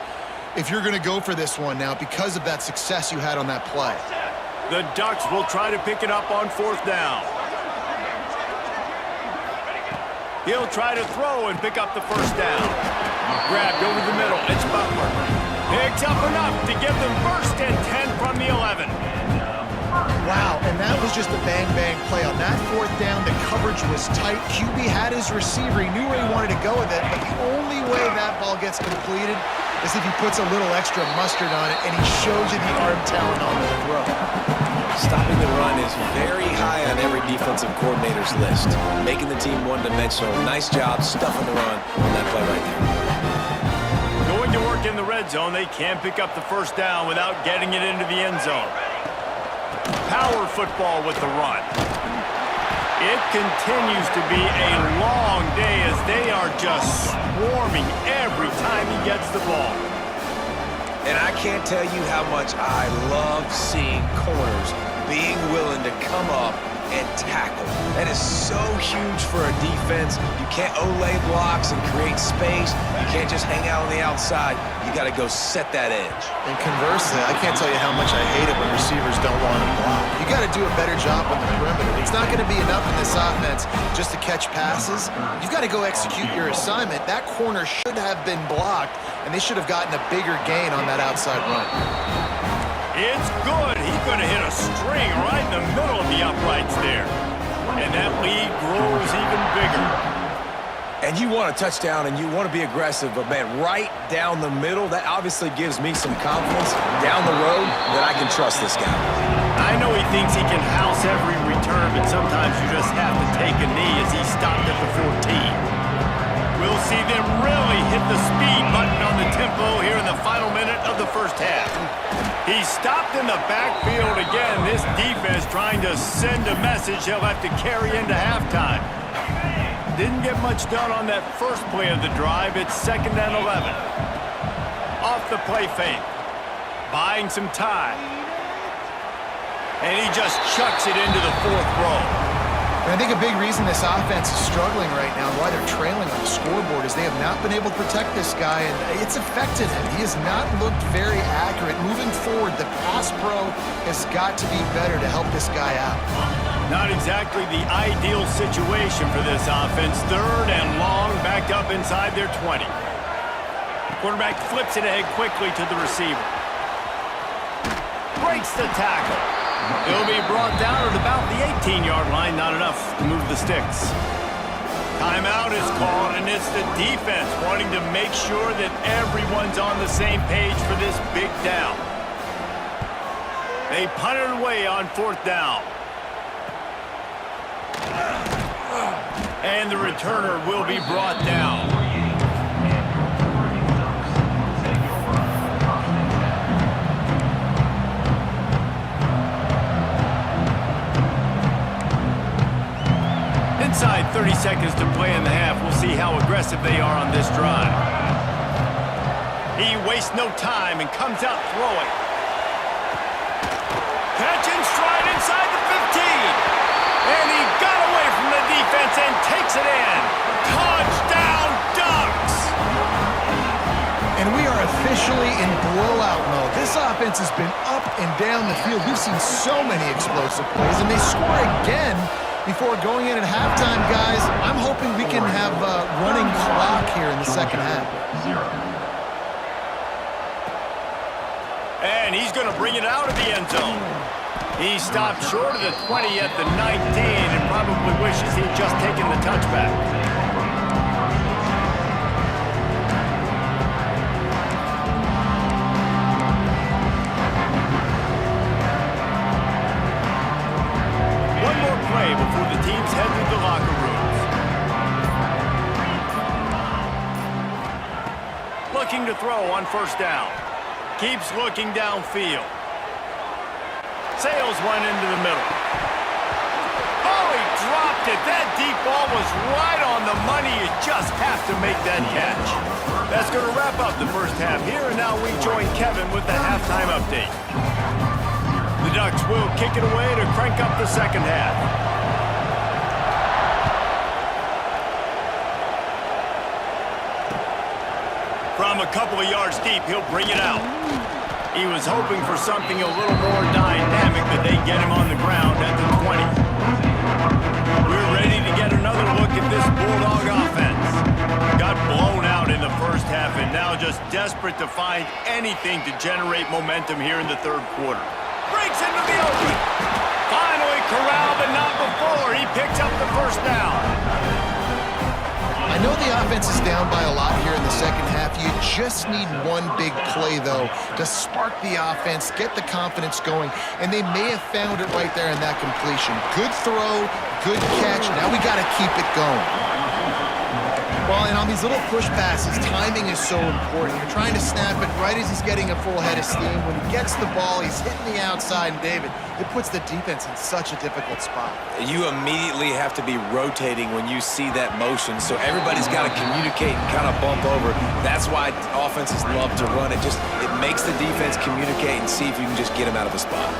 if you're going to go for this one now because of that success you had on that play.
The Ducks will try to pick it up on fourth down. He'll try to throw and pick up the first down. Grabbed over the middle. It's Butler. Picks up enough to give them first and 10 from the 11.
Wow, and that was just a bang-bang play. On that fourth down, the coverage was tight. QB had his receiver. He knew where he wanted to go with it, but the only way that ball gets completed is if he puts a little extra mustard on it, and he shows you the arm talent on the throw.
Stopping the run is very high on every defensive coordinator's list. Making the team one-dimensional. Nice job stuffing the run on that play right there.
Going to work in the red zone, they can't pick up the first down without getting it into the end zone. Power football with the run. It continues to be a long day as they are just swarming every time he gets the ball.
And I can't tell you how much I love seeing corners being willing to come up and tackle. That is so huge for a defense. You can't olay blocks and create space. You can't just hang out on the outside. You got to go set that edge.
And conversely, I can't tell you how much I hate it when receivers don't want to block. You got to do a better job on the perimeter. It's not going to be enough in this offense just to catch passes. You've got to go execute your assignment. That corner should have been blocked, and they should have gotten a bigger gain on that outside run.
It's good. He's going to hit a string right in the middle of the uprights there. And that lead grows even bigger.
And you want a touchdown and you want to be aggressive, but man, right down the middle, that obviously gives me some confidence down the road that I can trust this guy.
I know he thinks he can house every return, but sometimes you just have to take a knee as he stopped at the 14. We'll see them really hit the speed button on the tempo here in the final minute of the first half. He stopped in the backfield again. This defense trying to send a message he'll have to carry into halftime. Didn't get much done on that first play of the drive. It's 2nd and 11. Off the play fake. Buying some time. And he just chucks it into the fourth row.
And I think a big reason this offense is struggling right now and why they're trailing on the scoreboard is they have not been able to protect this guy, and it's affected him. He has not looked very accurate. Moving forward, the pass pro has got to be better to help this guy out.
Not exactly the ideal situation for this offense. 3rd and long, backed up inside their 20. Quarterback flips it ahead quickly to the receiver. Breaks the tackle. He'll be brought down at about the 18-yard line. Not enough to move the sticks. Timeout is called, and it's the defense wanting to make sure that everyone's on the same page for this big down. They punt it away on 4th down. And the returner will be brought down. Inside 30 seconds to play in the half. We'll see how aggressive they are on this drive. He wastes no time and comes out throwing. Catch and stride inside the 15. And he got away from the defense and takes it in. Touchdown, Ducks!
And we are officially in blowout mode. This offense has been up and down the field. We've seen so many explosive plays, and they score again before going in at halftime, guys. I'm hoping we can have a running clock here in the second half.
And he's going to bring it out of the end zone. He stopped short of the 20 at the 19 and probably wishes he'd just taken the touchback. One more play before the teams head to the locker rooms. Looking to throw on first down. Keeps looking downfield. Sails one into the middle. Oh, he dropped it. That deep ball was right on the money. You just have to make that catch. That's going to wrap up the first half here, and now we join Kevin with the halftime update. The Ducks will kick it away to crank up the second half. From a couple of yards deep, he'll bring it out. He was hoping for something a little more dynamic, but they get him on the ground at the 20. We're ready to get another look at this Bulldog offense. Got blown out in the first half and now just desperate to find anything to generate momentum here in the third quarter. Breaks into the open. Finally corralled, but not before. He picks up the first down.
I know the offense is down by a lot here in the second half. You just need one big play, though, to spark the offense, get the confidence going, and they may have found it right there in that completion. Good throw, good catch. Now we got to keep it going. Well, and on these little push passes, timing is so important. You're trying to snap it right as he's getting a full head of steam. When he gets the ball, he's hitting the outside, and David, it puts the defense in such a difficult spot.
You immediately have to be rotating when you see that motion, so everybody's got to communicate and kind of bump over. That's why offenses love to run it. It makes the defense communicate and see if you can just get him out of a spot.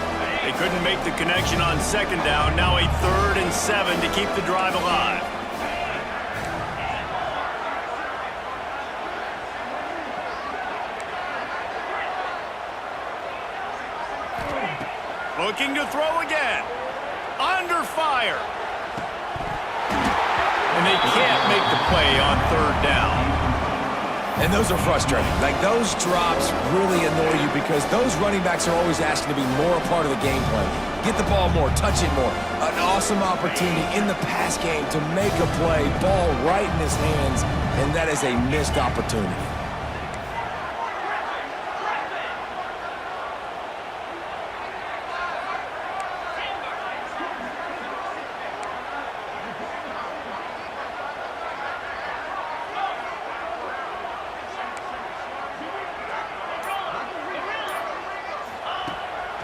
They couldn't make the connection on second down. Now a 3rd and 7 to keep the drive alive. Looking to throw again. Under fire. And they can't make the play on 3rd down.
And those are frustrating. Like, those drops really annoy you because those running backs are always asking to be more a part of the game plan. Get the ball more, touch it more. An awesome opportunity in the pass game to make a play, ball right in his hands, and that is a missed opportunity.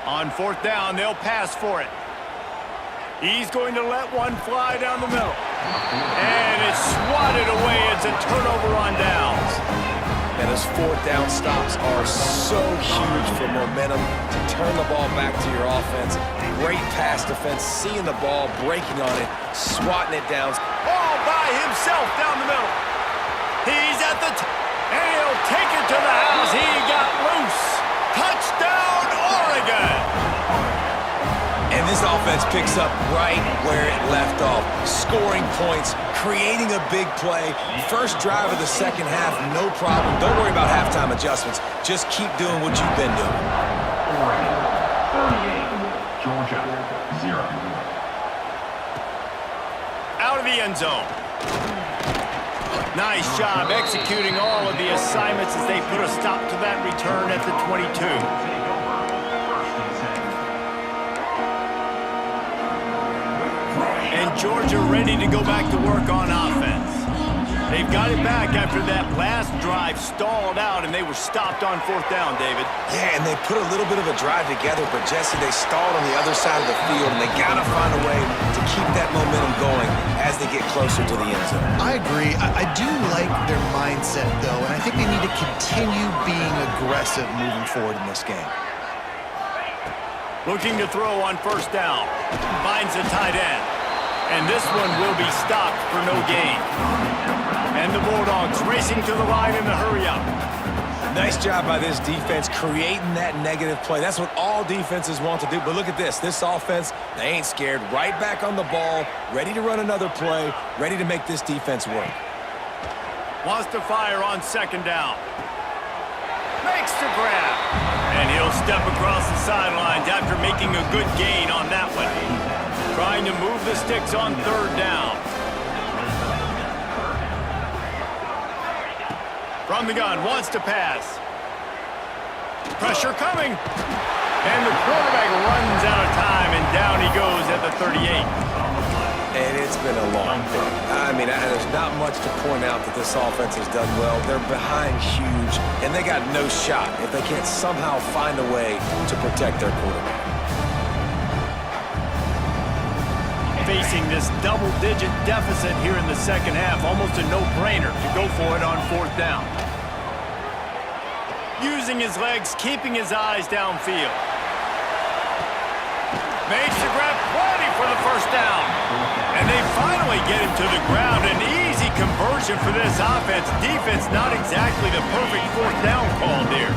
On 4th down, they'll pass for it. He's going to let one fly down the middle. And it's swatted away. It's a turnover on downs.
And those 4th down stops are so huge for momentum to turn the ball back to your offense. Great pass defense, seeing the ball, breaking on it, swatting it down.
All by himself down the middle. He's at the and he'll take it to the house. He got loose. Touchdown, Oregon!
And this offense picks up right where it left off. Scoring points, creating a big play. First drive of the second half, no problem. Don't worry about halftime adjustments. Just keep doing what you've been doing.
Oregon 38, Georgia 0.
Out of the end zone. Nice job executing all of the assignments as they put a stop to that return at the 22. And Georgia ready to go back to work on offense. They've got it back after that last drive stalled out, and they were stopped on 4th down, David.
Yeah, and they put a little bit of a drive together, but, Jesse, they stalled on the other side of the field, and they got to find a way to keep that momentum going as they get closer to the end zone.
I agree. I do like their mindset, though, and I think they need to continue being aggressive moving forward in this game.
Looking to throw on 1st down. Finds a tight end. And this one will be stopped for no gain. And the Bulldogs racing to the line in the hurry-up.
Nice job by this defense creating that negative play. That's what all defenses want to do. But look at this. This offense, they ain't scared. Right back on the ball, ready to run another play, ready to make this defense work.
Wants to fire on 2nd down. Makes the grab. And he'll step across the sidelines after making a good gain on that one. Trying to move the sticks on 3rd down. From the gun, wants to pass. Pressure coming. And the quarterback runs out of time, and down he goes at the 38.
And it's been a long day. I mean, there's not much to point out that this offense has done well. They're behind huge, and they got no shot if they can't somehow find a way to protect their quarterback.
Facing this double-digit deficit here in the 2nd half, almost a no-brainer to go for it on 4th down. Using his legs, keeping his eyes downfield. Makes the grab, plenty for the 1st down. And they finally get him to the ground. An easy conversion for this offense. Defense not exactly the perfect 4th down call there.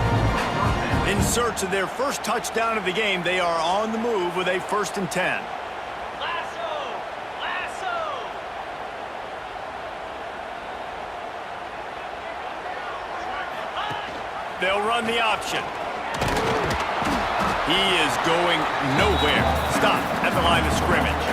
In search of their first touchdown of the game, they are on the move with a 1st and 10. They'll run the option. He is going nowhere. Stop at the line of scrimmage.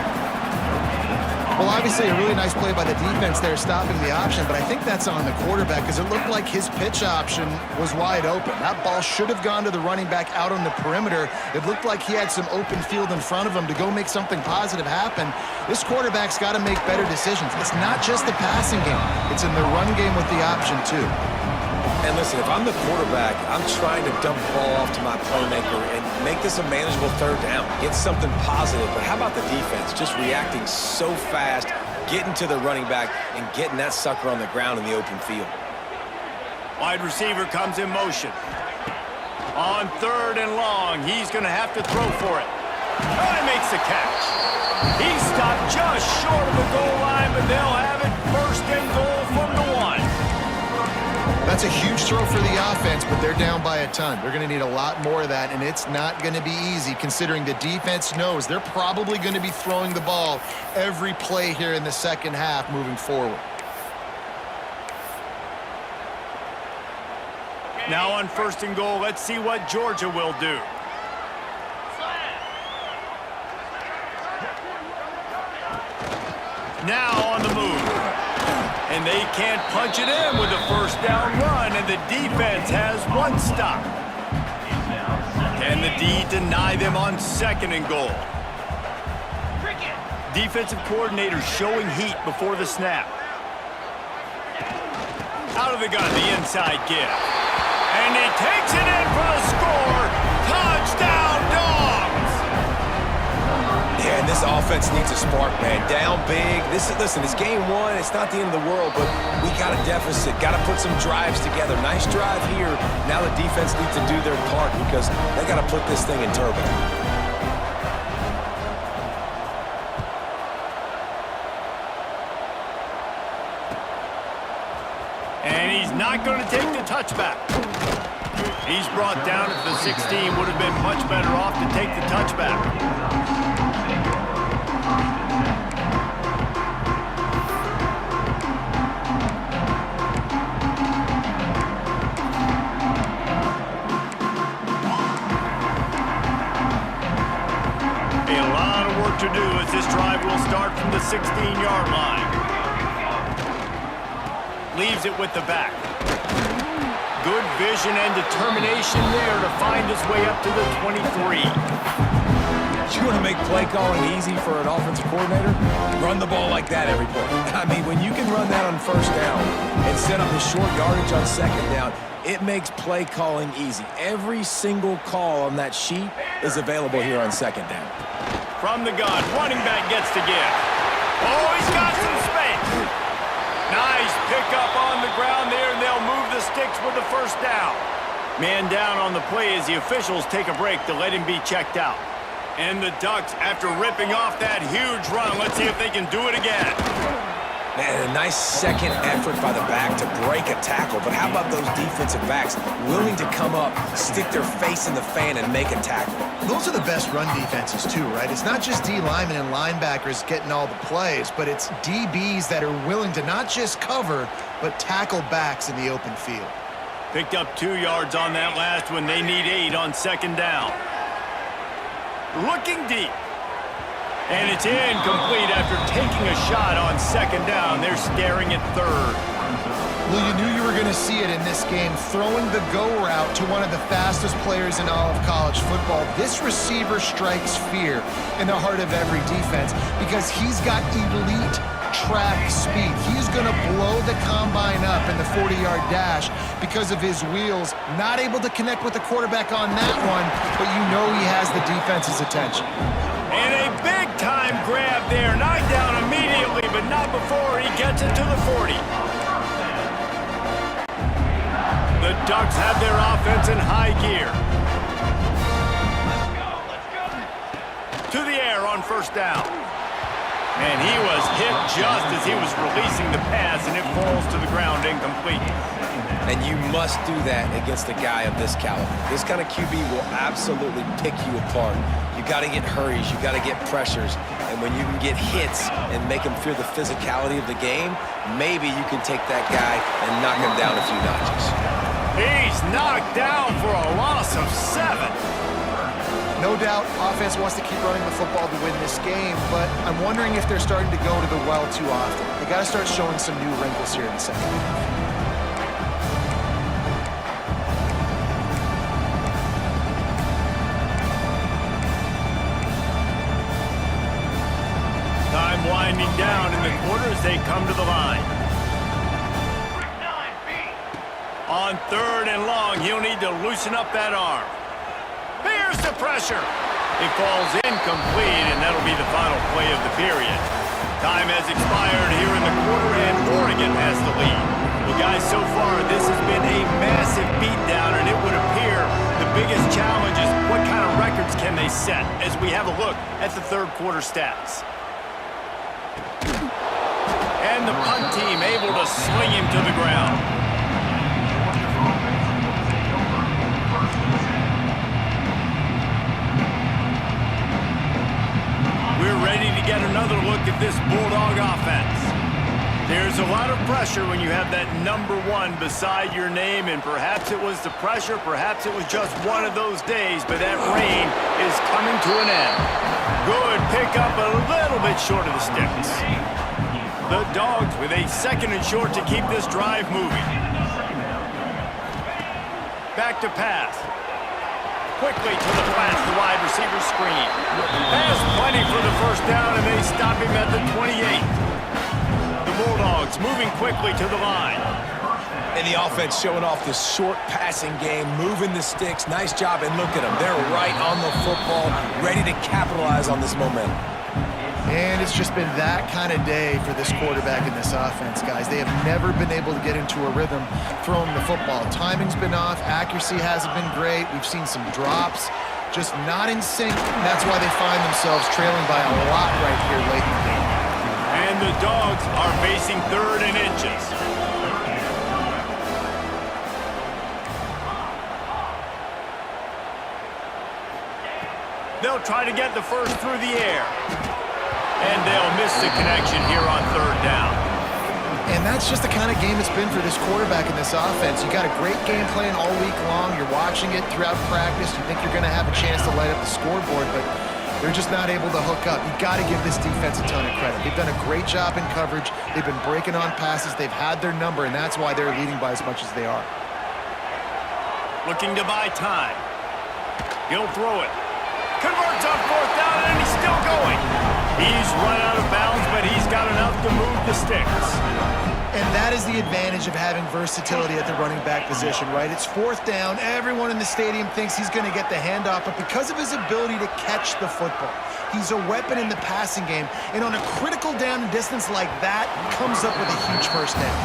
Well, obviously a really nice play by the defense there stopping the option, but I think that's on the quarterback because it looked like his pitch option was wide open. That ball should have gone to the running back out on the perimeter. It looked like he had some open field in front of him to go make something positive happen. This quarterback's got to make better decisions. It's not just the passing game. It's in the run game with the option, too.
And listen, if I'm the quarterback, I'm trying to dump the ball off to my playmaker and make this a manageable 3rd down. Get something positive. But how about the defense? Just reacting so fast, getting to the running back, and getting that sucker on the ground in the open field.
Wide receiver comes in motion. On 3rd and long, he's going to have to throw for it. And makes the catch. He stopped just short of the goal line, but they'll have it 1st and goal from the 1.
That's a huge throw for the offense, but they're down by a ton. They're going to need a lot more of that, and it's not going to be easy considering the defense knows they're probably going to be throwing the ball every play here in the 2nd half moving forward.
Now on 1st and goal, let's see what Georgia will do. Now on the move. And they can't punch it in with a 1st down run, and the defense has 1 stop. Can the D deny them on 2nd and goal? Defensive coordinator showing heat before the snap. Out of the gun, the inside give. And he takes it in for the score. Touchdown, Dogs!
Yeah, and this offense needs a spark, man. Down big. Listen, it's game 1. It's not the end of the world, but we got a deficit. Got to put some drives together. Nice drive here. Now the defense needs to do their part because they got to put this thing in turbo.
And he's not going to take the touchback. He's brought down at the 16. Would have been much better off to take the touchback. To do as this drive will start from the 16-yard line. Leaves it with the back. Good vision and determination there to find his way up to the 23.
You want to make play calling easy for an offensive coordinator? Run the ball like that every play. I mean, when you can run that on first down and set up a short yardage on second down, it makes play calling easy. Every single call on that sheet is available here on second down.
From the gun, running back gets to give. Oh, he's got some space. Nice pickup on the ground there, and they'll move the sticks with the first down. Man down on the play as the officials take a break to let him be checked out. And the Ducks, after ripping off that huge run, let's see if they can do it again.
Man, a nice second effort by the back to break a tackle, but how about those defensive backs willing to come up, stick their face in the fan, and make a tackle?
Those are the best run defenses too, right? It's not just D linemen and linebackers getting all the plays, but it's DBs that are willing to not just cover, but tackle backs in the open field.
Picked up 2 yards on that last one. They need 8 on second down. Looking deep. And it's incomplete after taking a shot on second down. They're staring at third.
Well, you knew you were going to see it in this game. Throwing the go route to one of the fastest players in all of college football. This receiver strikes fear in the heart of every defense because he's got elite track speed. He's going to blow the combine up in the 40-yard dash because of his wheels. Not able to connect with the quarterback on that one, but you know he has the defense's attention.
And a big-time grab there. Knocked down immediately, but not before he gets it to the 40. The Ducks have their offense in high gear. To the air on first down. And he was hit just as he was releasing the pass, and it falls to the ground incomplete.
And you must do that against a guy of this caliber. This kind of QB will absolutely pick you apart. You got to get hurries, you got to get pressures, and when you can get hits and make him feel the physicality of the game, maybe you can take that guy and knock him down a few notches.
He's knocked down for a loss of 7.
No doubt, offense wants to keep running the football to win this game, but I'm wondering if they're starting to go to the well too often. They got to start showing some new wrinkles here in the second half.
Time winding down in the quarter as they come to the line. On third and long, he'll need to loosen up that arm. Here's the pressure. It falls incomplete, and that'll be the final play of the period. Time has expired here in the quarter, and Oregon has the lead. Well, guys, so far, this has been a massive beatdown, and it would appear the biggest challenge is what kind of records can they set as we have a look at the third quarter stats. And the punt team able to sling him to the ground. We're ready to get another look at this Bulldog offense. There's a lot of pressure when you have that number 1 beside your name, and perhaps it was the pressure, perhaps it was just one of those days, but that rain is coming to an end. Good pickup, a little bit short of the sticks. The Dogs with a second and short to keep this drive moving. Back to pass. Quickly to the flats, the wide receiver screen. Has plenty for the first down, and they stop him at the 28. The Bulldogs moving quickly to the line.
And the offense showing off this short passing game, moving the sticks. Nice job, and look at them. They're right on the football, ready to capitalize on this momentum.
And it's just been that kind of day for this quarterback and this offense, guys. They have never been able to get into a rhythm throwing the football. Timing's been off. Accuracy hasn't been great. We've seen some drops, just not in sync. That's why they find themselves trailing by a lot right here late in the game.
And the Dogs are facing third and inches. They'll try to get the first through the air. And they'll miss the connection here on third down.
And that's just the kind of game it's been for this quarterback and this offense. You got a great game plan all week long. You're watching it throughout practice. You think you're going to have a chance to light up the scoreboard, but they're just not able to hook up. You got to give this defense a ton of credit. They've done a great job in coverage. They've been breaking on passes. They've had their number, and that's why they're leading by as much as they are.
Looking to buy time. He'll throw it. Converts on fourth down, and he's still going. He's run out of bounds, but he's got enough to move the sticks.
And that is the advantage of having versatility at the running back position, right? It's fourth down. Everyone in the stadium thinks he's going to get the handoff, but because of his ability to catch the football, he's a weapon in the passing game. And on a critical down and distance like that, comes up with a huge first down.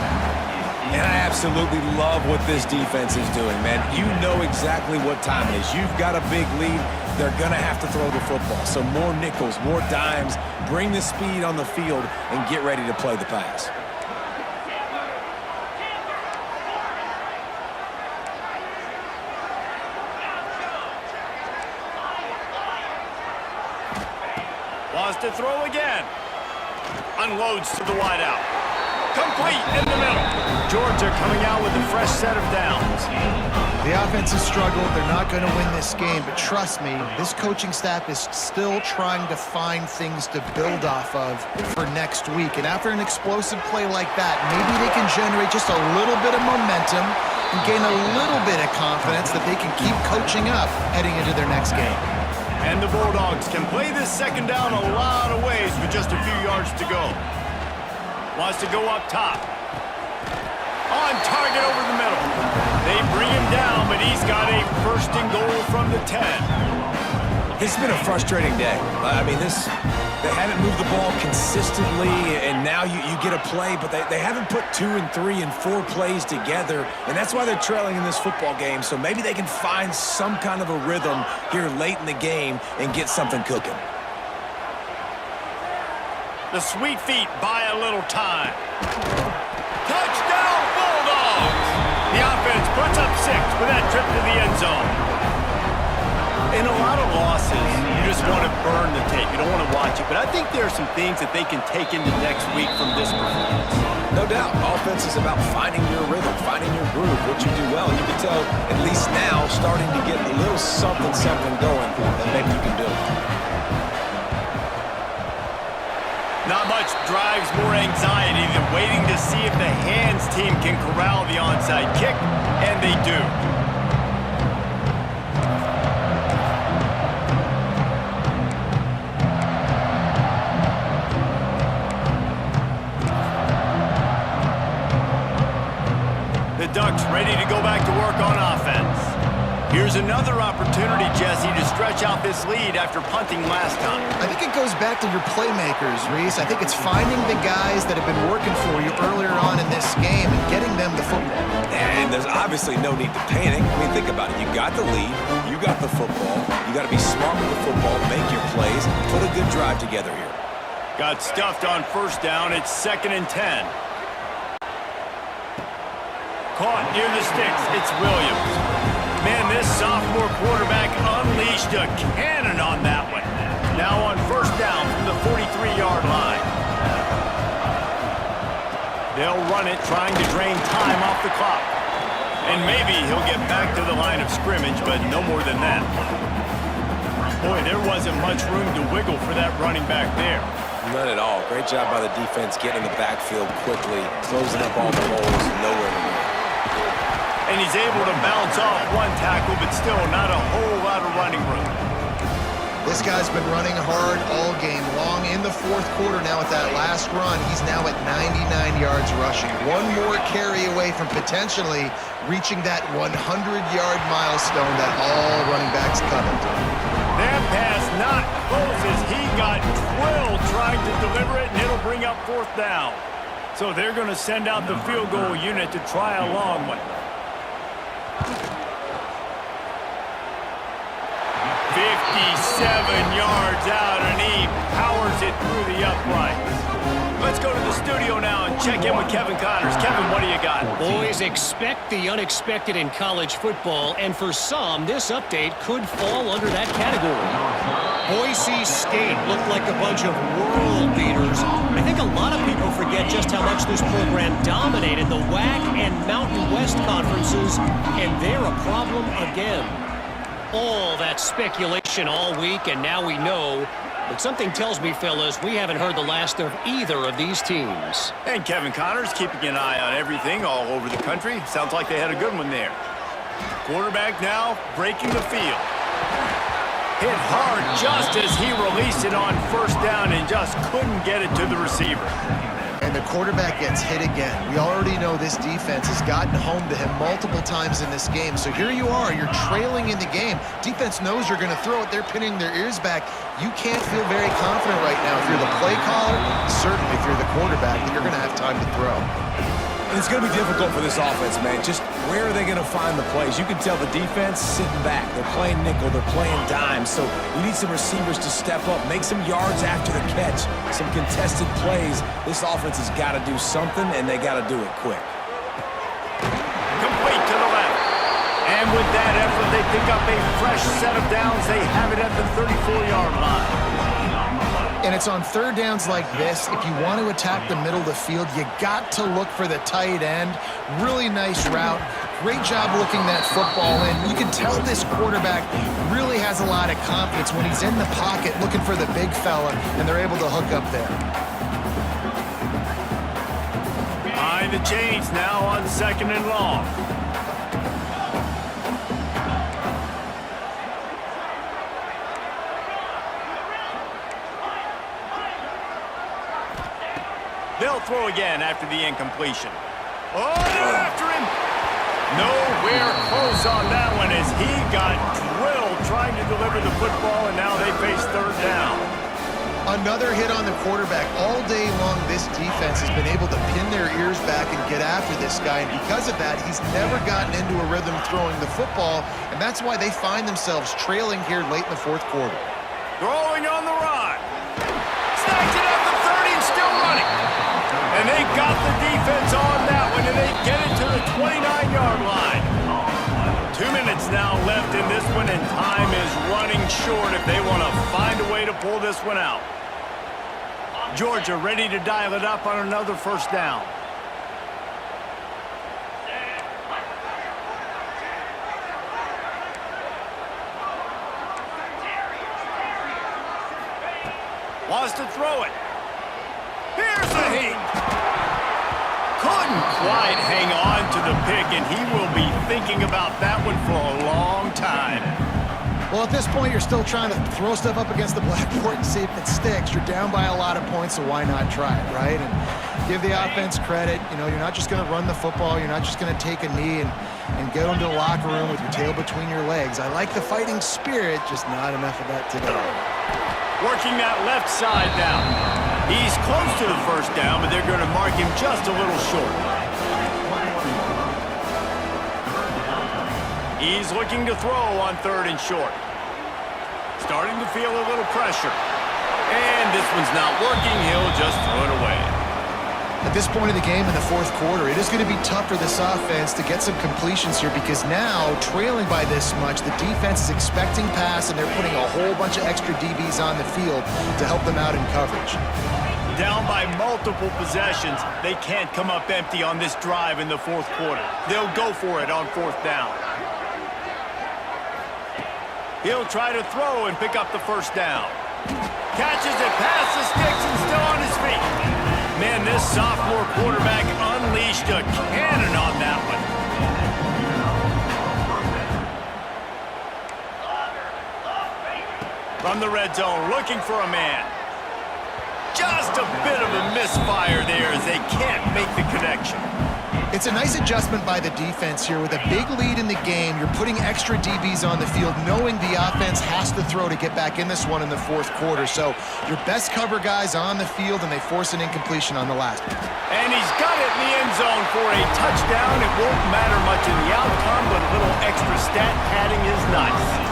And I absolutely love what this defense is doing, man. You know exactly what time it is. You've got a big lead. They're going to have to throw the football. So more nickels, more dimes, bring the speed on the field, and get ready to play the pass.
Wants to throw again. Unloads to the wideout. Complete in the middle. Georgia coming out with a fresh set of downs.
The offense has struggled. They're not going to win this game, but trust me, this coaching staff is still trying to find things to build off of for next week. And after an explosive play like that, maybe they can generate just a little bit of momentum and gain a little bit of confidence that they can keep coaching up heading into their next game.
And the Bulldogs can play this second down a lot of ways with just a few yards to go. Wants to go up top. On target over the middle. They bring him down, but he's got a first and goal from the 10.
It's been a frustrating day. I mean, they haven't moved the ball consistently, and now you get a play, but they haven't put 2 and 3 and 4 plays together, and that's why they're trailing in this football game. So maybe they can find some kind of a rhythm here late in the game and get something cooking.
The Sweet Feet buy a little time. Touchdown, Bulldogs! The offense puts up 6 with that trip to the end zone. In a lot of losses, you just want to burn the tape. You don't want to watch it. But I think there are some things that they can take into next week from this performance.
No doubt. Offense is about finding your rhythm, finding your groove, what you do well. And you can tell, at least now, starting to get a little something going that maybe you can do.
Not much drives more anxiety than waiting to see if the hands team can corral the onside kick, and they do. The Ducks ready to go back to work on offense. Here's another opportunity, Jesse, to stretch out this lead after punting last time.
I think it goes back to your playmakers, Reese. I think it's finding the guys that have been working for you earlier on in this game and getting them the football.
And there's obviously no need to panic. I mean, think about it. You got the lead. You got the football. You got to be smart with the football, make your plays, put a good drive together here.
Got stuffed on first down. It's 2nd and 10. Caught near the sticks. It's Williams. Man, this sophomore quarterback unleashed a cannon on that one. Now on first down from the 43-yard line. They'll run it, trying to drain time off the clock. And maybe he'll get back to the line of scrimmage, but no more than that. Boy, there wasn't much room to wiggle for that running back there.
None at all. Great job by the defense getting in the backfield quickly, closing up all the holes, nowhere to go.
And he's able to bounce off one tackle, but still not a whole lot of running room.
This guy's been running hard all game long. In the fourth quarter now with that last run, he's now at 99 yards rushing. One more carry away from potentially reaching that 100-yard milestone that all running backs covet.
That pass not close as he got twirled trying to deliver it, and it'll bring up fourth down. So they're going to send out the field goal unit to try a long one. 57 yards out, and he powers it through the uprights. Let's go to the studio now and check in with Kevin Connors. Kevin, what do you got?
Boys, expect the unexpected in college football, and for some, this update could fall under that category. Boise State looked like a bunch of world beaters. I think a lot of people forget just how much this program dominated the WAC and Mountain West conferences, and they're a problem again. All that speculation all week, and now we know. But something tells me, fellas, we haven't heard the last of either of these teams.
And Kevin Connors keeping an eye on everything all over the country. Sounds like they had a good one there. Quarterback now breaking the field. Hit hard just as he released it on first down and just couldn't get it to the receiver.
And the quarterback gets hit again. We already know this defense has gotten home to him multiple times in this game. So here you are, you're trailing in the game. Defense knows you're going to throw it. They're pinning their ears back. You can't feel very confident right now if you're the play caller, certainly if you're the quarterback, that you're going to have time to throw.
And it's going to be difficult for this offense, man. Just where are they going to find the plays? You can tell the defense sitting back. They're playing nickel. They're playing dime. So you need some receivers to step up, make some yards after the catch, some contested plays. This offense has got to do something, and they got to do it quick.
Complete to the left. And with that effort, they pick up a fresh set of downs. They have it at the 34-yard line.
And it's on third downs like this. If you want to attack the middle of the field, you got to look for the tight end. Really nice route. Great job looking that football in. You can tell this quarterback really has a lot of confidence when he's in the pocket looking for the big fella, and they're able to hook up there.
Behind the chains now on 2nd and long. They'll throw again after the incompletion. Oh, they're after him. Nowhere close on that one as he got drilled trying to deliver the football, and now they face third down.
Another hit on the quarterback. All day long, this defense has been able to pin their ears back and get after this guy, and because of that, he's never gotten into a rhythm throwing the football, and that's why they find themselves trailing here late in the fourth quarter.
Throwing on the run. Snacks it up the 30 and still running. And they got the defense on that one, and they get it to the 29-yard line. 2 minutes now left in this one, and time is running short if they want to find a way to pull this one out. Georgia ready to dial it up on another first down. Wants to throw it. Here's the heat. Couldn't quite hang on to the pick, and he will be thinking about that one for a long time.
Well, at this point, you're still trying to throw stuff up against the blackboard and see if it sticks. You're down by a lot of points, so why not try it, right? And give the offense credit. You know, you're not just going to run the football. You're not just going to take a knee and get into the locker room with your tail between your legs. I like the fighting spirit, just not enough of that today.
Working that left side now. He's close to the first down, but they're going to mark him just a little short. He's looking to throw on 3rd and short. Starting to feel a little pressure. And this one's not working. He'll just throw it away.
At this point of the game in the fourth quarter, it is going to be tough for this offense to get some completions here because now, trailing by this much, the defense is expecting pass and they're putting a whole bunch of extra DBs on the field to help them out in coverage.
Down by multiple possessions, they can't come up empty on this drive in the fourth quarter. They'll go for it on 4th down. He'll try to throw and pick up the first down. Catches it past the sticks and still on his feet. Man, this sophomore quarterback unleashed a cannon on that one. From the red zone, looking for a man. Just a bit of a misfire there as they can't make the connection.
It's a nice adjustment by the defense here. With a big lead in the game, you're putting extra DBs on the field, knowing the offense has to throw to get back in this one in the fourth quarter. So your best cover guys on the field, and they force an incompletion on the last one.
And he's got it in the end zone for a touchdown. It won't matter much in the outcome, but a little extra stat padding is nice.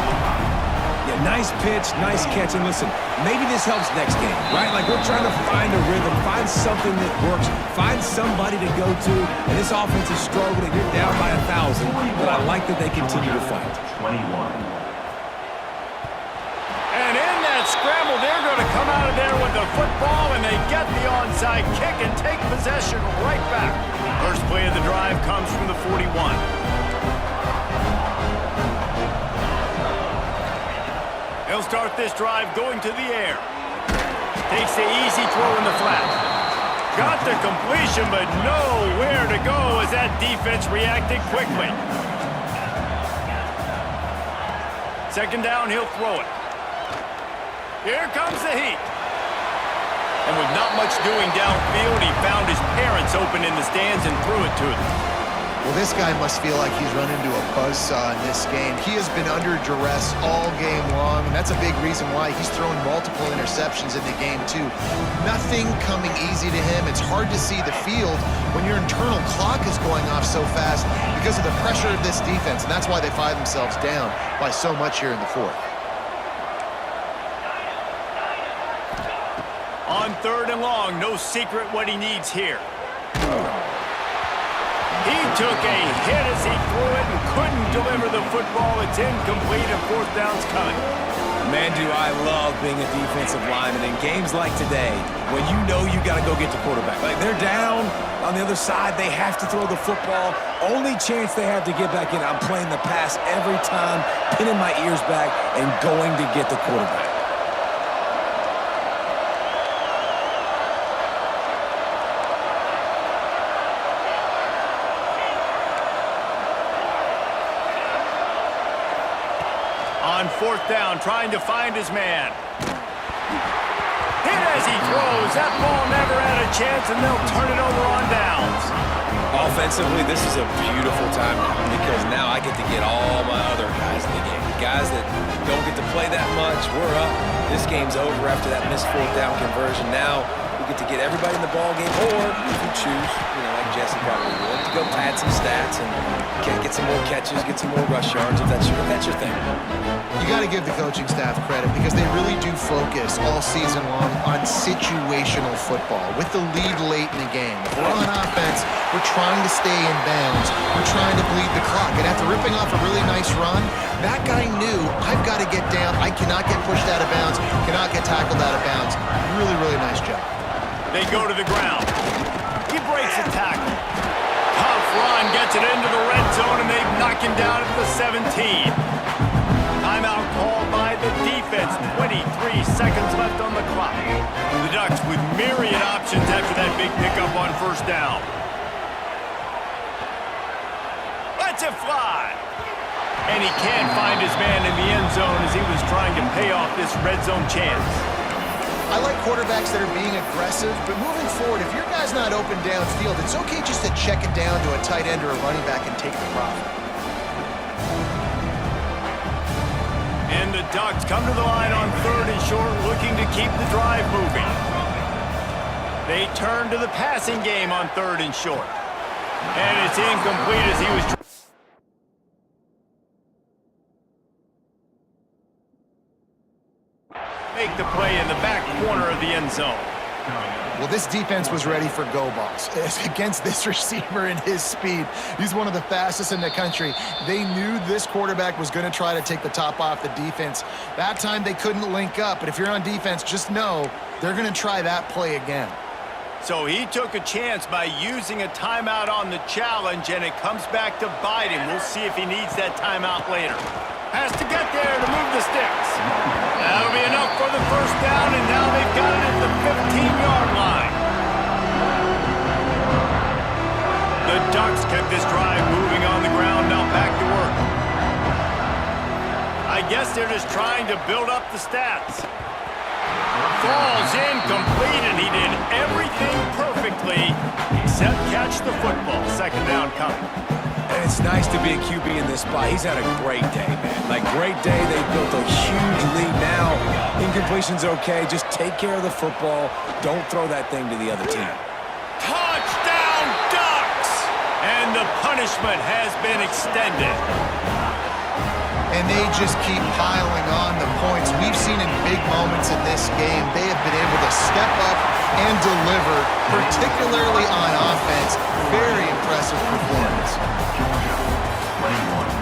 Yeah, nice pitch, nice catch. And listen, maybe this helps next game, right? Like we're trying to find a rhythm, find something that works, find somebody to go to. And this offense is struggling. You're down by 1,000, but I like that they continue to fight.
21.
And in that scramble, they're going to come out of there with the football, and they get the onside kick and take possession right back. First play of the drive comes from the 41. He'll start this drive going to the air. Takes the easy throw in the flat. Got the completion, but nowhere to go as that defense reacted quickly. 2nd down, he'll throw it. Here comes the heat. And with not much doing downfield, he found his parents open in the stands and threw it to them.
Well, this guy must feel like he's run into a buzzsaw in this game. He has been under duress all game long, and that's a big reason why he's thrown multiple interceptions in the game, too. Nothing coming easy to him. It's hard to see the field when your internal clock is going off so fast because of the pressure of this defense, and that's why they find themselves down by so much here in the fourth.
On 3rd and long, no secret what he needs here. He took a hit as he threw it and couldn't deliver the football. It's incomplete and 4th down's coming.
Man, do I love being a defensive lineman in games like today when you know you got to go get the quarterback. Like, they're down on the other side. They have to throw the football. Only chance they have to get back in. I'm playing the pass every time, pinning my ears back and going to get the quarterback.
On 4th down, trying to find his man. Hit as he throws. That ball never had a chance, and they'll turn it over on downs.
Offensively, this is a beautiful time because now I get to get all my other guys in the game. The guys that don't get to play that much, we're up. This game's over after that missed 4th down conversion. Now we get to get everybody in the ball game, or if you choose, like Jesse probably would, to go pad some stats and get some more catches, get some more rush yards if that's your thing.
You got to give the coaching staff credit because they really do focus all season long on situational football with the lead late in the game. If we're on offense, we're trying to stay in bounds. We're trying to bleed the clock. And after ripping off a really nice run, that guy knew, I've got to get down. I cannot get pushed out of bounds, cannot get tackled out of bounds. Really, really nice job.
They go to the ground. He breaks a tackle. Tough run gets it into the red zone, and they knock him down at the 17. Timeout called by the defense. 23 seconds left on the clock. The Ducks with myriad options after that big pickup on 1st down. Lets it fly. And he can't find his man in the end zone as he was trying to pay off this red zone chance.
I like quarterbacks that are being aggressive, but moving forward, if your guy's not open downfield, it's okay just to check it down to a tight end or a running back and take the profit.
And the Ducks come to the line on 3rd and short, looking to keep the drive moving. They turn to the passing game on 3rd and short. And it's incomplete as he was... make the play in the back corner of the end zone.
Well, this defense was ready for go balls. Against this receiver and his speed, he's one of the fastest in the country. They knew this quarterback was going to try to take the top off the defense. That time they couldn't link up, but if you're on defense, just know they're going to try that play again.
So he took a chance by using a timeout on the challenge, and it comes back to bite him. We'll see if he needs that timeout later. Has to get there to move the sticks. That'll be enough for the 1st down, and now they've got it at the 15-yard line. The Ducks kept this drive moving on the ground, now back to work. I guess they're just trying to build up the stats. Falls incomplete, and he did everything perfectly except catch the football. 2nd down coming.
And it's nice to be a QB in this spot. He's had a great day, man. Like, great day. They built a huge lead now. Incompletion's okay. Just take care of the football. Don't throw that thing to the other team.
Touchdown, Ducks! And the punishment has been extended.
And they just keep piling on the points. We've seen in big moments in this game, they have been able to step up and deliver, particularly on offense. Very impressive performance.
Georgia, 21.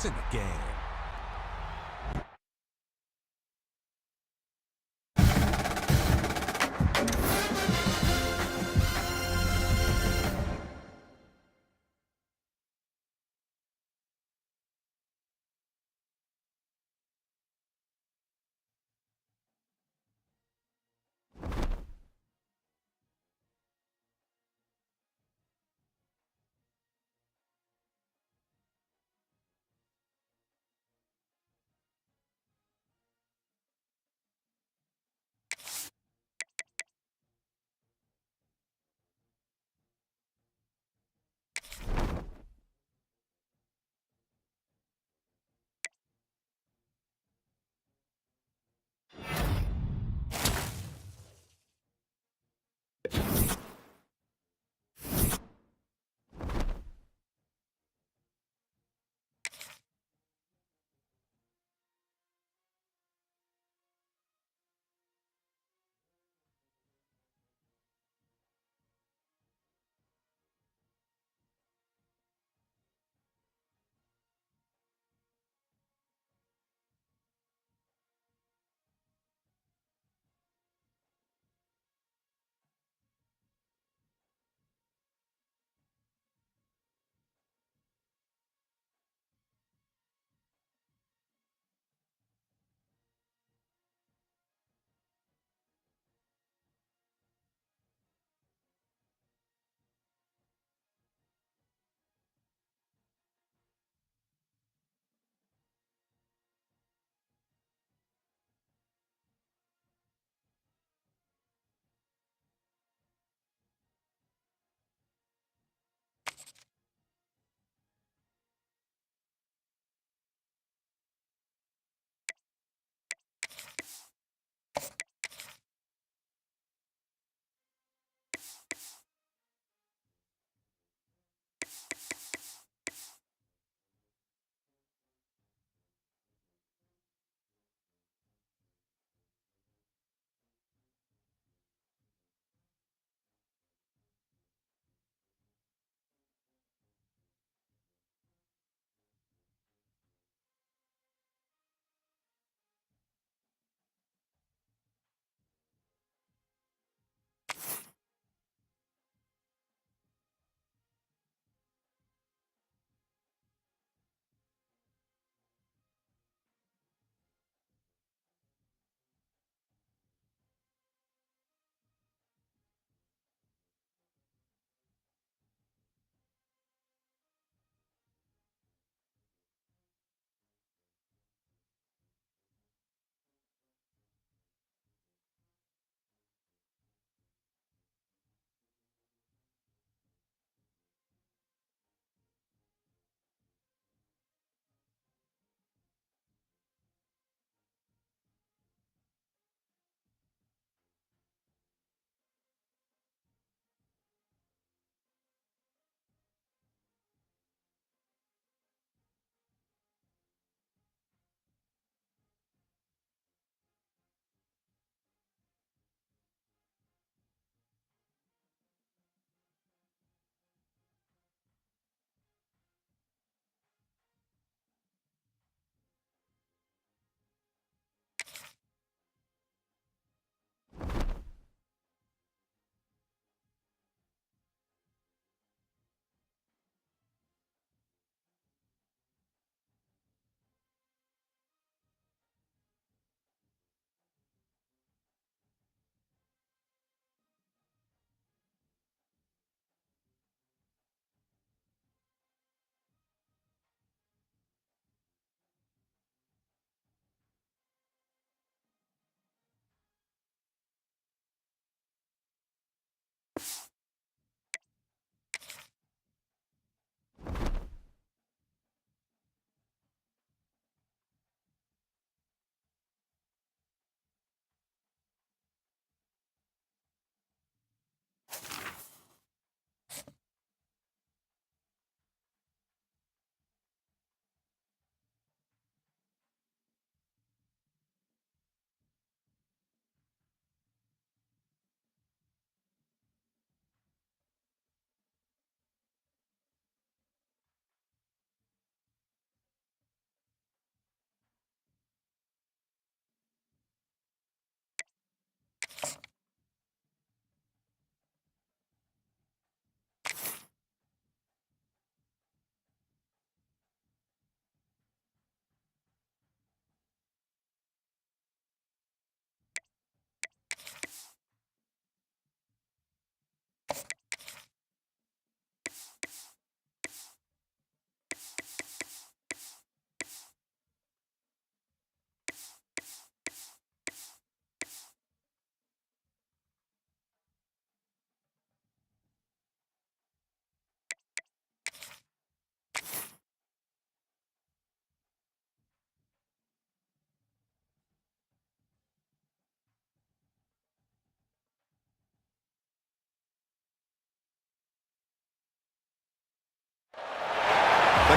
It's in the game.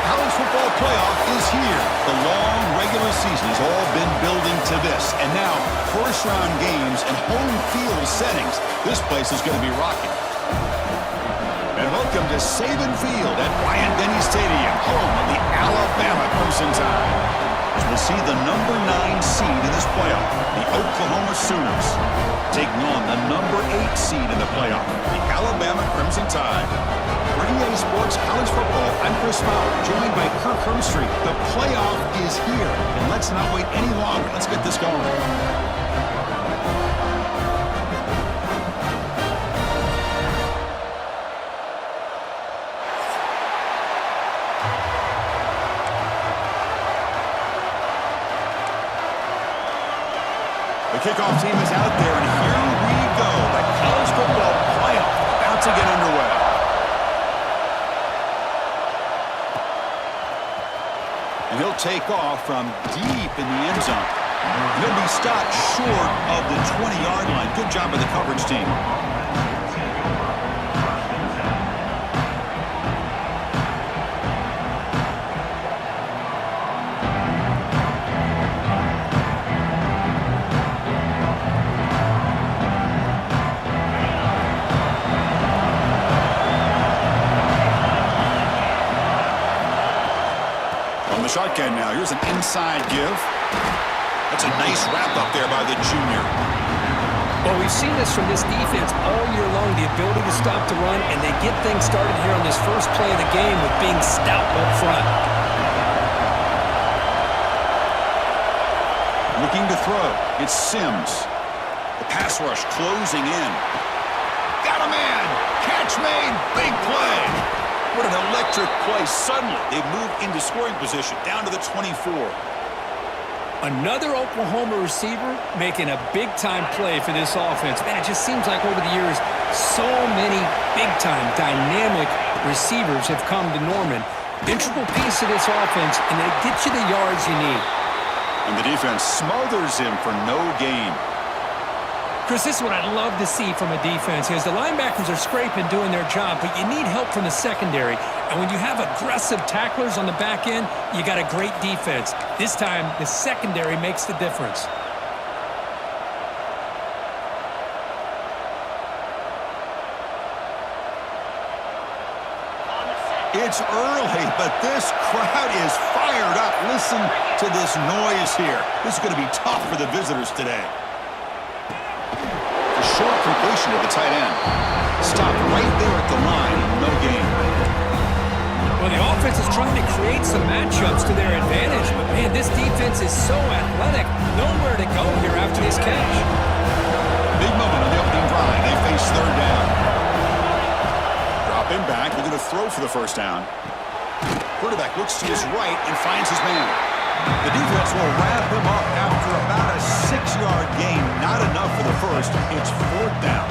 college football playoff is here. The long regular season has all been building to this. And now, first-round games and home field settings. This place is going to be rocking. And welcome to Saban Field at Bryant-Denny Stadium, home of the Alabama Crimson Tide. As we'll see the number 9 seed in this playoff, the Oklahoma Sooners, taking on the number 8 seed in the playoff, the Alabama Crimson Tide. For EA Sports College Football, I'm Chris Fowler, joined by Kirk Hermstreet. The playoff is here, and let's not wait any longer. Let's get this going. The kickoff team is out there, and here we go. The college football playoff about to get underway. And he'll take off from deep in the end zone. And he'll be stopped short of the 20-yard line. Good job by the coverage team. Shotgun now. Here's an inside give. That's a nice wrap up there by the junior.
Well, we've seen this from this defense all year long, the ability to stop the run, and they get things started here on this first play of the game with being stout up front.
Looking to throw. It's Sims. The pass rush closing in. Got a man. Catch made. Big play. What an electric play. Suddenly, they've moved into scoring position, down to the 24.
Another Oklahoma receiver making a big-time play for this offense. Man, it just seems like over the years, so many big-time, dynamic receivers have come to Norman. Integral piece of this offense, and they get you the yards you need.
And the defense smothers him for no gain.
Chris, this is what I love to see from a defense is the linebackers are scraping, doing their job, but you need help from the secondary. And when you have aggressive tacklers on the back end, you got a great defense. This time, the secondary makes the difference.
It's early, but this crowd is fired up. Listen to this noise here. This is going to be tough for the visitors today. Short completion to the tight end. Stopped right there at the line. No gain.
Well, the offense is trying to create some matchups to their advantage, but, man, this defense is so athletic. Nowhere to go here after this catch.
Big moment on the opening drive. They face third down. Drop him back. Looking to throw for the first down. Quarterback looks to his right and finds his man. The defense will wrap him up after about a 6-yard gain. Not enough for the first. It's fourth down.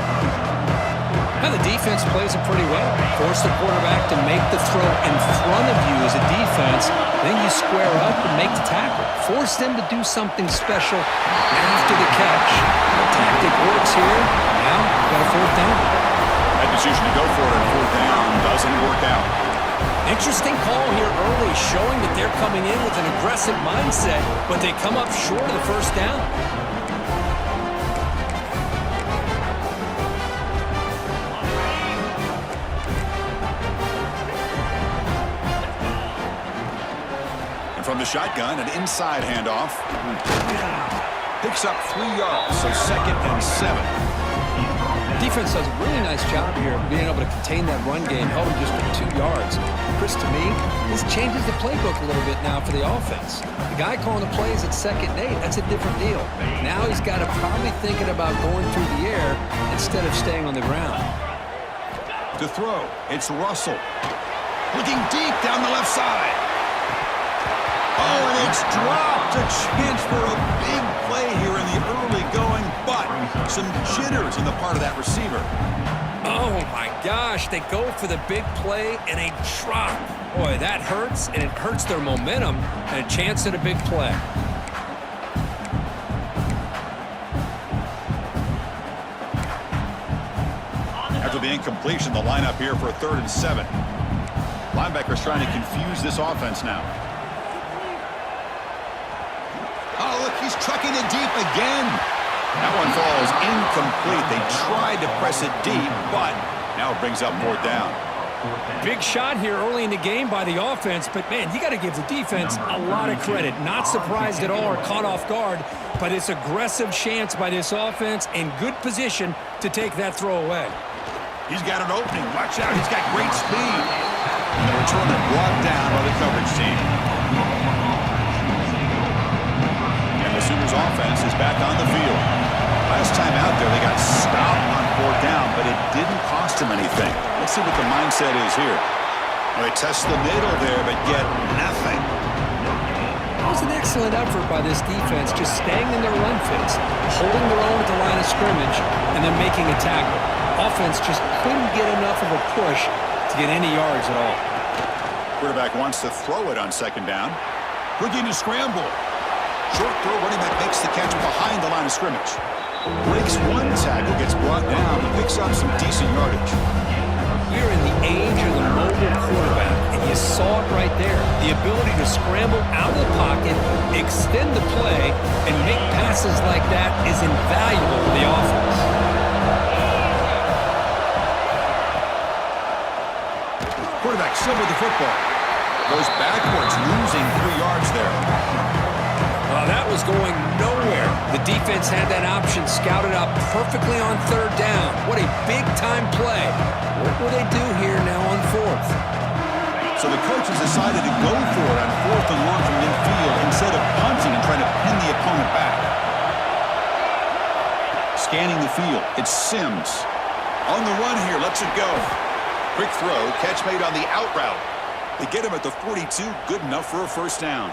Now the defense plays it pretty well. Force the quarterback to make the throw in front of you as a defense. Then you square up and make the tackle. Force them to do something special after the catch. The tactic works here. Now got a fourth down.
That decision to go for it on fourth down doesn't work out.
Interesting call here early, showing that they're coming in with an aggressive mindset, but they come up short of the first down.
And from the shotgun, an inside handoff. Picks up 3 yards, so 2nd and 7.
Defense does a really nice job here of being able to contain that run game, held him just for 2 yards. Chris, to me, this changes the playbook a little bit now for the offense. The guy calling the plays at 2nd and 8, that's a different deal. Now he's got to probably thinking about going through the air instead of staying on the ground.
To throw, it's Russell. Looking deep down the left side. Oh, and it's dropped. A chance for a big play here in the early going, but some jitters on the part of that receiver.
Oh, my gosh. They go for the big play, and they drop. Boy, that hurts, and it hurts their momentum, and a chance at a big play.
After the incompletion, the lineup here for a 3rd and 7. Linebackers trying to confuse this offense now. Oh, look, he's trucking it deep again. That one falls incomplete. They tried to press it deep, but now it brings up 4th down.
Big shot here early in the game by the offense, but, man, you got to give the defense a lot of credit. Not surprised at all or caught off guard, but it's aggressive chance by this offense and good position to take that throw away.
He's got an opening. Watch out. He's got great speed. And the return is brought down by the coverage team. And the Sooners offense is back on the field. Last time out there, they got stopped on 4th down, but it didn't cost them anything. Let's see what the mindset is here. Well, they test the middle there, but get nothing.
It was an excellent effort by this defense, just staying in their run fits, holding their own at the line of scrimmage, and then making a tackle. Offense just couldn't get enough of a push to get any yards at all.
Quarterback wants to throw it on 2nd down. Looking to scramble. Short throw, running back makes the catch behind the line of scrimmage. Breaks one tackle, gets brought down, and picks up some decent yardage.
We're in the age of the mobile quarterback, and you saw it right there. The ability to scramble out of the pocket, extend the play, and make passes like that is invaluable to the offense.
Quarterback still with the football. Goes backwards, losing 3 yards there.
That was going nowhere. The defense had that option scouted up perfectly on 3rd down. What a big-time play. What will they do here now on 4th?
So the coaches decided to go for it on 4th and long from midfield instead of punting and trying to pin the opponent back. Scanning the field, it's Sims. On the run here, lets it go. Quick throw, catch made on the out route. They get him at the 42, good enough for a 1st down.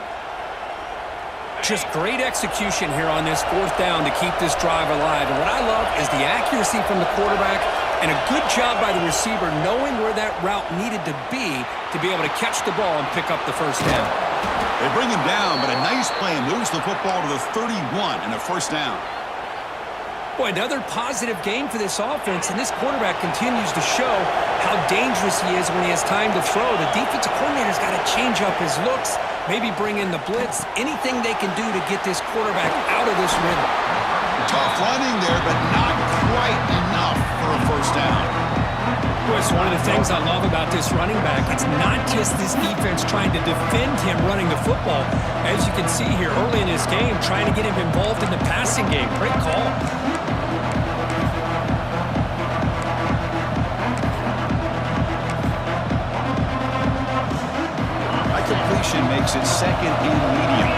Just great execution here on this 4th down to keep this drive alive. And what I love is the accuracy from the quarterback and a good job by the receiver knowing where that route needed to be able to catch the ball and pick up the 1st down.
They bring him down, but a nice play moves the football to the 31 and a 1st down.
Boy, another positive game for this offense, and this quarterback continues to show how dangerous he is when he has time to throw. The defensive coordinator's got to change up his looks, maybe bring in the blitz, anything they can do to get this quarterback out of this rhythm.
Tough running there, but not quite enough for a 1st down.
Boy, it's one of the things I love about this running back. It's not just this defense trying to defend him running the football. As you can see here early in this game, trying to get him involved in the passing game. Great call.
Completion makes it 2nd and medium.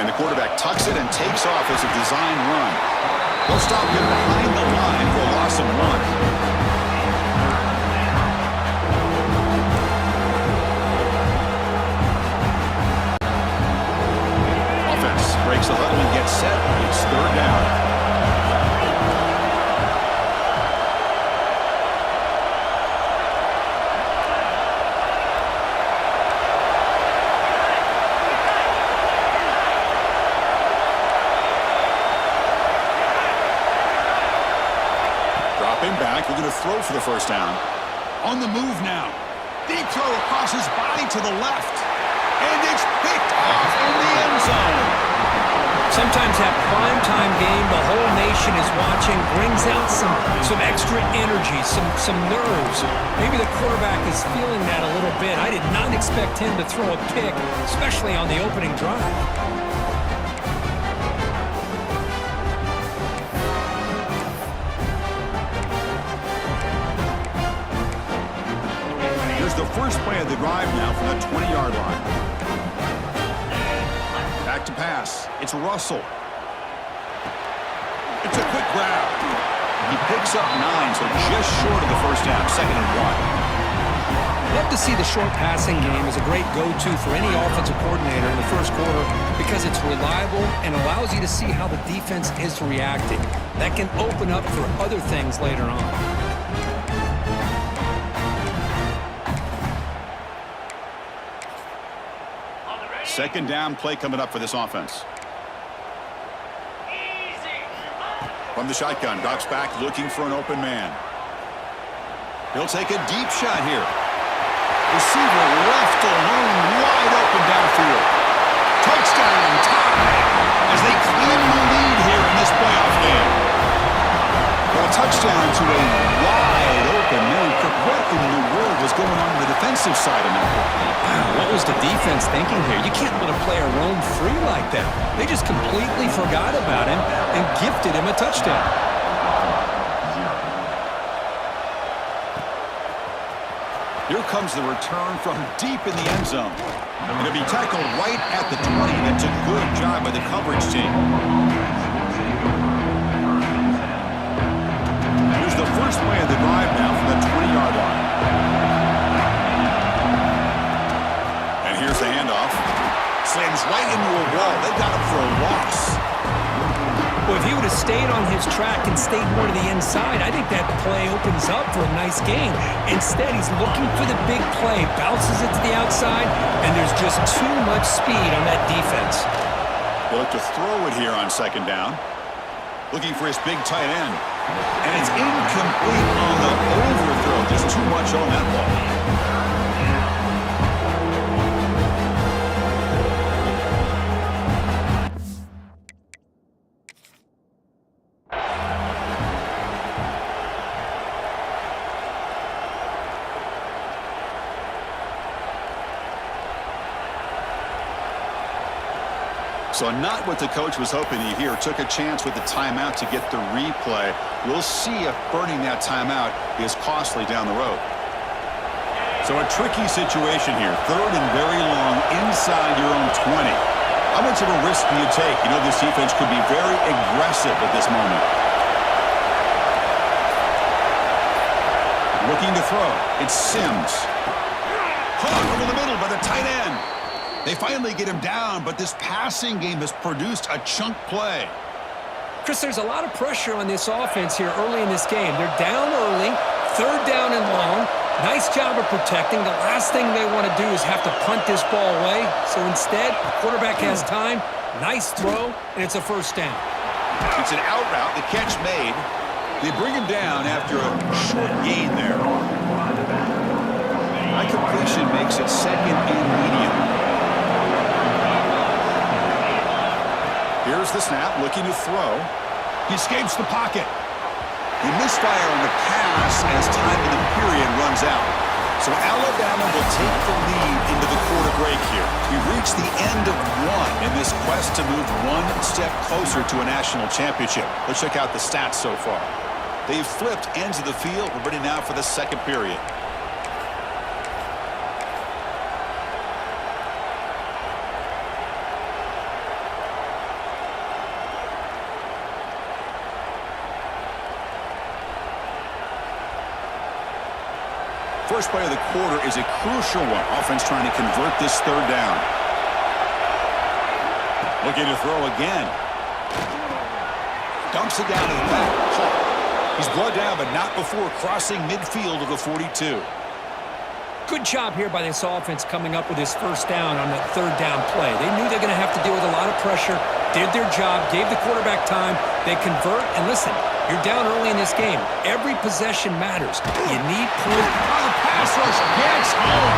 And the quarterback tucks it and takes off as a design run. They'll stop him behind the line for a loss of 1. Offense breaks the huddle and gets set. It's 3rd down. Back, we're going to throw for the 1st down. On the move now. Deep throw across his body to the left. And it's picked off in the end zone.
Sometimes that primetime game, the whole nation is watching, brings out some extra energy, some nerves. Maybe the quarterback is feeling that a little bit. I did not expect him to throw a pick, especially on the opening drive.
The first play of the drive now from the 20-yard line. Back to pass. It's Russell. It's a quick grab. He picks up 9, so just short of the 1st down, 2nd and 1.
Love to see the short passing game as a great go-to for any offensive coordinator in the 1st quarter because it's reliable and allows you to see how the defense is reacting. That can open up for other things later on.
2nd down play coming up for this offense. From the shotgun, drops back looking for an open man. He'll take a deep shot here. Receiver left alone, wide open downfield. Touchdown, tie, as they claim the lead here in this playoff game. Well, a touchdown to a wide open man. What in the world was going on the defensive side of that?
Wow, what was the defense thinking here? You can't let a player roam free like that. They just completely forgot about him and gifted him a touchdown.
Here comes the return from deep in the end zone. And it'll be tackled right at the 20. That's a good job by the coverage team. Here's the first play of the drive now from the 20-yard line. And here's the handoff. Slams right into a wall. They got him for a loss.
Well, if he would have stayed on his track and stayed more to the inside, I think that play opens up for a nice gain. Instead, he's looking for the big play, bounces it to the outside, and there's just too much speed on that defense.
He'll look to throw it here on second down. Looking for his big tight end. And it's incomplete on the overthrow. Just too much on that ball. So not what the coach was hoping to hear. Took a chance with the timeout to get the replay. We'll see if burning that timeout is costly down the road. So a tricky situation here. Third and very long inside your own 20. How much of a risk do you take? You know this defense could be very aggressive at this moment. Looking to throw. It's Sims. Caught over the middle by the tight end. They finally get him down, but this passing game has produced a chunk play.
Chris, there's a lot of pressure on this offense here early in this game. They're down early, third down and long. Nice job of protecting. The last thing they want to do is have to punt this ball away. So instead, the quarterback has time. Nice throw, and it's a first down.
It's an out route. The catch made. They bring him down after a short gain there. High completion makes it second and medium. Here's the snap, looking to throw. He escapes the pocket. He misfire on the pass as time in the period runs out. So Alabama will take the lead into the quarter break here. We've reached the end of one in this quest to move one step closer to a national championship. Let's check out the stats so far. They've flipped ends of the field. We're ready now for the second period. First play of the quarter is a crucial one. Offense trying to convert this third down. Looking to throw again. Dumps it down to the back. He's brought down, but not before crossing midfield of the 42.
Good job here by this offense coming up with his first down on that third down play. They knew they're going to have to deal with a lot of pressure, did their job, gave the quarterback time. They convert, and listen, you're down early in this game. Every possession matters. You need points.
The pass rush gets home.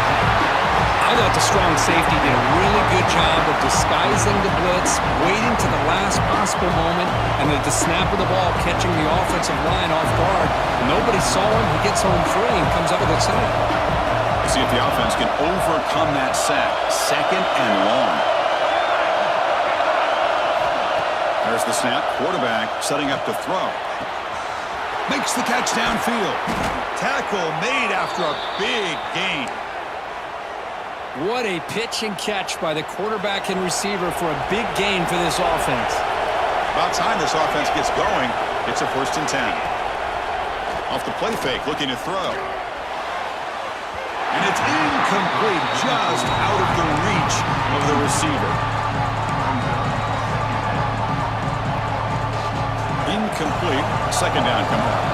I thought the strong safety did a really good job of disguising the blitz, waiting to the last possible moment, and at the snap of the ball, catching the offensive line off guard. Nobody saw him. He gets home free and comes up with a sack.
See if the offense can overcome that sack. Second and long. There's the snap. Quarterback setting up to throw. Makes the catch downfield. Tackle made after a big gain.
What a pitch and catch by the quarterback and receiver for a big gain for this offense.
About time this offense gets going. It's a 1st and 10. Off the play fake, looking to throw. And it's incomplete, just out of the reach of the receiver. Incomplete. Second down coming up.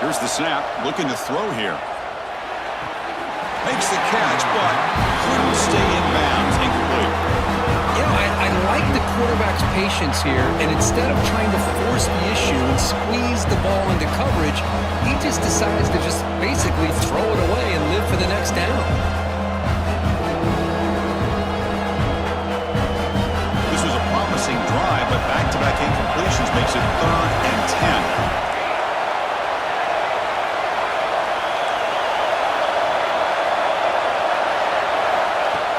Here's the snap. Looking to throw here. Makes the catch, but couldn't stay in bounds. Incomplete.
You know, I like the patience here, and instead of trying to force the issue and squeeze the ball into coverage, he just decides to just basically throw it away and live for the next down.
This was a promising drive, but back-to-back incompletions makes it 3rd and 10.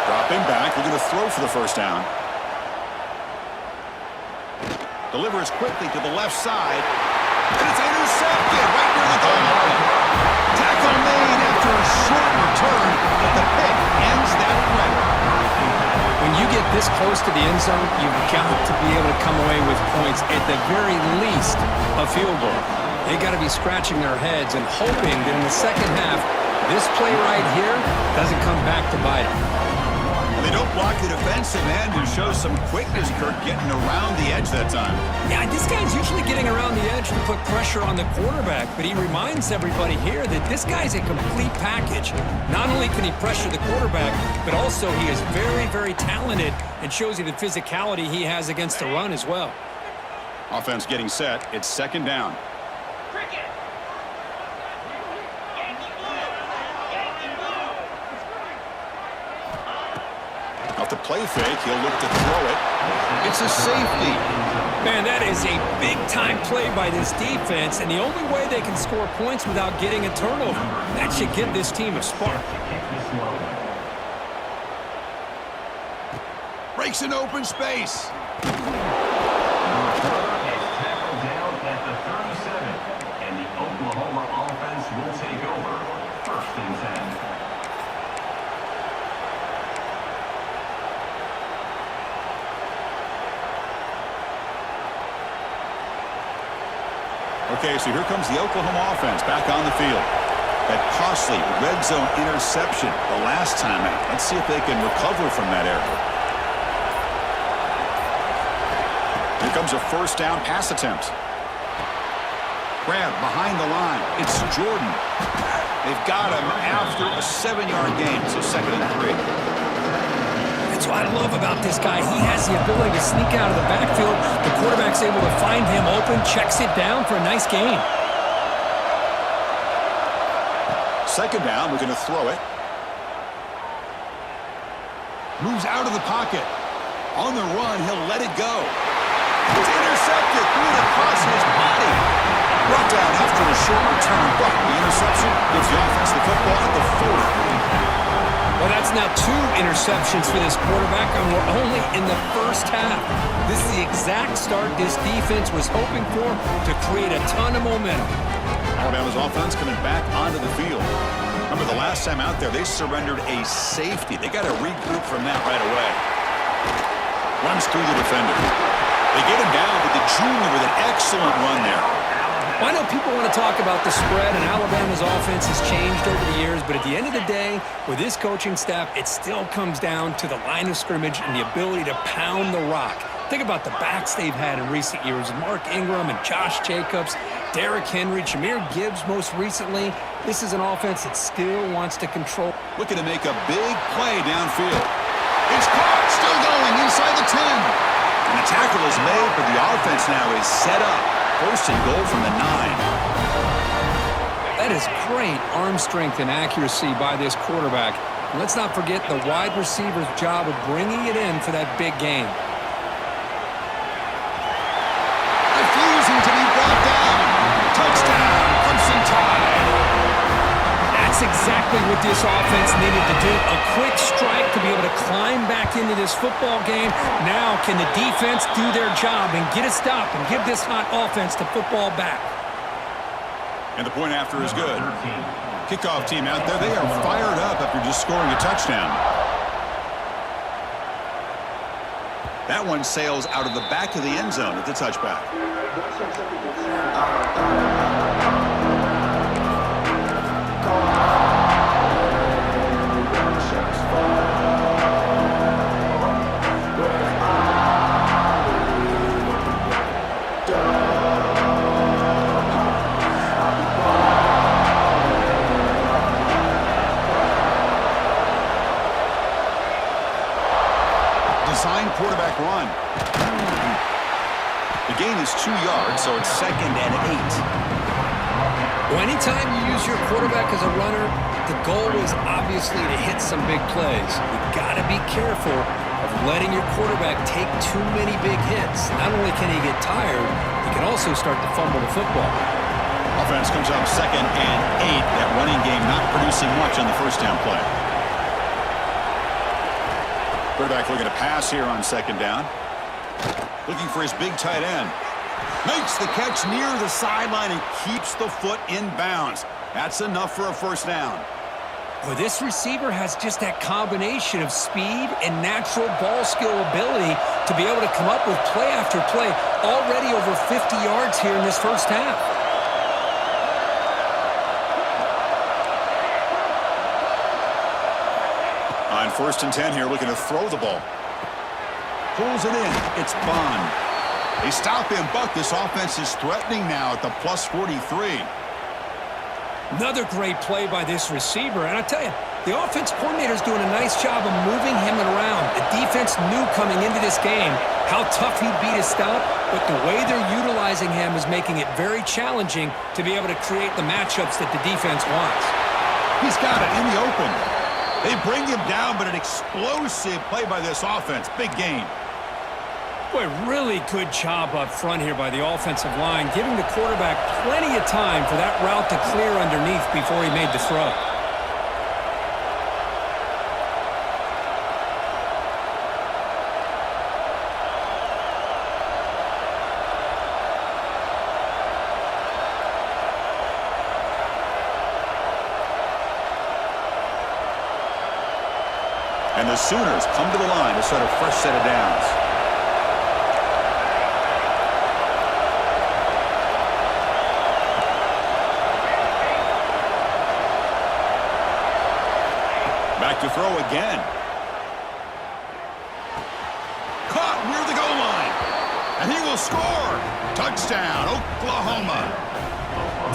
Dropping back, we're going to throw for the first down. Delivers quickly to the left side, and it's intercepted right near the goal line. Tackle made after a short return, but the pick ends that play.
When you get this close to the end zone, you've got to be able to come away with points, at the very least, a field goal. They got to be scratching their heads and hoping that in the second half, this play right here doesn't come back to bite them.
They don't block the defensive end and show some quickness, Kirk, getting around the edge that time.
Yeah, this guy's usually getting around the edge to put pressure on the quarterback, but he reminds everybody here that this guy's a complete package. Not only can he pressure the quarterback, but also he is very, very talented and shows you the physicality he has against the run as well.
Offense getting set. It's 2nd down. Off the play fake, he'll look to throw it. It's a safety.
Man, that is a big-time play by this defense, and the only way they can score points without getting a turnover. That should give this team a spark.
Breaks an open space.
Tackled down at the 37, and the Oklahoma offense will take over. 1st and 10.
Okay, so here comes the Oklahoma offense back on the field. That costly red zone interception the last time out. Let's see if they can recover from that error. Here comes a 1st down pass attempt. Grab behind the line. It's Jordan. They've got him after a 7-yard gain, so 2nd and 3.
That's what I love about this guy. He has the ability to sneak out of the backfield. The quarterback's able to find him open, checks it down for a nice gain.
2nd down, we're going to throw it. Moves out of the pocket. On the run, he'll let it go. It's intercepted, threw it across his body. Brought down after a short return, but the interception gives the offense the football at the 40.
Well, that's now 2 interceptions for this quarterback, and we're only in the first half. This is the exact start this defense was hoping for to create a ton of momentum.
Alabama's offense coming back onto the field. Remember, the last time out there, they surrendered a safety. They got to regroup from that right away. Runs through the defender. They get him down, but the junior with an excellent run there.
Well, I know people want to talk about the spread, and Alabama's offense has changed over the years, but at the end of the day, with this coaching staff, it still comes down to the line of scrimmage and the ability to pound the rock. Think about the backs they've had in recent years. Mark Ingram and Josh Jacobs, Derrick Henry, Jahmyr Gibbs most recently. This is an offense that still wants to control.
Looking to make a big play downfield. It's caught, still going inside the 10. And the tackle is made, but the offense now is set up. 1st and goal from the 9.
That is great arm strength and accuracy by this quarterback. And let's not forget the wide receiver's job of bringing it in for that big game.
Refusing to be brought down. Touchdown, Crimson Tide.
That's exactly what this offense needed to do. A quick strike to be able to climb back into this football game. Now can the defense do their job and get a stop and give this hot offense the football back?
And the point after is good. Kickoff team out there, they are fired up after just scoring a touchdown. That one sails out of the back of the end zone at the touchback. Design quarterback run. The gain is 2 yards, so it's 2nd and 8.
Well, anytime you use your quarterback as a runner, the goal is obviously to hit some big plays. You've got to be careful of letting your quarterback take too many big hits. Not only can he get tired, he can also start to fumble the football.
Offense comes up 2nd and 8. That running game not producing much on the first down play. Quarterback looking to pass here on 2nd down. Looking for his big tight end. Makes the catch near the sideline and keeps the foot in bounds. That's enough for a first down.
Well, this receiver has just that combination of speed and natural ball skill ability to be able to come up with play after play. Already over 50 yards here in this first half.
On 1st and 10 here, looking to throw the ball. Pulls it in. It's Bond. They stop him, but this offense is threatening now at the plus 43.
Another great play by this receiver. And I tell you, the offense coordinator is doing a nice job of moving him around. The defense knew coming into this game how tough he'd be to stop, but the way they're utilizing him is making it very challenging to be able to create the matchups that the defense wants.
He's got it in the open. They bring him down, but an explosive play by this offense. Big gain.
Boy, really good job up front here by the offensive line, giving the quarterback plenty of time for that route to clear underneath before he made the throw.
And the Sooners come to the line to start a fresh set of downs. Back to throw again. Caught near the goal line. And he will score. Touchdown, Oklahoma.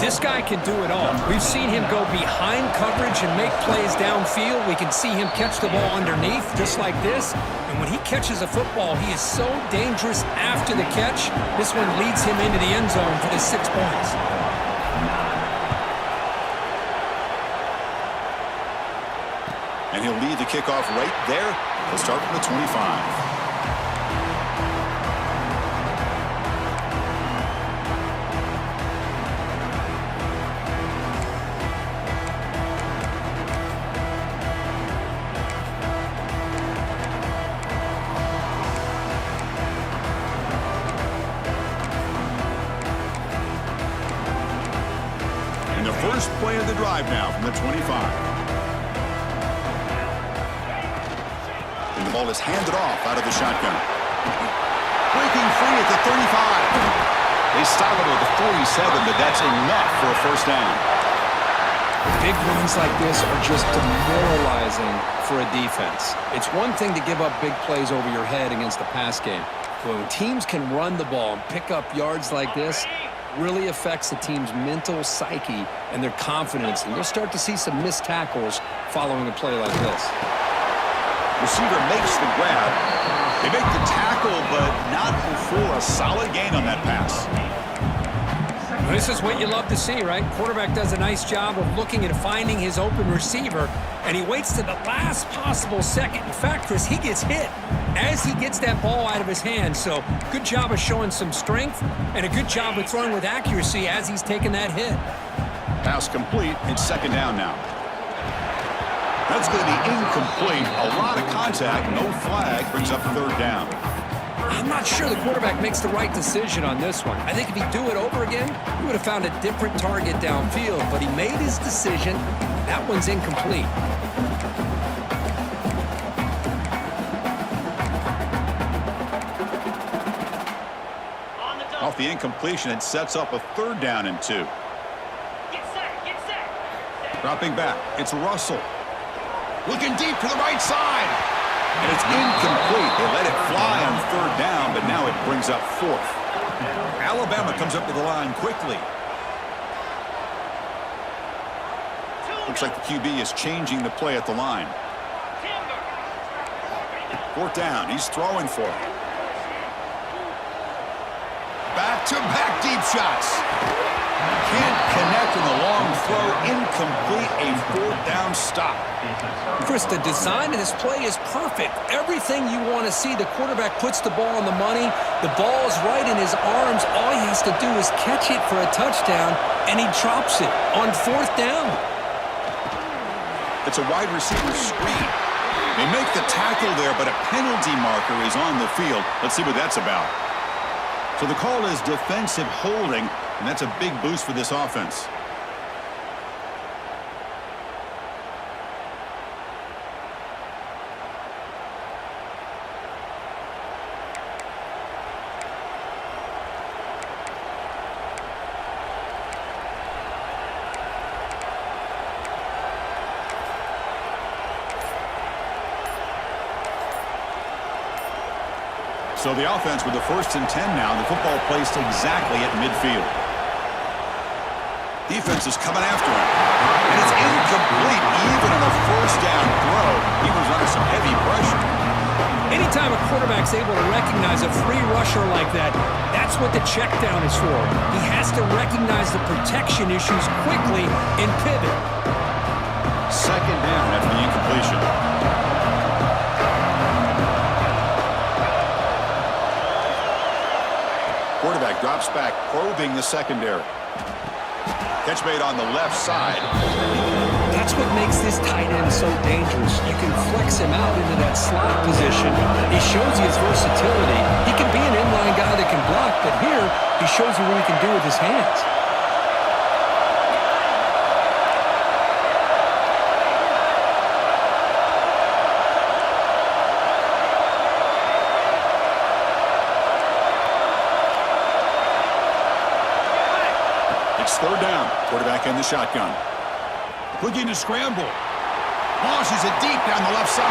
This guy can do it all. We've seen him go behind coverage and make plays downfield. We can see him catch the ball underneath, just like this. And when he catches a football, he is so dangerous after the catch. This one leads him into the end zone for the 6 points.
And he'll lead the kickoff right there. He'll start from the 25. And the first play of the drive now from the 25. The ball is handed off out of the shotgun. Breaking free at the 35. They stop it at the 47, but that's enough for a first down.
Big runs like this are just demoralizing for a defense. It's one thing to give up big plays over your head against the pass game. But when teams can run the ball and pick up yards like this, really affects the team's mental psyche and their confidence. And you'll start to see some missed tackles following a play like this.
Receiver makes the grab. They make the tackle, but not before a solid gain on that pass.
This is what you love to see, right? Quarterback does a nice job of looking at finding his open receiver, and he waits to the last possible second. In fact, Chris, he gets hit as he gets that ball out of his hand. So good job of showing some strength and a good job of throwing with accuracy as he's taking that hit.
Pass complete. It's 2nd down now. That's going to be incomplete. A lot of contact, no flag, brings up 3rd down.
I'm not sure the quarterback makes the right decision on this one. I think if he'd do it over again, he would have found a different target downfield, but he made his decision. That one's incomplete.
Off the incompletion, it sets up a 3rd down and 2.
Get set.
Dropping back, it's Russell. Looking deep to the right side. And it's incomplete. They let it fly on 3rd down, but now it brings up 4th. Alabama comes up to the line quickly. Looks like the QB is changing the play at the line. 4th down. He's throwing for it. Back-to-back deep shots. Can't connect in the long throw. Incomplete, a fourth down stop.
Chris, the design of this play is perfect. Everything you want to see. The quarterback puts the ball on the money. The ball is right in his arms. All he has to do is catch it for a touchdown, and he drops it on fourth down.
It's a wide receiver screen. They make the tackle there, but a penalty marker is on the field. Let's see what that's about. So the call is defensive holding, and that's a big boost for this offense. So the offense with the 1st and 10 now. The football placed exactly at midfield. Defense is coming after him. And it's incomplete even on the 1st down throw. He was under some heavy pressure.
Anytime a quarterback's able to recognize a free rusher like that, that's what the check down is for. He has to recognize the protection issues quickly and pivot.
2nd down after the incompletion. Quarterback drops back, probing the secondary. Catch made on the left side.
That's what makes this tight end so dangerous. You can flex him out into that slot position. He shows you his versatility. He can be an inline guy that can block, but here he shows you what he can do with his hands.
It's 3rd down. Quarterback in the shotgun. Looking to scramble. Launches it deep down the left side.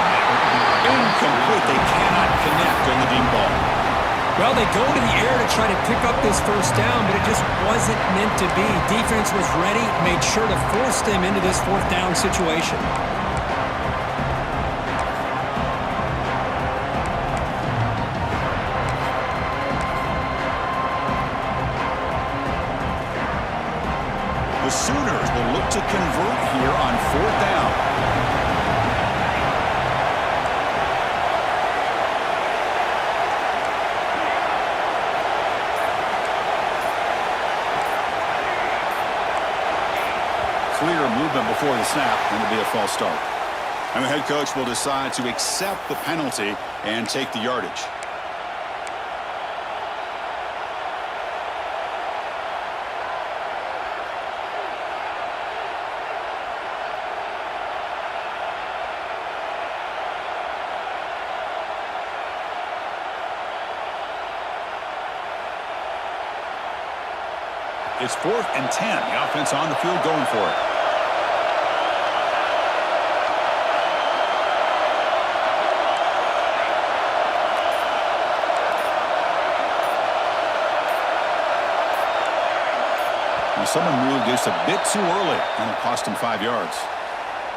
Incomplete. They cannot connect on the deep ball.
Well, they go to the air to try to pick up this 1st down, but it just wasn't meant to be. Defense was ready, made sure to force them into this 4th down situation.
The Sooners will look to convert here on 4th down. Clear movement before the snap, and it'll be a false start. And the head coach will decide to accept the penalty and take the yardage. It's 4th and 10. The offense on the field going for it. And someone moved just a bit too early, and it cost him 5 yards.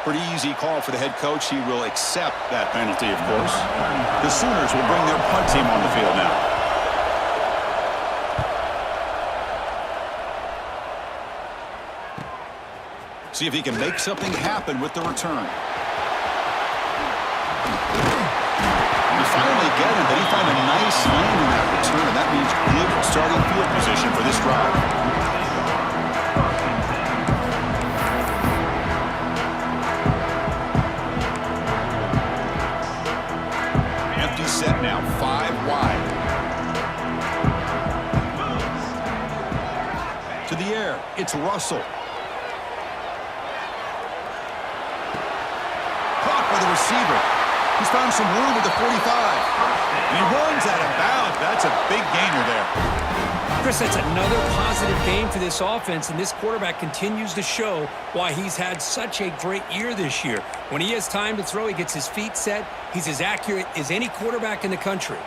Pretty easy call for the head coach. He will accept that penalty, of course. The Sooners will bring their punt team on the field now. See if he can make something happen with the return. You finally get him, but he found a nice lane in that return, and that means good starting field position for this drive. Empty set now, 5 wide. To the air, it's Russell. By the receiver. He's found some room at the 45. And he runs out of bounds. That's a big gainer there.
Chris, that's another positive game for this offense, and this quarterback continues to show why he's had such a great year this year. When he has time to throw, he gets his feet set. He's as accurate as any quarterback in the country.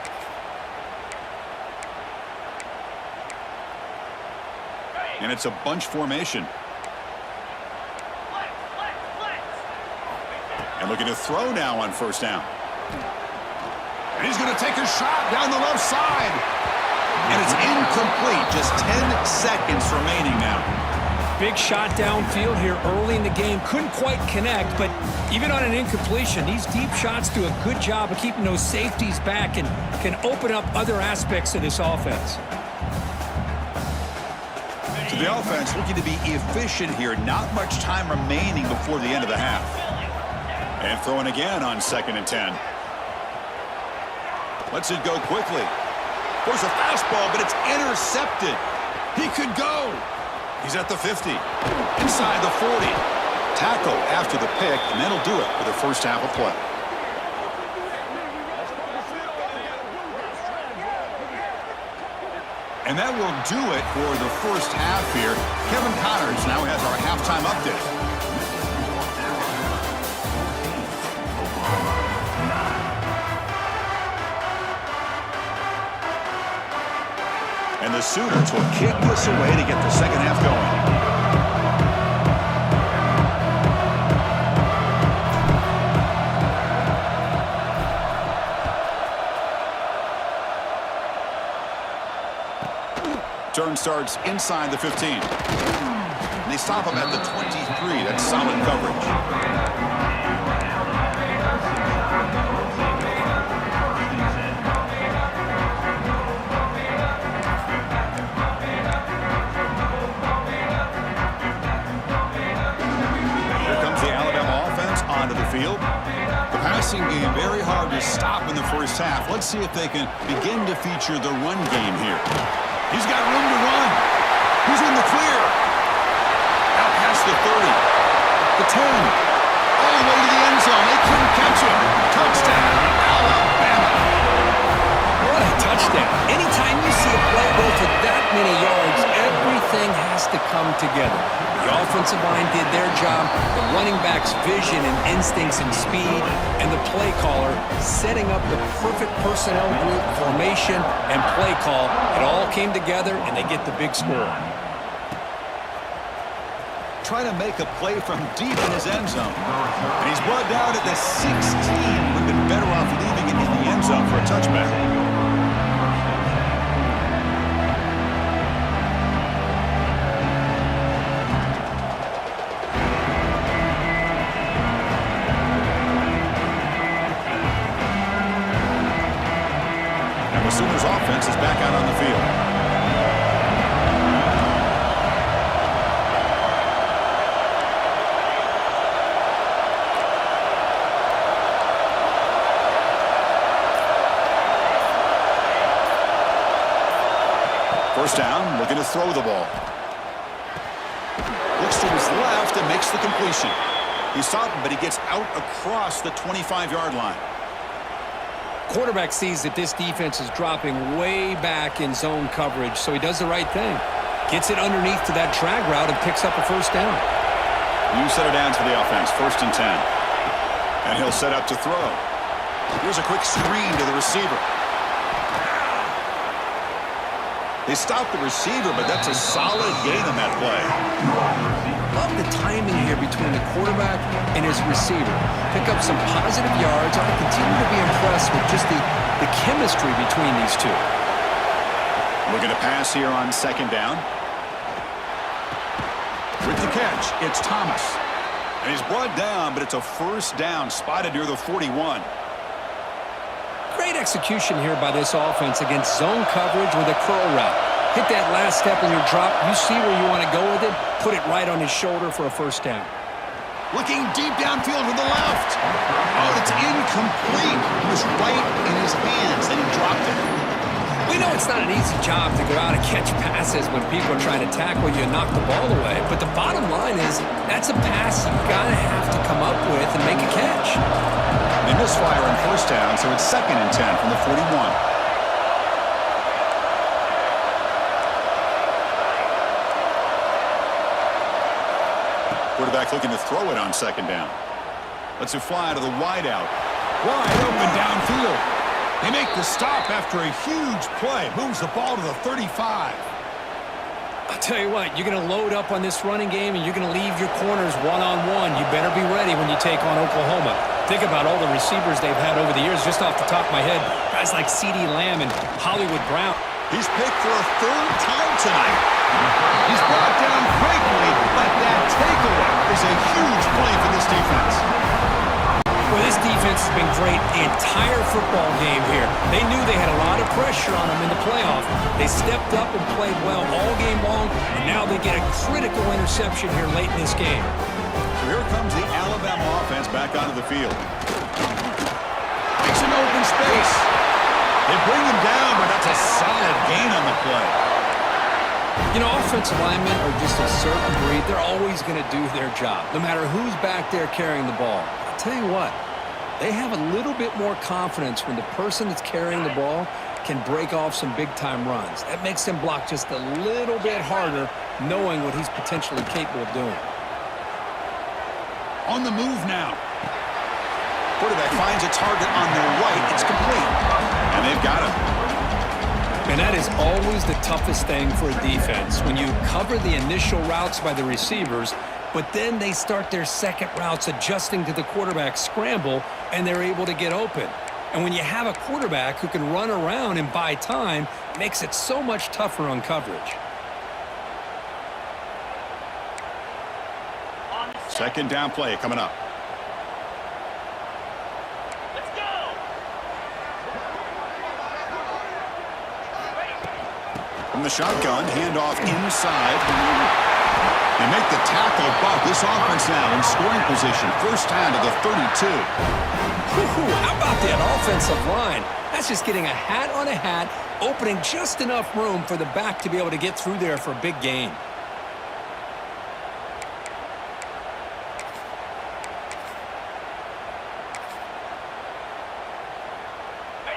And it's a bunch formation. And looking to throw now on 1st down. And he's going to take a shot down the left side. And it's incomplete. Just 10 seconds remaining now.
Big shot downfield here early in the game. Couldn't quite connect, but even on an incompletion, these deep shots do a good job of keeping those safeties back and can open up other aspects of this offense.
So the offense looking to be efficient here. Not much time remaining before the end of the half. And throwing again on 2nd and 10. Lets it go quickly. There's a fastball, but it's intercepted. He could go. He's at the 50. Inside the 40. Tackle after the pick, and that'll do it for the first half of play. And that will do it for the first half here. Kevin Connors now has our halftime update. And the Sooners will kick this away to get the second half going. Turn starts inside the 15. And they stop him at the 23. That's solid coverage. Onto the field. The passing game very hard to stop in the first half. Let's see if they can begin to feature the run game here. He's got room to run. He's in the clear. Out past the 30. The 10. All the way to the end zone. They couldn't catch him. Touchdown, Alabama.
What a touchdown. Anytime you see a play go for that many yards, everything has to come together. The offensive line did their job, the running back's vision and instincts and speed, and the play caller setting up the perfect personnel group, formation, and play call. It all came together, and they get the big score.
Trying to make a play from deep in his end zone. And he's brought down at the 16. Would have been better off leaving it in the end zone for a touchback. The Sooners offense is back out on the field. First down, looking to throw the ball. Looks to his left and makes the completion. He's stopped, but he gets out across the 25-yard line.
Quarterback sees that this defense is dropping way back in zone coverage, so he does the right thing. Gets it underneath to that drag route and picks up a first down.
New set of downs for the offense, 1st and 10. And he'll set up to throw. Here's a quick screen to the receiver. They stopped the receiver, but that's a solid gain on that play.
Love the timing here between the quarterback and his receiver. Pick up some positive yards. I continue to be impressed with just the chemistry between these two.
Looking to pass here on 2nd down. With the catch, it's Thomas. And he's brought down, but it's a first down, spotted near the 41.
Great execution here by this offense against zone coverage with a curl route. Hit that last step in your drop. You see where you want to go with it. Put it right on his shoulder for a first down.
Looking deep downfield to the left. Oh, it's incomplete. It was right in his hands, and he dropped it.
We know it's not an easy job to go out and catch passes when people are trying to tackle you and knock the ball away. But the bottom line is that's a pass you got to have to come up with and make a catch.
They misfire on first down, so it's 2nd and 10 from the 41. Quarterback looking to throw it on 2nd down. Lets it fly to the wideout. Wide open downfield. They make the stop after a huge play. Moves the ball to the 35.
I'll tell you what, you're going to load up on this running game and you're going to leave your corners one-on-one. You better be ready when you take on Oklahoma. Think about all the receivers they've had over the years. Just off the top of my head, guys like CeeDee Lamb and Hollywood Brown.
He's picked for a third time tonight. He's brought down quickly, but that takeaway is a huge play for this defense.
Well, this defense has been great the entire football game here. They knew they had a lot of pressure on them in the playoff. They stepped up and played well all game long, and now they get a critical interception here late in this game.
So here comes the Alabama offense back onto the field. Makes an open space. They bring him down, but that's a solid gain on the play.
You know, offensive linemen are just a certain breed. They're always going to do their job, no matter who's back there carrying the ball. I'll tell you what, they have a little bit more confidence when the person that's carrying the ball can break off some big-time runs. That makes them block just a little bit harder, knowing what he's potentially capable of doing.
On the move now. Quarterback finds a target on the right. It's complete. And they've got him.
And that is always the toughest thing for a defense, when you cover the initial routes by the receivers, but then they start their second routes adjusting to the quarterback's scramble, and they're able to get open. And when you have a quarterback who can run around and buy time, it makes it so much tougher on coverage.
Second down play coming up. From the shotgun, handoff inside. They make the tackle, but this offense now in scoring position. First down to the 32.
How about that offensive line? That's just getting a hat on a hat, opening just enough room for the back to be able to get through there for a big gain.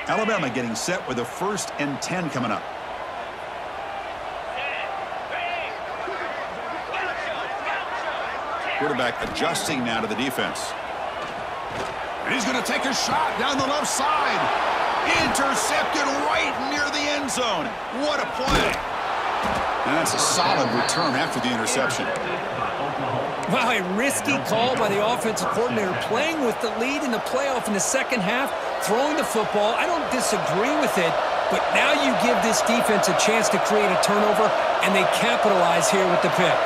Alabama getting set with a 1st and 10 coming up. Quarterback adjusting now to the defense. And he's going to take a shot down the left side. Intercepted right near the end zone. What a play. And that's a solid return after the interception.
Wow, a risky call by the offensive coordinator, playing with the lead in the playoff in the second half, throwing the football. I don't disagree with it, but now you give this defense a chance to create a turnover, and they capitalize here with the pick.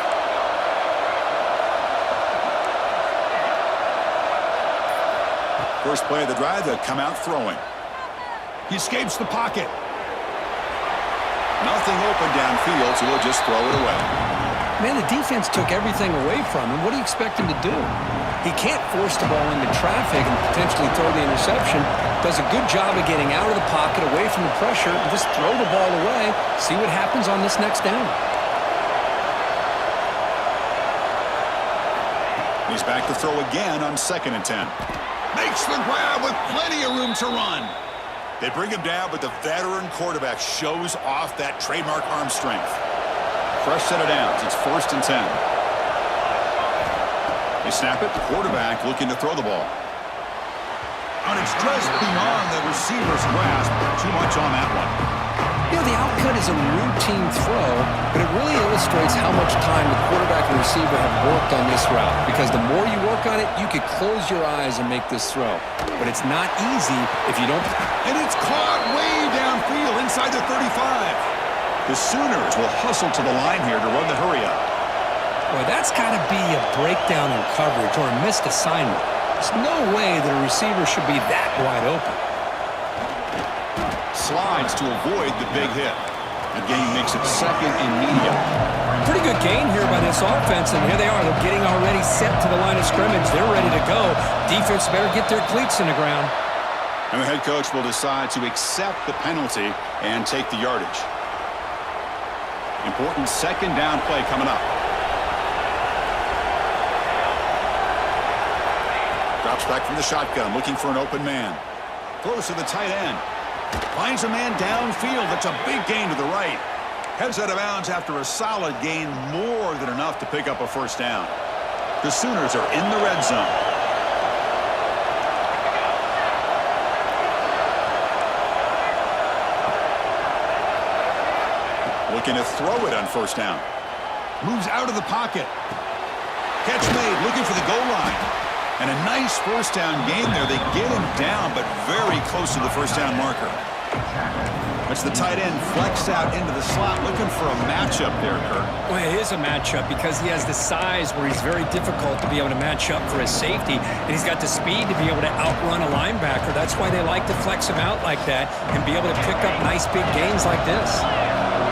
First play of the drive, they'll come out throwing. He escapes the pocket. Nothing open downfield, so he'll just throw it away.
Man, the defense took everything away from him. What do you expect him to do? He can't force the ball into traffic and potentially throw the interception. Does a good job of getting out of the pocket, away from the pressure, and just throw the ball away. See what happens on this next down.
He's back to throw again on 2nd and 10. Makes the grab with plenty of room to run. They bring him down, but the veteran quarterback shows off that trademark arm strength. Fresh set of downs. It's 1st and 10. They snap it. Quarterback looking to throw the ball. And it's just beyond the receiver's grasp. Too much on that one.
You know, the outcut is a routine throw, but it really illustrates how much time the quarterback and receiver have worked on this route. Because the more you work on it, you could close your eyes and make this throw. But it's not easy if you don't.
And it's caught way downfield inside the 35. The Sooners will hustle to the line here to run the hurry-up.
Boy, that's got to be a breakdown in coverage or a missed assignment. There's no way that a receiver should be that wide open.
Slides to avoid the big hit. The gain makes it 2nd and medium.
Pretty good gain here by this offense, and here they are. They're getting already set to the line of scrimmage. They're ready to go. Defense better get their cleats in the ground.
And the head coach will decide to accept the penalty and take the yardage. Important 2nd down play coming up. Drops back from the shotgun, looking for an open man. Close to the tight end. Finds a man downfield. That's a big gain to the right. Heads out of bounds after a solid gain, more than enough to pick up a 1st down. The Sooners are in the red zone. Looking to throw it on 1st down. Moves out of the pocket. Catch made, looking for the goal line. And a nice 1st down gain there. They get him down, but very close to the 1st down marker. It's the tight end flex out into the slot, looking for a matchup there, Kirk.
Well, it is a matchup because he has the size where he's very difficult to be able to match up for his safety, and he's got the speed to be able to outrun a linebacker. That's why they like to flex him out like that and be able to pick up nice big gains like this.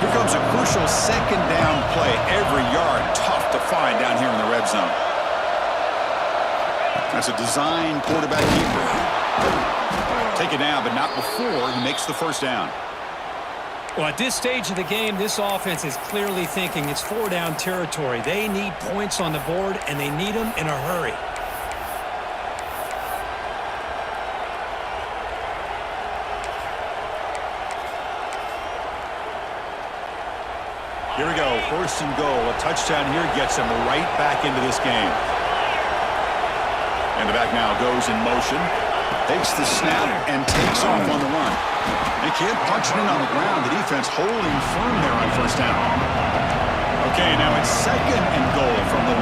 Here comes a crucial second down play. Every yard tough to find down here in the red zone. That's a design quarterback keeper. Take it down, but not before he makes the first down.
Well, at this stage of the game, this offense is clearly thinking it's 4-down territory. They need points on the board, and they need them in a hurry.
Here we go, first and goal. A touchdown here gets him right back into this game. And the back now goes in motion. Takes the snap and takes off on the run. They can't punch it in on the ground. The defense holding firm there on first down. Okay, now it's second and goal from the 1.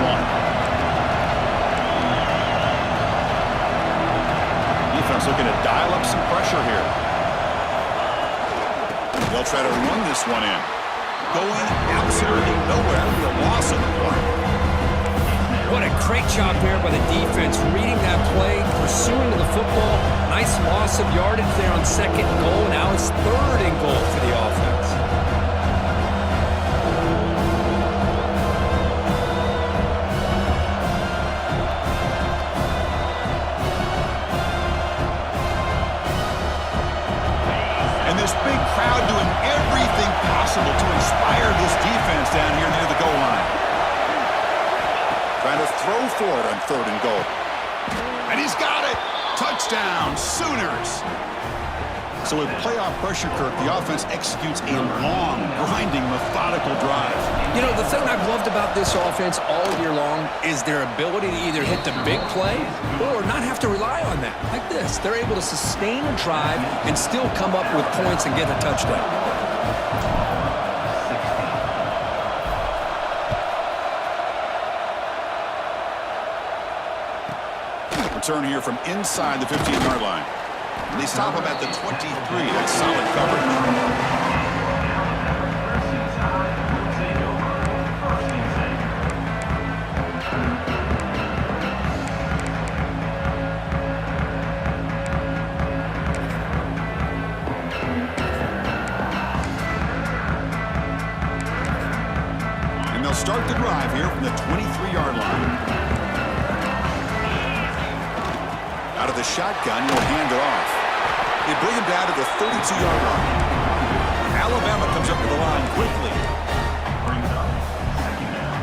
Defense looking to dial up some pressure here. They'll try to run this one in. Going absolutely nowhere. That'll be a loss of the play.
What a great job there by the defense, reading that play, pursuing to the football. Nice loss of yardage there on second and goal. Now it's third and goal for the offense.
And this big crowd doing everything possible to inspire this defense down here near the goal line. Trying to throw for it on third and goal. And he's got it! Touchdown, Sooners! So with playoff pressure, Kirk, the offense executes a long, grinding, methodical drive.
You know, the thing I've loved about this offense all year long is their ability to either hit the big play or not have to rely on that. Like this, they're able to sustain a drive and still come up with points and get a touchdown.
Return here from inside the 15-yard line. They stop him at the 23. That's solid coverage. And they'll start the drive here from the 23-yard line. Out of the shotgun, he'll hand it off. They bring him down to the 32-yard line. Alabama comes up to the line quickly.
Brings up second down.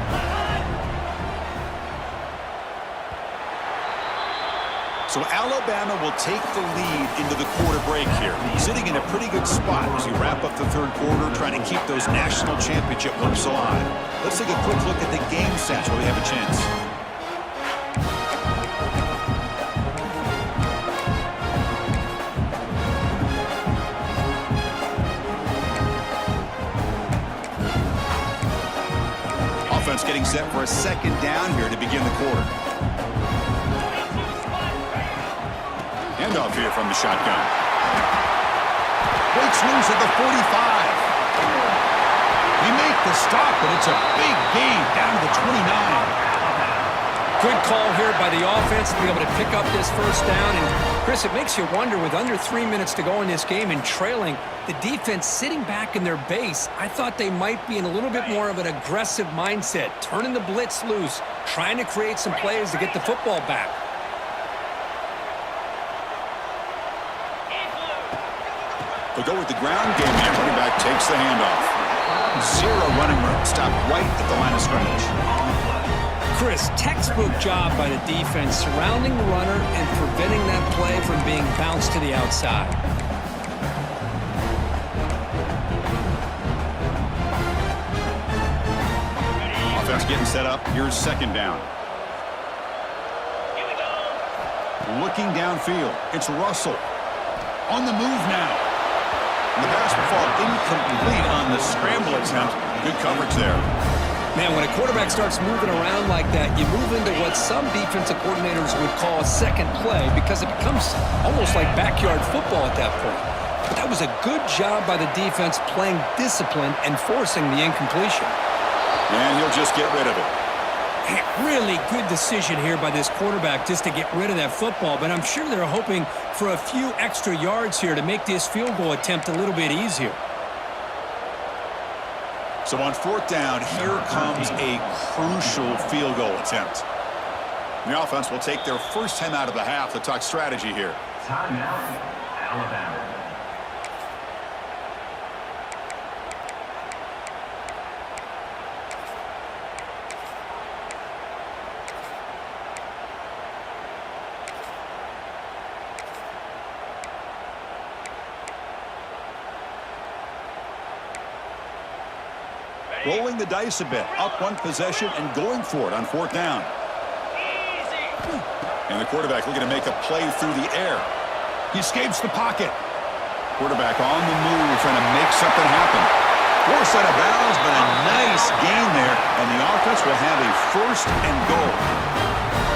So Alabama will take the lead into the quarter break here. Sitting in a pretty good spot as you wrap up the third quarter, trying to keep those national championship hopes alive. Let's take a quick look at the game stats where we have a chance. Getting set for a second down here to begin the quarter. Handoff here from the shotgun. Breaks loose at the 45. They make the stop, but it's a big gain down to the 29.
Good call here by the offense to be able to pick up this first down. And, Chris, it makes you wonder, with under 3 minutes to go in this game and trailing, the defense sitting back in their base, I thought they might be in a little bit more of an aggressive mindset, turning the blitz loose, trying to create some plays to get the football back.
They'll go with the ground game here. Running back takes the handoff. Zero running room. Stop right at the line of scrimmage.
Chris, textbook job by the defense surrounding the runner and preventing that play from being bounced to the outside.
Offense getting set up. Here's second down. Looking downfield. It's Russell. On the move now. And the pass will fall incomplete on the scramble attempt. Good coverage there.
Man, when a quarterback starts moving around like that, you move into what some defensive coordinators would call a second play because it becomes almost like backyard football at that point. But that was a good job by the defense playing discipline and forcing the incompletion.
And he'll just get rid of it.
Really good decision here by this quarterback just to get rid of that football, but I'm sure they're hoping for a few extra yards here to make this field goal attempt a little bit easier.
So on 4th down, here comes a crucial field goal attempt. The offense will take their first time out of the half to talk strategy here.
Timeout, Alabama.
Rolling the dice a bit, up one possession and going for it on 4th down. And the quarterback looking to make a play through the air. He escapes the pocket. Quarterback on the move trying to make something happen. Forced out of bounds, but a nice gain there, and the offense will have a 1st and goal.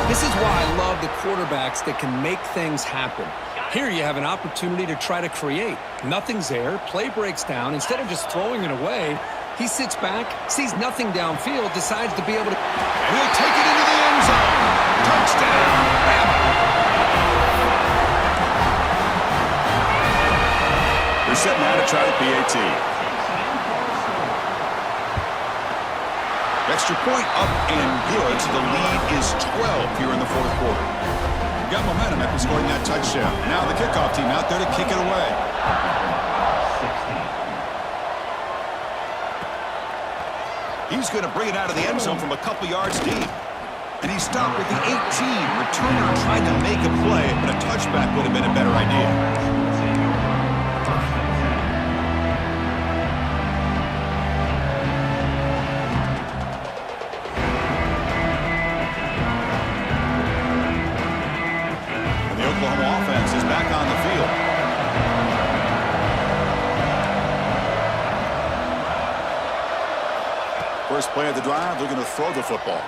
This is why I love the quarterbacks that can make things happen. Here you have an opportunity to try to create. Nothing's there, play breaks down. Instead of just throwing it away, he sits back, sees nothing downfield, decides to be able to...
And he'll take it into the end zone. Touchdown, Bama. They're setting out to try the PAT. Extra point up and good, so the lead is 12 here in the 4th quarter. Got momentum after scoring that touchdown. Now the kickoff team out there to kick it away. He's going to bring it out of the end zone from a couple yards deep. And he stopped at the 18. Returner tried to make a play, but a touchback would have been a better idea. First play of the drive, looking to throw the football.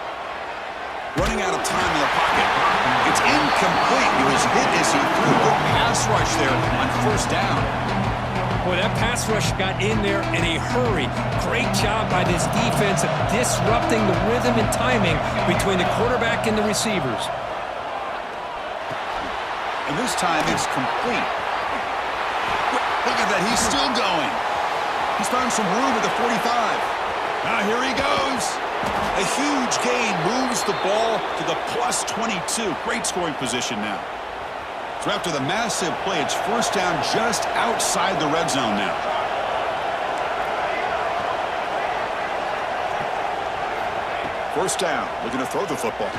Running out of time in the pocket. It's incomplete. He was hit as he threw a good pass rush there on 1st down.
Boy, that pass rush got in there in a hurry. Great job by this defense of disrupting the rhythm and timing between the quarterback and the receivers.
And this time it's complete. Look at that, he's still going. He's found some room at the 45. Now here he goes. A huge gain moves the ball to the +22. Great scoring position now. So after the massive play, it's 1st down just outside the red zone now. First down, looking to throw the football.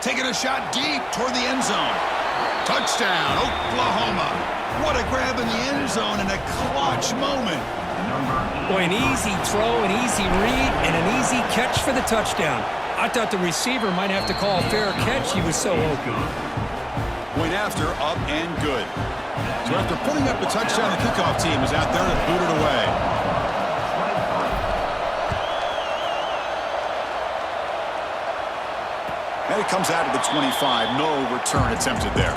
Taking a shot deep toward the end zone. Touchdown, Oklahoma. What a grab in the end zone and a clutch moment.
Boy, an easy throw, an easy read, and an easy catch for the touchdown. I thought the receiver might have to call a fair catch. He was so open.
Point after, up and good. So after putting up the touchdown, the kickoff team is out there to boot it away. And it comes out of the 25. No return attempted there.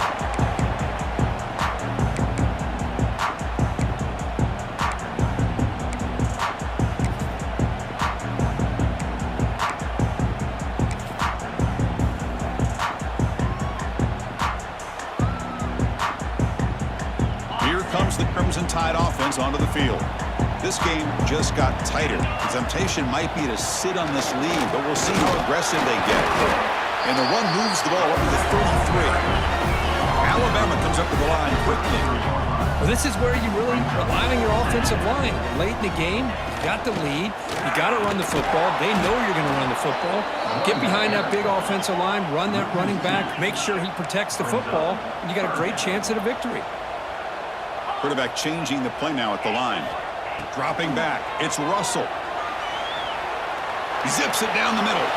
Comes the Crimson Tide offense onto the field. This game just got tighter. The temptation might be to sit on this lead, but we'll see how aggressive they get. And the run moves the ball up to the 33. Alabama comes up to the line quickly.
Well, this is where you really rely on your offensive line. Late in the game, you got the lead. You got to run the football. They know you're going to run the football. Get behind that big offensive line, run that running back, make sure he protects the football, and you got a great chance at a victory.
Quarterback changing the play now at the line. Dropping back. It's Russell. Zips it down the middle.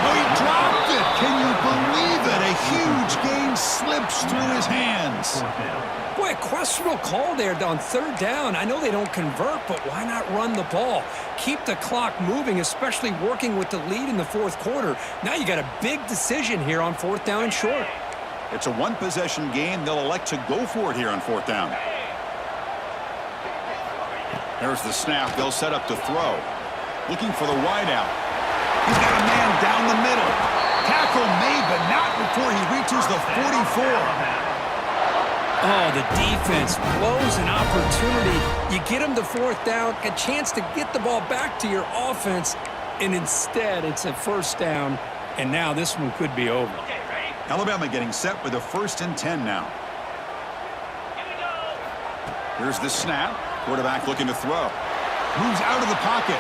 Oh, he dropped it. Can you believe it? A huge gain slips through his hands.
Boy, a questionable call there on 3rd down. I know they don't convert, but why not run the ball? Keep the clock moving, especially working with the lead in the 4th quarter. Now you got a big decision here on 4th down and short.
It's a one-possession game. They'll elect to go for it here on 4th down. There's the snap. They'll set up to throw. Looking for the wideout. He's got a man down the middle. Tackle made, but not before he reaches the 44.
Oh, the defense blows an opportunity. You get them to fourth down, a chance to get the ball back to your offense, and instead it's a first down, and now this one could be over.
Alabama getting set with a 1st and 10 now. Here's the snap. Quarterback looking to throw. Moves out of the pocket.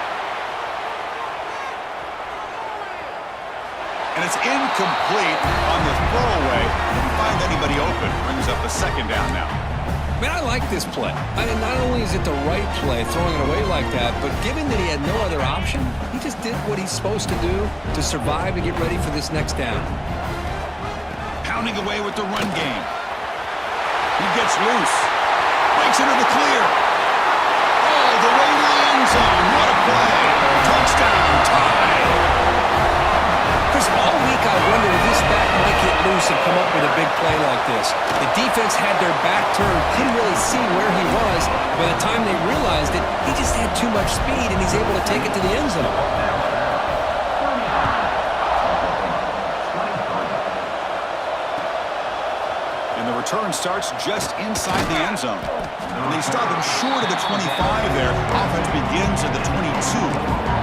And it's incomplete on the throwaway. Didn't find anybody open. Brings up a 2nd down now.
Man, I like this play. I mean, not only is it the right play, throwing it away like that, but given that he had no other option, he just did what he's supposed to do to survive and get ready for this next down.
Pounding away with the run game. He gets loose. Breaks into the clear. All the way to the end zone. What a play. Touchdown tie.
Chris, all week I wondered if this back might get loose and come up with a big play like this. The defense had their back turned, couldn't really see where he was. By the time they realized it, he just had too much speed, and he's able to take it to the end zone.
And the return starts just inside the end zone. And they stop him short of the 25 there. Offense begins at the 22.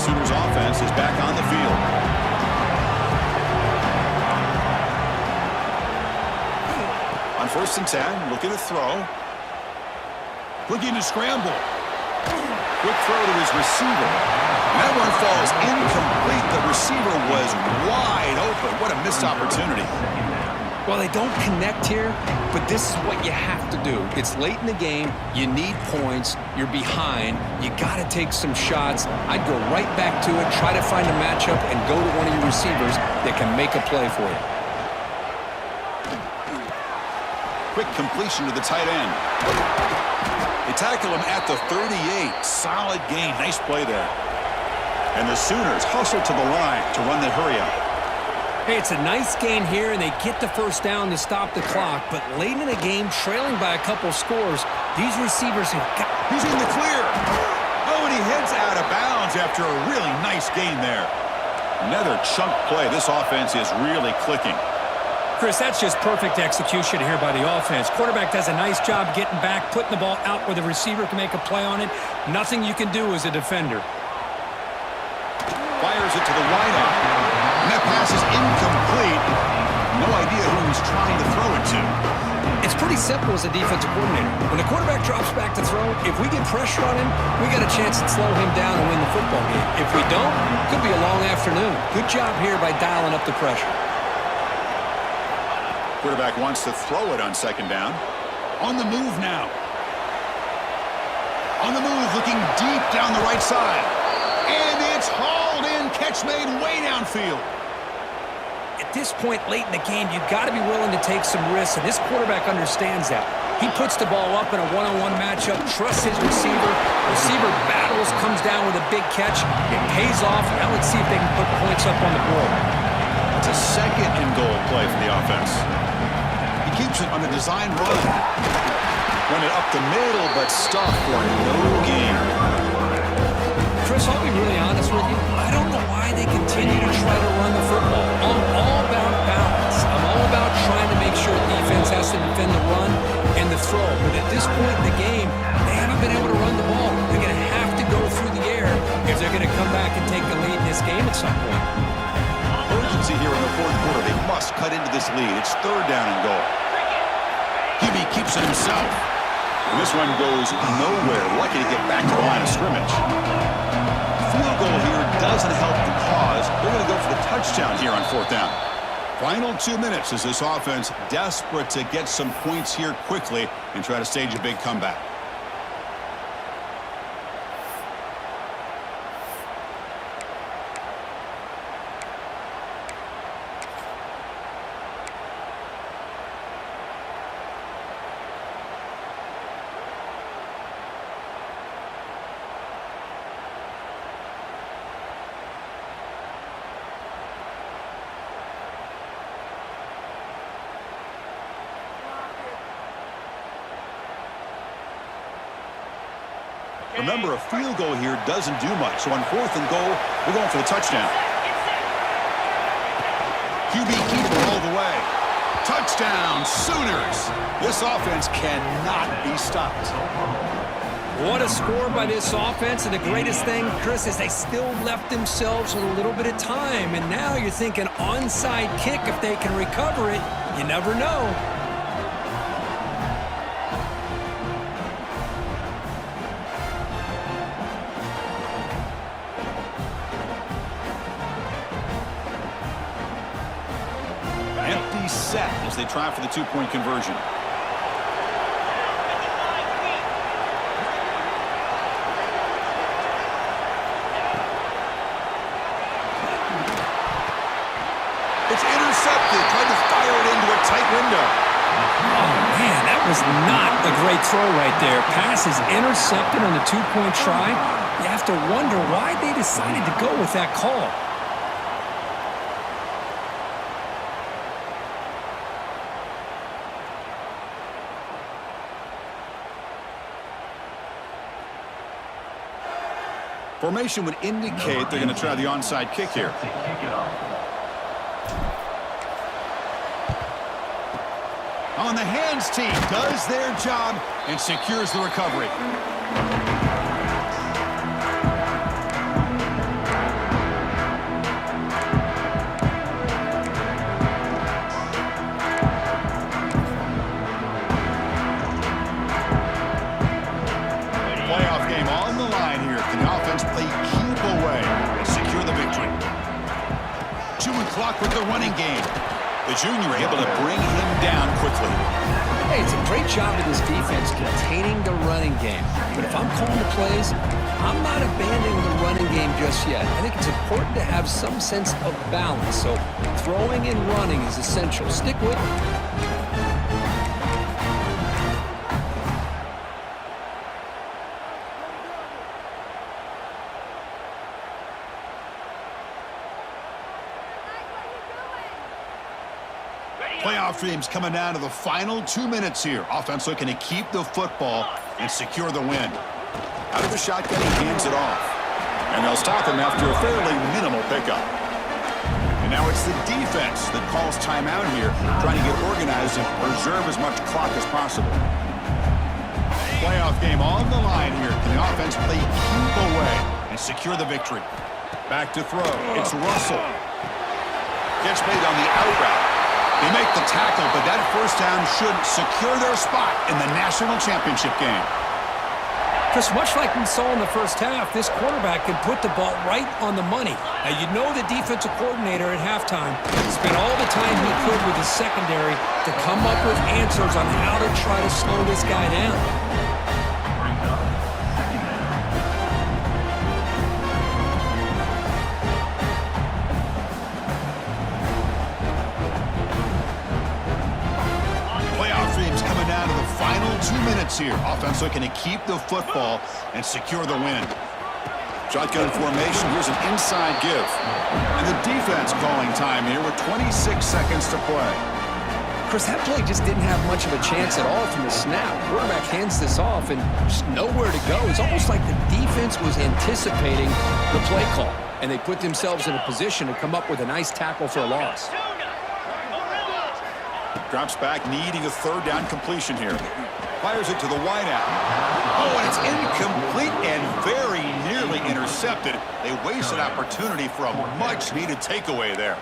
Sooners offense is back on the field. On 1st and 10, looking to throw. Looking to scramble. Quick throw to his receiver. And that one falls incomplete. The receiver was wide open. What a missed opportunity.
Well, they don't connect here, but this is what you have to do. It's late in the game. You need points. You're behind. You got to take some shots. I'd go right back to it, try to find a matchup, and go to one of your receivers that can make a play for you.
Quick completion to the tight end. They tackle him at the 38. Solid gain. Nice play there. And the Sooners hustle to the line to run the hurry up.
Hey, it's a nice game here, and they get the first down to stop the clock. But late in the game, trailing by a couple scores, these receivers have got...
He's in the clear. Oh, and he heads out of bounds after a really nice gain there. Another chunk play. This offense is really clicking.
Chris, that's just perfect execution here by the offense. Quarterback does a nice job getting back, putting the ball out where the receiver can make a play on it. Nothing you can do as a defender.
Fires it to the wideout. And that pass is incomplete. No idea who he's trying to throw it to.
It's pretty simple as a defensive coordinator. When the quarterback drops back to throw, if we get pressure on him, we got a chance to slow him down and win the football game. If we don't, it could be a long afternoon. Good job here by dialing up the pressure.
Quarterback wants to throw it on 2nd down. On the move now. On the move, looking deep down the right side. And it's hauled in. Catch made way downfield.
At this point late in the game, you've got to be willing to take some risks, and this quarterback understands that. He puts the ball up in a one-on-one matchup, trusts his receiver. Receiver battles, comes down with a big catch. It pays off. Now let's see if they can put points up on the board.
It's a 2nd and goal play for the offense. He keeps it on a design run. Run it up the middle, but stuffed for no gain.
Chris, I'll be really honest with you. I don't know why they continue to try to run the football. I'm all about balance. I'm all about trying to make sure defense has to defend the run and the throw. But at this point in the game, they haven't been able to run the ball. They're going to have to go through the air if they're going to come back and take the lead in this game at some point.
Urgency here in the 4th quarter. They must cut into this lead. It's 3rd down and goal. Hibby keeps it himself. And this one goes nowhere. Lucky to get back to the line of scrimmage. Field goal here doesn't help the cause. They're going to go for the touchdown here on 4th down. Final 2 minutes as this offense desperate to get some points here quickly and try to stage a big comeback. Remember, a field goal here doesn't do much. So on 4th and goal, we're going for the touchdown. QB keeper all the way. Touchdown, Sooners. This offense cannot be stopped.
What a score by this offense, and the greatest thing, Chris, is they still left themselves with a little bit of time, and now you're thinking onside kick if they can recover it. You never know.
Empty set as they try for the 2-point conversion. It's intercepted. Tried to fire it into a tight window.
Oh, man, that was not a great throw right there. Pass is intercepted on the 2-point try. You have to wonder why they decided to go with that call.
Formation would indicate they're going to try the onside kick here. On the hands team does their job and secures the recovery. Playoff game on the line here. Can the offense play keep away and secure the victory? Chewing clock with the running game. The junior able to bring him down quickly.
Hey, it's a great job of this defense containing the running game. But if I'm calling the plays, I'm not abandoning the running game just yet. I think it's important to have some sense of balance. So throwing and running is essential. Stick with it.
Playoff dreams coming down to the final 2 minutes here. Offense looking to keep the football and secure the win. Out of the shotgun, he hands it off. And they'll stop him after a fairly minimal pickup. And now it's the defense that calls timeout here, trying to get organized and preserve as much clock as possible. Playoff game on the line here. Can the offense play keep away and secure the victory? Back to throw. It's Russell. Gets made on the out route. They make the tackle, but that first down should secure their spot in the national championship game.
Chris, much like we saw in the first half, this quarterback can put the ball right on the money. Now, you know the defensive coordinator at halftime spent all the time he could with his secondary to come up with answers on how to try to slow this guy down.
Final 2 minutes here. Offense looking to keep the football and secure the win. Shotgun formation. Here's an inside give. And the defense calling time here with 26 seconds to play.
Chris, that play just didn't have much of a chance at all from the snap. Quarterback hands this off and just nowhere to go. It's almost like the defense was anticipating the play call, and they put themselves in a position to come up with a nice tackle for a loss.
Drops back, needing a third down completion here. Fires it to the wideout. Oh, and it's incomplete and very nearly intercepted. They wasted opportunity for a much-needed takeaway there.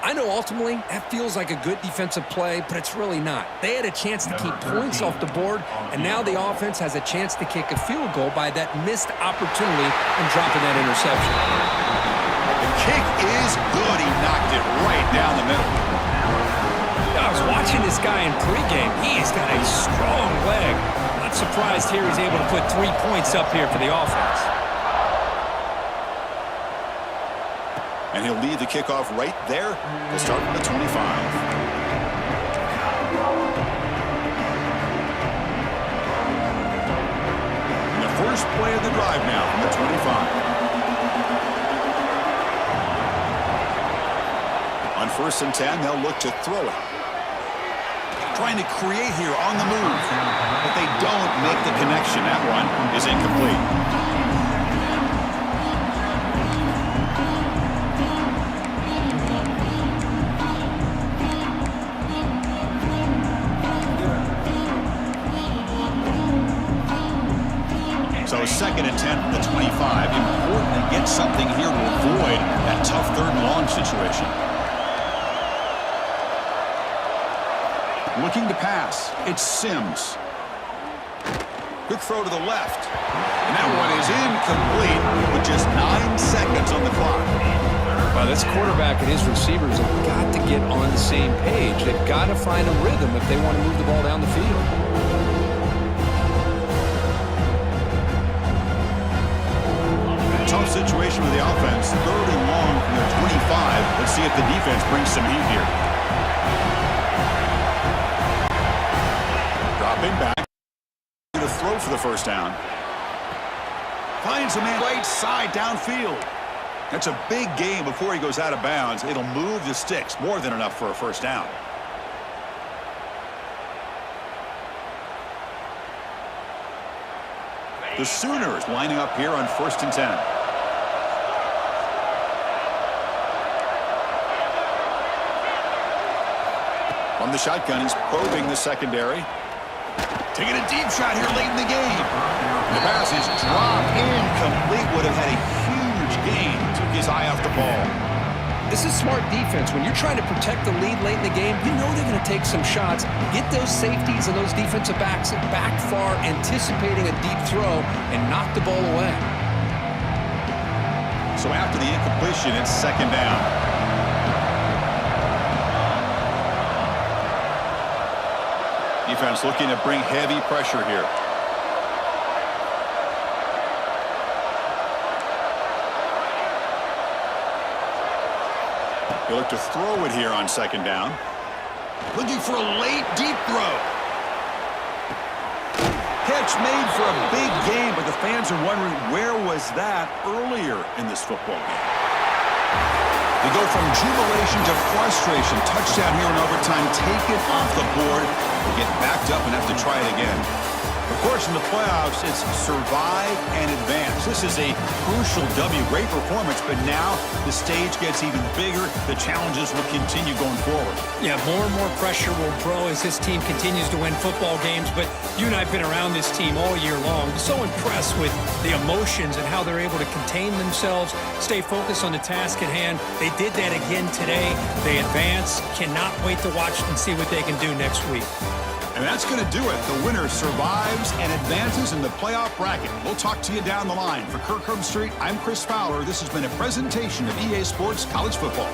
I know ultimately that feels like a good defensive play, but it's really not. They had a chance to keep points off the board, and now the offense has a chance to kick a field goal by that missed opportunity and dropping that interception.
The kick is good. He knocked it right down the middle.
I was watching this guy in pregame. He's got a strong leg. Not surprised here he's able to put 3 points up here for the offense.
And he'll lead the kickoff right there. He'll start from the 25. And the first play of the drive now from the 25. On 1st and 10, they'll look to throw it. Trying to create here on the move. but they don't make the connection. That one is incomplete. So 2nd and 10 from the 25. Important to get something here to avoid that tough 3rd and long situation. Looking to pass. It's Sims. Good throw to the left. And that one is incomplete with just 9 seconds on the clock.
Well, this quarterback and his receivers have got to get on the same page. They've got to find a rhythm if they want to move the ball down the field.
Tough situation with the offense. 3rd and long from their 25. Let's see if the defense brings some heat here. Dropping back to throw for the first down. Finds a man right side downfield. That's a big gain before he goes out of bounds. It'll move the sticks. More than enough for a first down. The Sooners lining up here on 1st and 10. From the shotgun, he's probing the secondary. Taking a deep shot here late in the game. The pass is dropped incomplete. Would have had a huge gain. Took his eye off the ball.
This is smart defense. When you're trying to protect the lead late in the game, you know they're going to take some shots. Get those safeties and those defensive backs back far, anticipating a deep throw, and knock the ball away.
So after the incompletion, it's 2nd down. Defense looking to bring heavy pressure here. They look to throw it here on 2nd down. Looking for a late deep throw. Catch made for a big game, but the fans are wondering where was that earlier in this football game. They go from jubilation to frustration. Touchdown here in overtime. Take it off the board. They get backed up and have to try it again. Of course, in the playoffs, it's survive and advance. This is a crucial W. Great performance, but now the stage gets even bigger. The challenges will continue going forward.
Yeah, more and more pressure will grow as this team continues to win football games. But you and I have been around this team all year long. So impressed with the emotions and how they're able to contain themselves, stay focused on the task at hand. They did that again today. They advance. Cannot wait to watch and see what they can do next week.
And that's going to do it. The winner survives and advances in the playoff bracket. We'll talk to you down the line. For Kirk Herbstreit, I'm Chris Fowler. This has been a presentation of EA Sports College Football.